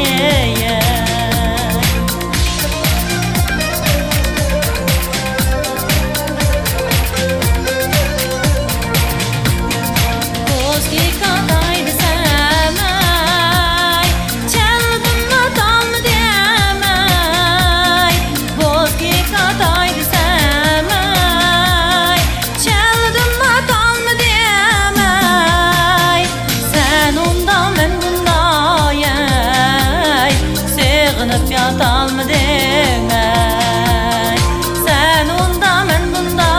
Yatalım demey, sen onda ben bunda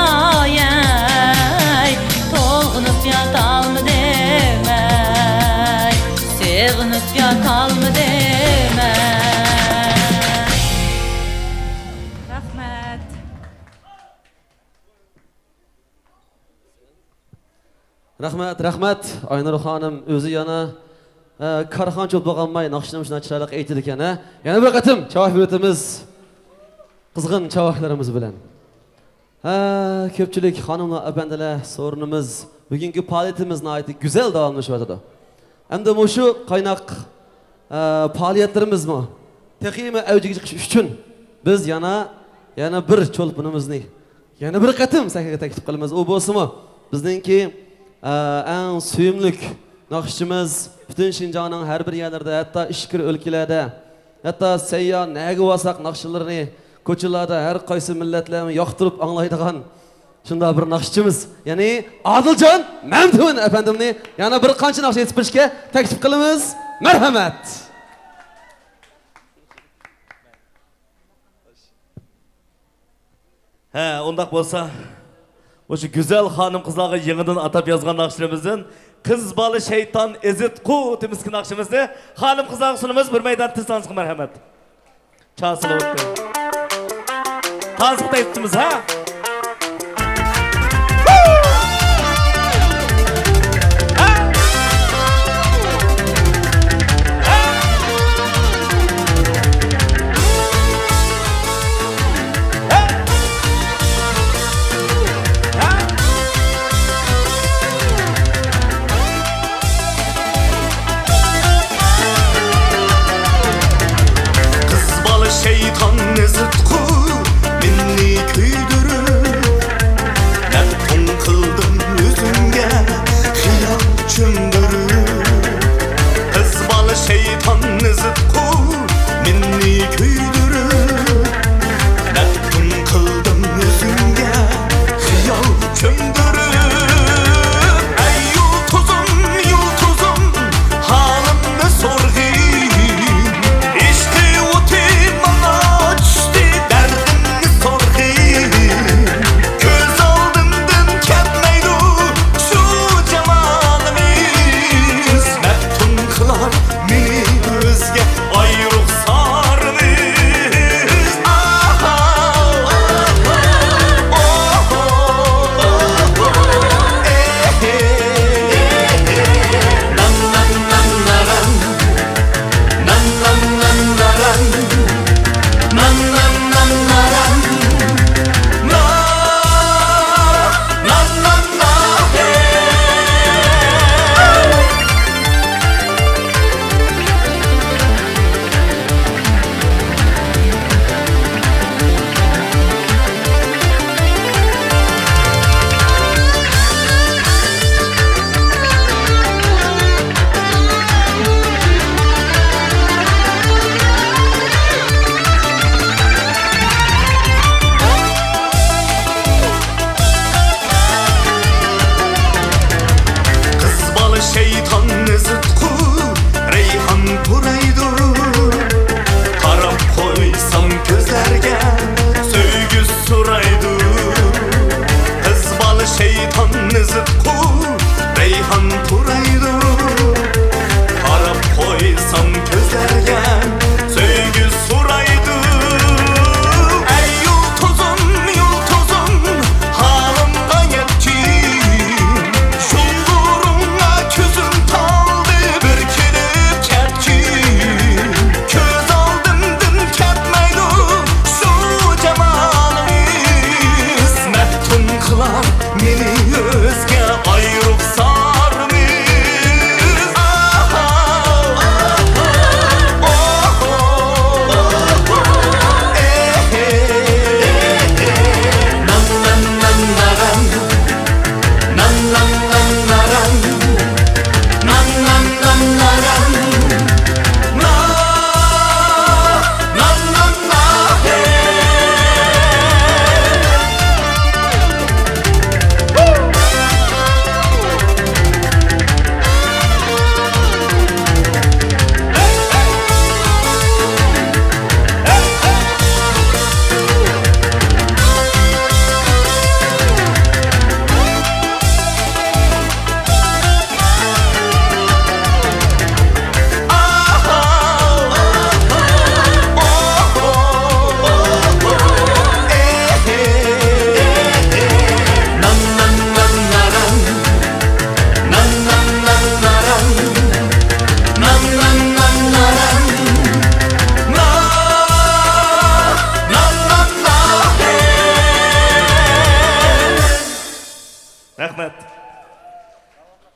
yay. almadım Rahmat. Rahmat. Aynur Hanım özü yana karxan çok boğanmay naqshini shuna chiroyli aytdi ekan. Yana bir qatim chavaq beramiz. Qizg'in chavaqlarimiz bilan. Ko'pchilik xonimlar, apandalar, so'rinimiz bugungi faoliyatimizni aytib güzel davomlashyapti. Hamda shu qaynoq faoliyatlarimizmi texima avjiga chiqish uchun biz yana bir cho'lpinimizni yana bir qatim sahnaga taklif qilamiz. U bo'lsa-mu bizningki eng suyumlik naqshimiz butun Şinjanning har bir yerlarida, hatto ishkir o'lkalarda, hatto sayyor naga bo'lsak naqshlarini ko'chalarda har qaysi millatlarni yoqtirib anglaydigan shunday bir naqshchimiz, ya'ni Odiljon Mamdun afandimni yana bir qancha naqsh aytib berishga taklif qilamiz. Marhamat. Ondaq bolsa, o'sha go'zal xonim qizlarga yangidan atab yozgan naqshimizdan Qiz bola shayton ezit qu temizki naqshimizni xonim qizlarga sunamiz. Bir maydon tilsansiz marhamat. Chansilo o'tdi. Tansiqda aytdimiz ha? Şeytan ne zıtku minni küydürür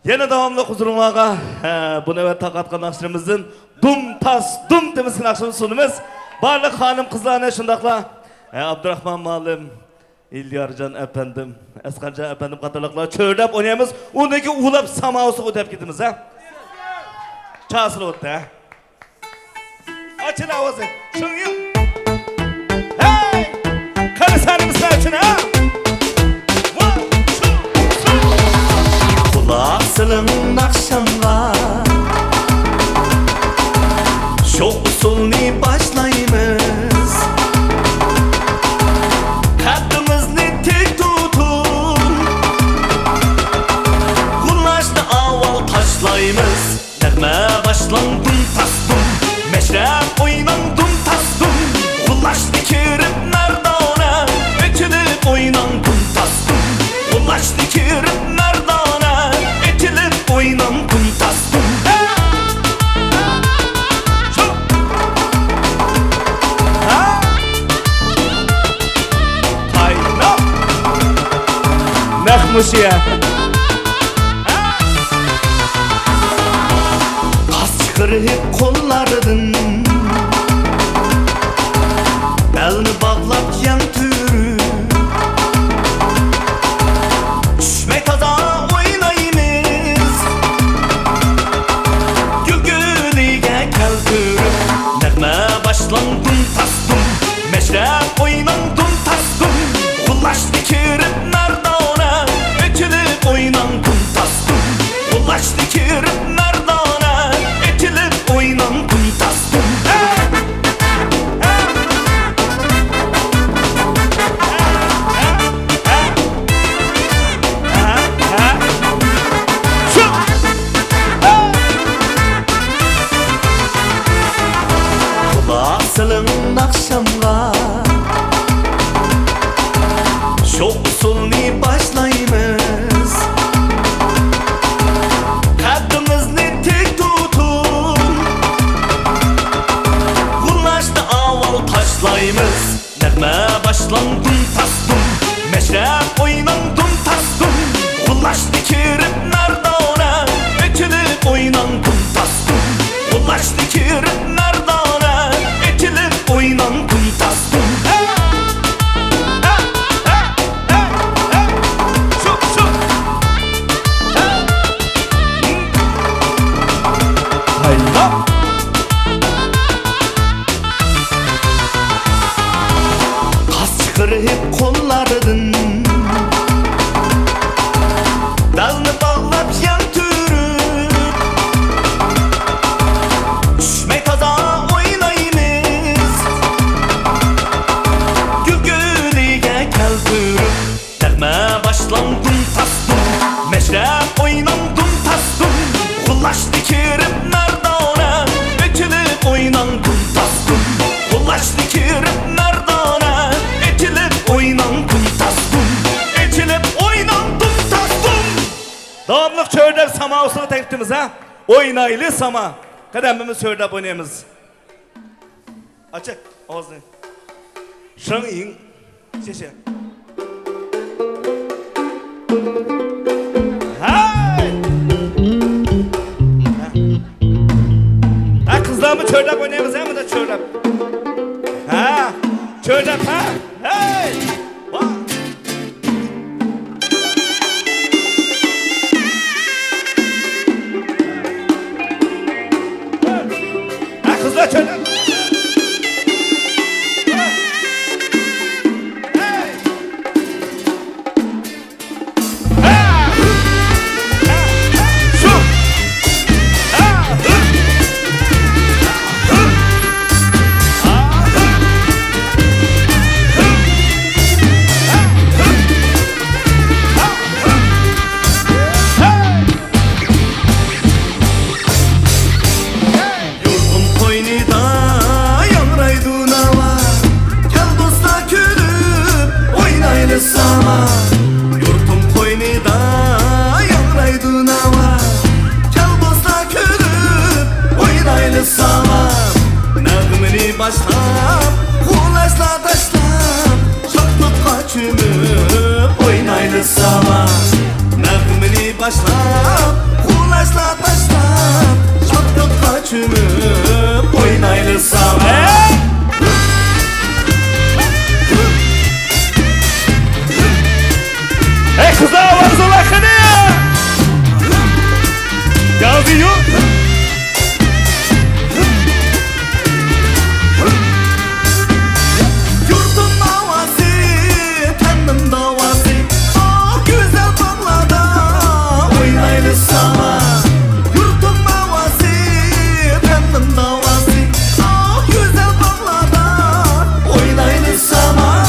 Yana davamlı huzurunlarga bu nöbet taqatqan naqşlarımızın dum tas dum demesi naqşımız sunumuz. Barlık hanım kızlarına şundaqla Abdurrahman Malim, İlyarcan efendim, Eskarcan efendim qatarlıqlar çördep oynayamız. Ondaki ulap samausu ötep gitimiz ha. Çasılı ötті ha. Açın avazı. Şunu. Hey! Karısanımız açın ha. Kulağısının akşamga Şok usulni başlayımız Kaddımızını tek tutun Kullaşta aval taşlayımız Nəğmə başlandın tasdın Meşrep oynandın tasdın Kullaşta kirip merdana Ötülüp oynandın tasdın Kullaşta kirip merdana Ötülüp oynandın tasdın Taynap Mehmuşiye. Kırıp kollardın Belini bağlap yan türü Düşme taza oynayımız Gülgülüge keltürüp Nəğmə başlandın tasdın Meşrep oynandın tasdın Kullaştı kirip merdana Ötülüp oynandın tasdın Kullaştı kirip merdana Ötülüp oynandın tasdın Kulağısının akşamga Şok usulni başlayımız Kaddımızını tek tutun Kullaşta aval taşlayımız Nəğmə başlandın tasdın Meşrep oynandın tasdın Kullaştı kirip merdana Ötülüp oynandın tasdın Kullaştı kirip merdana Ötülüp oynandın tasdın Kas çıkarıp kollardın Dalını bağlap yan türüp Düşme taza oynayımız Gülgülüge keltürüp Nəğmə başlandın tasdın Meşrep oynandın tasdın Kullaştı kirip merdana Ötülüp oynandın tasdın Kullaştı kirip merdana Ötülüp oynandın tasdın Ötülüp oynandın tasdın Davamlıq çördep sama usunu teklifimiz ha. Oynaylı sama. Kademimiz çördep oynayımız. Açık. Ağzını. Şengyin. Şeşe. Hay! Ha kızlarımı çördep oynayımız ha mı da çördep? Ha. Çördep ha. Hey! Bak. Ha kızlar çördep. Sama Yurtum koynida yanraydı nava Kalbozda külüp oynaylı sama Nəğmini başlap Kulaşla taşlap Şoklukka çümüp oynaylı sama Nəğmini başlap taşlab şadlıqqa çümüp oynaylı saman Hey kızlar varsa bakın ya Yazıyor Yurdum davası, tendim davası Ah güzel bağlada oynaylı saman Yurdum davası, tendim davası Ah güzel bağlada oynaylı saman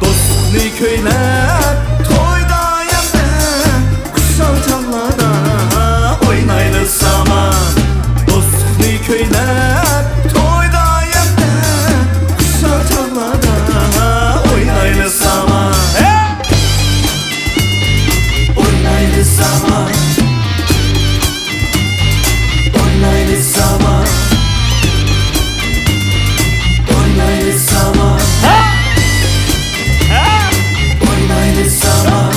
Dostunu köyler toyda yemde Kuşal çallada oynaylı saman Dostunu köyler toyda yemde Kuşal çallada oynaylı saman Oynaylı saman Oynaylı saman Oynaylı saman Oynaylı saman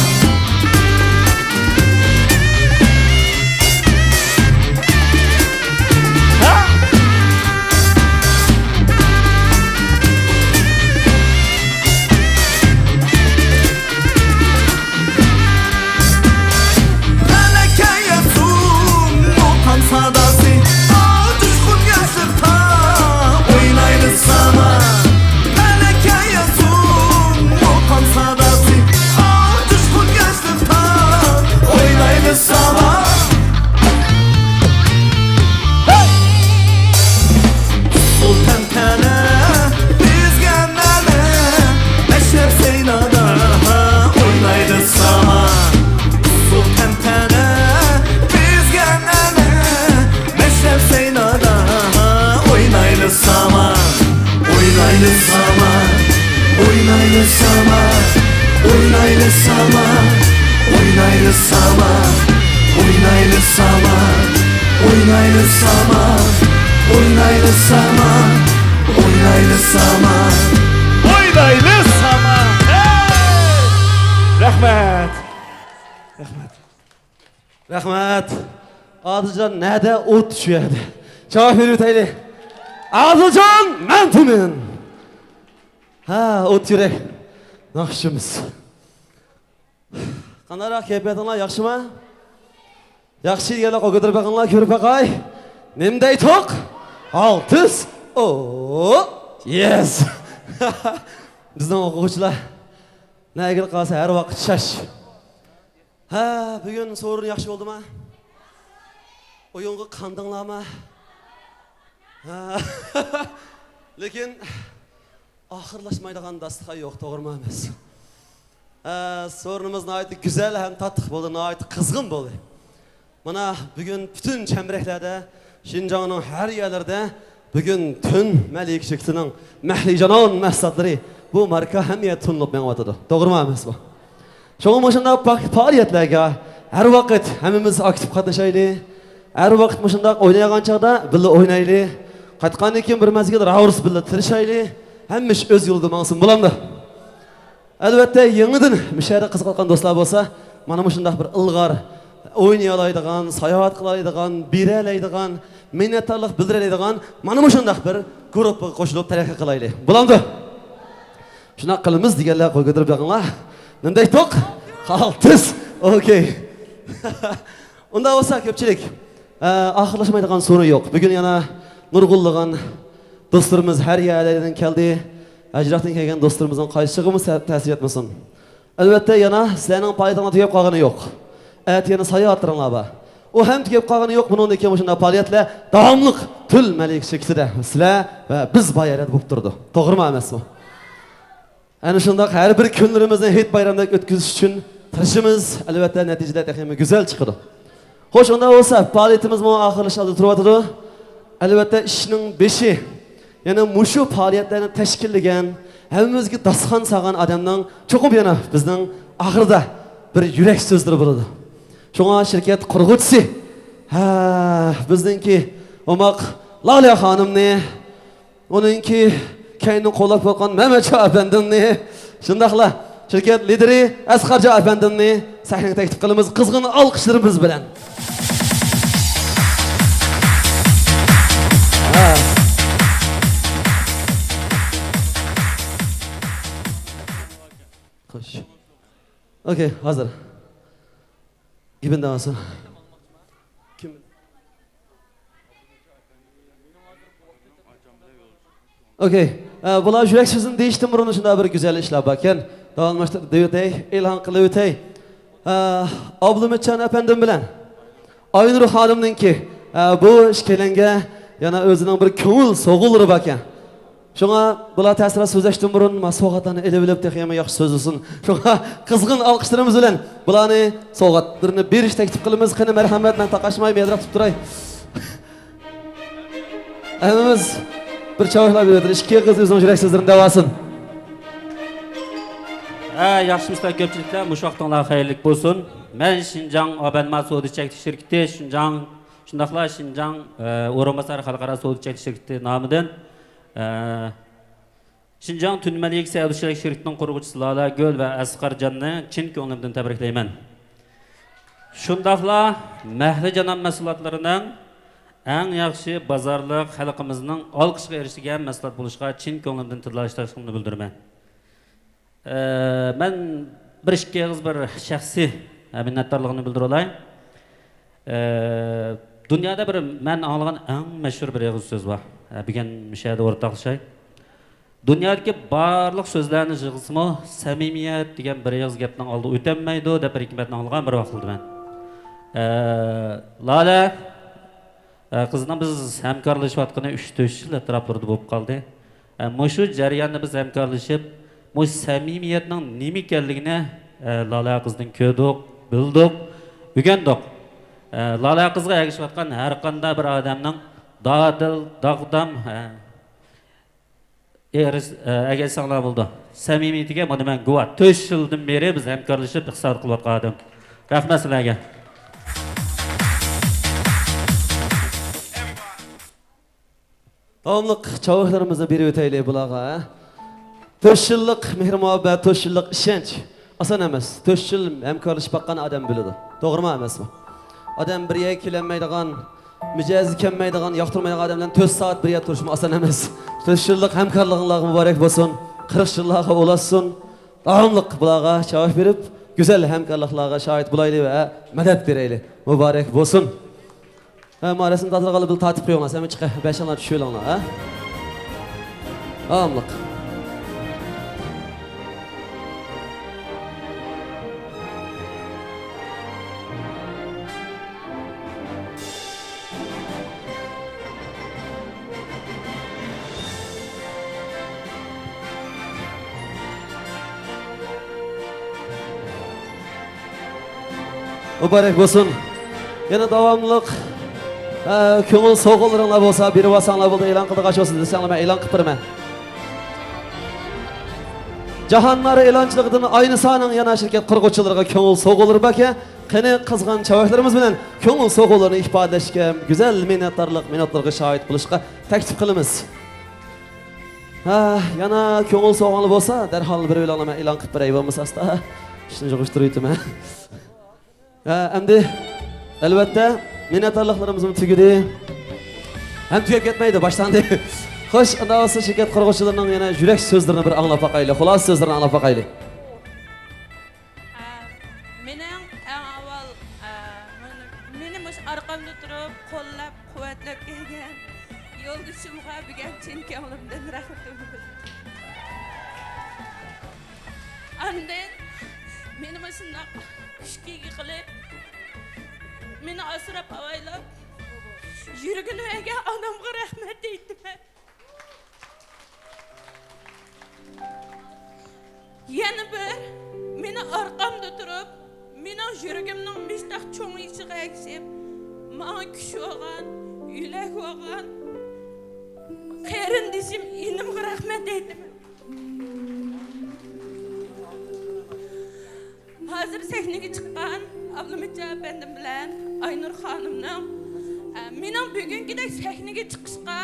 Melekeye sun Okan sadası Ah düşkün yaşlıkta Oynaylı saman Melekeye sun Okan sadası Ah düşkün yaşlıkta Oynaylı saman Sultan tene Dizgenlere Meşrep seynada Oynaylı saman Sultan tene Dizgenlere Meşrep seynada Oynaylı saman Oynaylı saman Oynaylı saman Oynaylı saman Oynaylı saman Oynaylı saman Oynaylı saman Oynaylı saman Oynaylı saman Oynaylı saman Rahmet Rahmat. Adilcan nerede ot düşüyordu? Cevap veriyor teyli. Adilcan ben timin. Ha ot yürek. Nakşımız. Qandarak keyfiyetinler yaxşı mı? Yaxşı gelip o kadar bakınlar körüp bakay. Nemday tok? Altız. Oo. Yes. Bizden okuyucular. Ne ilgili kalsa her vakit şaş. Ha, bugün sorun yaxşı oldu mu? Oyungu kandınlar mı? Ha. Lekin ahırlaşmaydigan dastığa yok, doğru mu emas? Sorunumuz nayet güzel hem tatlı boldu, nayet kızgın boldu. Mana bugün bütün çembereklerde, Şinjan'ın her yerlerde bugün tün Melikçiksinin Mehlicanon məhsatları bu marka hemiye tunlup men atıdı. Doğru mu emas bu? Şoň başında faaliyetlerge her vakit hemimiz aktif katnaşaylı. Her vakit başında oynayan çağda bile oynaylı. Qaytqan ekin bir mezgil raurs bile tirişaylı. Hemmiş öz yolda mansın bulandı. Elbette yenidən müşahede kızıqalqan dostlar bolsa, mana muşundaq bir ılgar oynayalaydigan, sayahat qılalaydigan, birelaydigan, minnettarlıq bildirelaydigan mana muşundaq bir gruppa qoşulup taraqi qilaylı. Bulandı. Şuna qılımız digenler qoy götürüp yaqınlar. Nimday tok? Qaltız. Okey. Onda olsa köpçilik ahırlaşmaydigan sorun yok. Bugün yana nurgulluğan dostlarımız her yerlerden geldi. Ajraqdan kelgan dostlarımızın qayşığımız təsir etmesin. Elbette yana sizlerin payetana tüyep qalğanı yok. Evet yana sayı attıranlar var. O hem tüyep qalğanı yok. Bunun iki başında faaliyetle davamlıq tül melik şekilde sizler ve biz bayarət bulup durdu. Doğru mu emas mı? Yani şundaq her bir günlerimizden hit bayramda ötküzüş için tirişimiz elbette neticede teximi güzel çıkıdı. Hoş onda olsa faaliyetimiz mu ahırlaşaldı turvatıdı. Elbette işinin beşi yani muşu faaliyetlerini teşkilleyen hemimizge dasxan sağan adamdan çokup yana bizden ahırda bir yürek sözleri buldu. Şoňa şirket qurgutçy bizdinki omaq Lale hanımny, onunki kendi kolak bakan Mehmet Efendi'ni, şundaqla şirket lideri Asqarca Efendi'ni sahneye teklif kılımız kızgın alkışlarımız bilen. Okey, hazır. Kimin davası? Kim? Okey. Bular yürek sözünü değiştim burun şunda bir güzel işler bakın. Davamlaştır deyotey, ilhan kılıvetey. Ablumetcan efendim bilen. Aynur hanımın ki bu işkelenge yana özünün bir köngül soğulur bakın. Şuna bular təsirə sözləşdim burun, ma soğatlarını elə bilib texiyəmə yaxşı söz olsun. Şuna qızğın alqışlarımız bilen bularını soğatlarını bir iş təklif qılımız. Qəni mərhəmət, mən taqaşmayım, yadraq tutub duray. Əmimiz bir çavuşlar veridir. İki qız özünün yürek sözlərini davasın. Yaxşımızlar köpçülüklər, muşaqdanlar xeyirlik bolsun. Mən Şinjan Abənma Soğudu Çəkti şirketi, şundaqla Şinjan Orunbasar Xalqara Soğudu Çəkti şirketi namıdan Şinjan Tünməlik Səudçilik şirketinin qurğucusu Lala Göl və Əsqar Canını çin könglimdən təbrikləyəm. Şundaqla məhli canam məhsullatlarının ən yaxşı bazarlıq xalqımızın alqışqa erişdigan məhsullat buluşqa çin könglimdən tillaşdırışımını bildirmən. Mən bir ikki ağız bir şəxsi minnətdarlığını bildir olayım. Dünyada bir mən anlığan ən məşhur bir ağız söz var. Bugün müşahede ortaqlaşay. Dünyadaki barlıq sözlərini yığılsımı səmimiyyət degan bir ağız gapning oldi o'tolmaydi deb bir hikmatni olgan bir vaqt mən. Lala qızla biz hamkorlashayotgani 3-4 yil atroflarida bo'lib qoldi. Shu jarayonda biz hamkorlashib, bu samimiyatning nima ekanligini Lala qizdan ko'rdik, bildik, o'rgandik. Lala qizga ergashayotgan har qanday bir odamning dadil, dağdam əgər sağlar buldu. Səmimiyyətiga bunu mən guvat. 4 yıldan beri biz həmkarlaşıb iqtisad qılıb qadım. Rəhmət sizlərə. Davamlıq çavuşlarımızı biri öteyli bulağa. 4 yıllık mehr muhabbet, 4 yıllık işenç. Asan emas. 4 yıl həmkarlaşıb baqqan adam bilidi. Doğru mu emas mı? Adam bir yer kilenmeydiğen, mücazı kemmeydiğen, yaktırmaydiğen adamdan 4 saat bir yer turuşma asan emas. 4 yıllık hemkarlığınlar mübarek olsun, 40 yıllığa olasın. Davamlıq bulağa çavuş verip, güzel hemkarlıqlarga şahit bulaylı ve medet vereyli. Mübarek olsun. Maalesef tatlı kalıp tatip koyuyorlar. Sen mi çıkı 5 yıllar düşüyor onlar ha? Davamlıq. Mübarek olsun. Yine davamlılık. Köngül soğullarınlar olsa, biri vasanlar buldu, elan kıldı kaç olsun desenler ben elan kıpırım. Cahanları elancılıqdın aynı sahanın yana şirket kurguçularına köngül soğulur bakı. Kene kızgan çavuşlarımız bilen köngül soğullarını ifadeleşken güzel minnettarlık şahit buluşqa teklif kılımız. Yana köngül soğulanı olsa derhal bir öyle elan kıpırı eyvamız hasta. İşini joğuşturuyordum. Endi elbette minnettarlıklarımızın tügüdü. Hem tüyep ketmeydi baştan değil. Hoş anavası şirket kurguçularının yana yürek sözlerini bir anlap bakaylı. Xulas sözlerini anlap bakaylı. Mening eng avval meni mush arqamda turib, qo'llab, quvvatlab kelgan yo'ldoshimga bugun chin ko'nglimdan rahmatimni bildirdim. Andan meni shundoq kuchkiga qilib, meni asrab avaylab, yuragini vergan onamga rahmat deyman. Yana bir meni orqamda turib, mening yuragimning mishdoq cho'ng'ichiga aksib, menga kuch olgan, yurak olgan qarindishim inimga rahmat deyman. Hazır sahnaga chiqqan Ablumetcan efendim bilan Aynur xonimning mening bugünkidek sahnaga chiqishga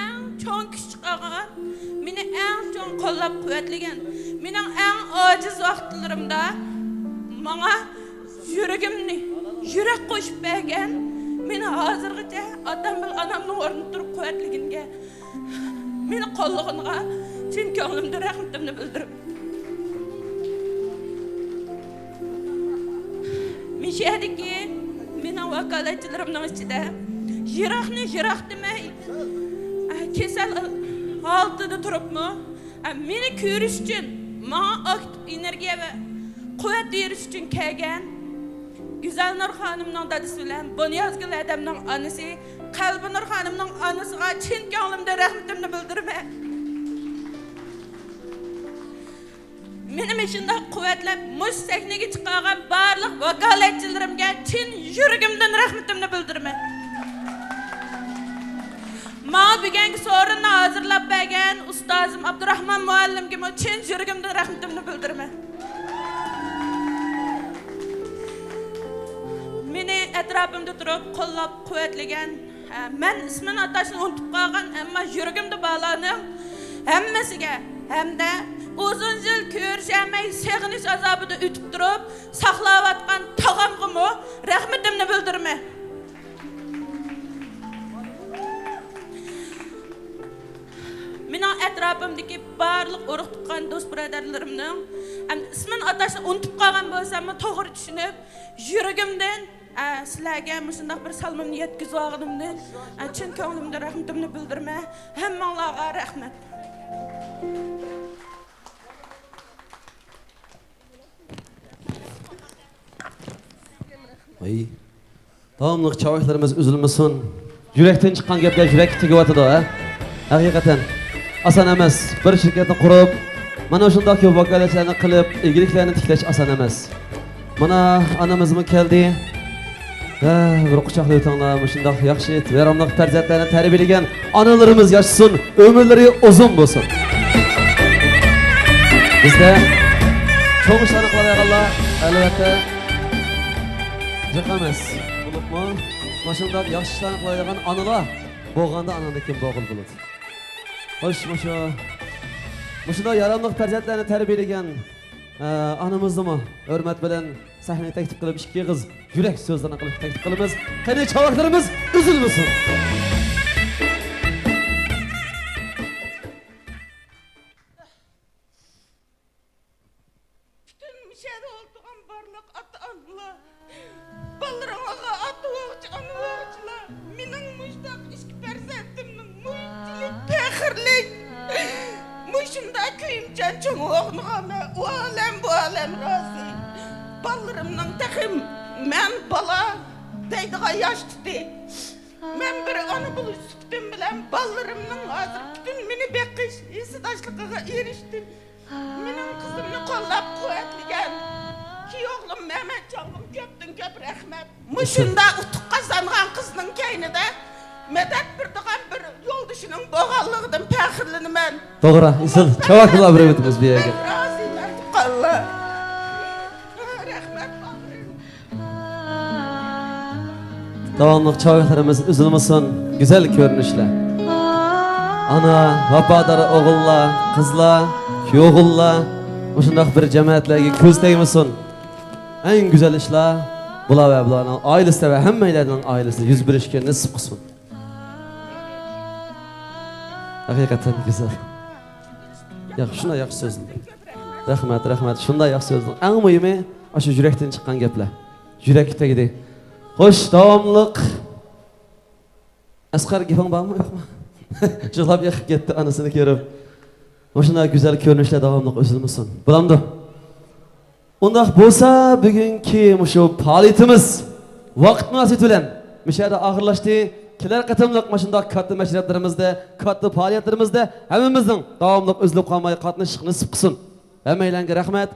eng cho'ng kuch chiqargan, meni eng cho'ng qo'llab-quvvatlagan, mening eng ojiz vaqtlarimda menga yuragimni yurak qo'shib bergan, meni hozirgacha otam bilan onamning o'rnida turib quvvatlaganiga, meni qo'llig'iga chin ko'nglimdan rahmatimni bildiraman. sherdagi mening vakolatchilarimning ichida yiroq demay kasal holatida turibmi meni ko'rish uchun menga aktiv energiya va quvvat berish uchun kelgan Güzelnur Hanımның dadisi bilan Bunyazgul adamning onasi Qalbinur Hanımның onasiga chin ko'nglimdan rahmatimni bildiraman. Meni shunday quvvatlab mush sahnaga chiqargan barliq vakolatchilarimga chin yuragimdan rahmatimni bildiraman. Menga bugungi so'rinni hozirlab bergan ustozim Abdurahmon muallimga chin yuragimdan rahmatimni bildiraman. Meni etrafımda turib qo'llab quvvatlagan, men ismini atashni unutib qolgan, ammo yuragimda bog'lanib hammasiga hamda uzun yil ko'rishmay seg'inish azobida o'tib turib saqlayotgan tog'amga rahmatimni bildiraman. Mening etrafımdagi barliq urug' tuqqan do'st birodarlarimning ismini atashni unutib qolgan bo'lsam, to'g'ri tushunib, yuragimdan sizlarga shunday bir salomni yetkazib olganimdan chin ko'nglimda rahmatimni bildiraman. Hammanglarga rahmat. Ay. Davamlıq çavaklarımız üzülmesin. Yürekten çıkan gaplar yürek tegiyotidi ha. Haqiqatan asan emas. Bir şirkatni qurib, mana shundaki vakolatlarni qilib, ilgiliklarni tiklash asan emas. Mana anamizmi keldi. Bir quchoqlab o'tinglar, shunday yaxshi yaramliq farzandlarni tarbiyalagan onalarimiz yashasin, umrlari uzun bo'lsin. Bizda cho'ng ishlarni qilayotganlar albatta Yıkamaz. Bulupma, maşında yaşlılarını koyduğun anılar, boğanda anandaki boğul bulut. Hoş maşa. Maşında yaramlıq farzandlarni tarbiyalagan anamızdı mı? Hürmet bilen sahneye teklif qilib ikki qiz yurak so'zlarni qilib teklif qilamiz. Qani chavaklarimiz üzülmesin. Ballarımның təxim, mən bala deydiğə yaş tutu. Mən bir onu bulu sütüm bilən ballarımның hazır bütün mini beqiş, isidaşlıqıға erişdim. Mənim qızımını qollab quvvetligen. Ki oğlum Mehmet Canlım köptün köp rəhmət. Muşunda utuq qazanğan qızının keynide medet bir dağın bir yol düşünün boğallığıdım pəxirlini mən. Doğru, insan çavaklar bir evitimiz bir yerge. Razı mən tuqallar. Davamlıq çavaklarımız üzülmesin, güzel görünüşler. Ana, vafadar oğullar, kızlar, yoğullar, şundaq bir cemaatlarga ko'z tegmesin. En güzel işler, bular ve bularning ailesi ve hammalarning ailesi yüz birishga nasib qilsin. Haqiqatan güzel. Yaxshi, shunday yaxshi so'zlar. Rahmat, rahmat. Shunday yaxshi so'zlar. Eng muhimi, o'sha yurakdan chiqqan gaplar. Yurak tagida. Xo'sh, davomliq. Asqar gaping bormi, yo'qmi? Jilab yiqib ketdi anasini ko'rib. Shunday güzel ko'rinishlar davomliq o'zilmasin. Bilamdi. Undaq bo'lsa, bugungi shu faoliyatimiz vaqt munosabati bilan mishada oxirlashdi. Kelar qatimliq shunday katta mashg'ulotlarimizda, katta faoliyatlarimizda hammamizning davomliq o'zilib qolmay qatnashish nasib qilsin. Hammalarga rahmat.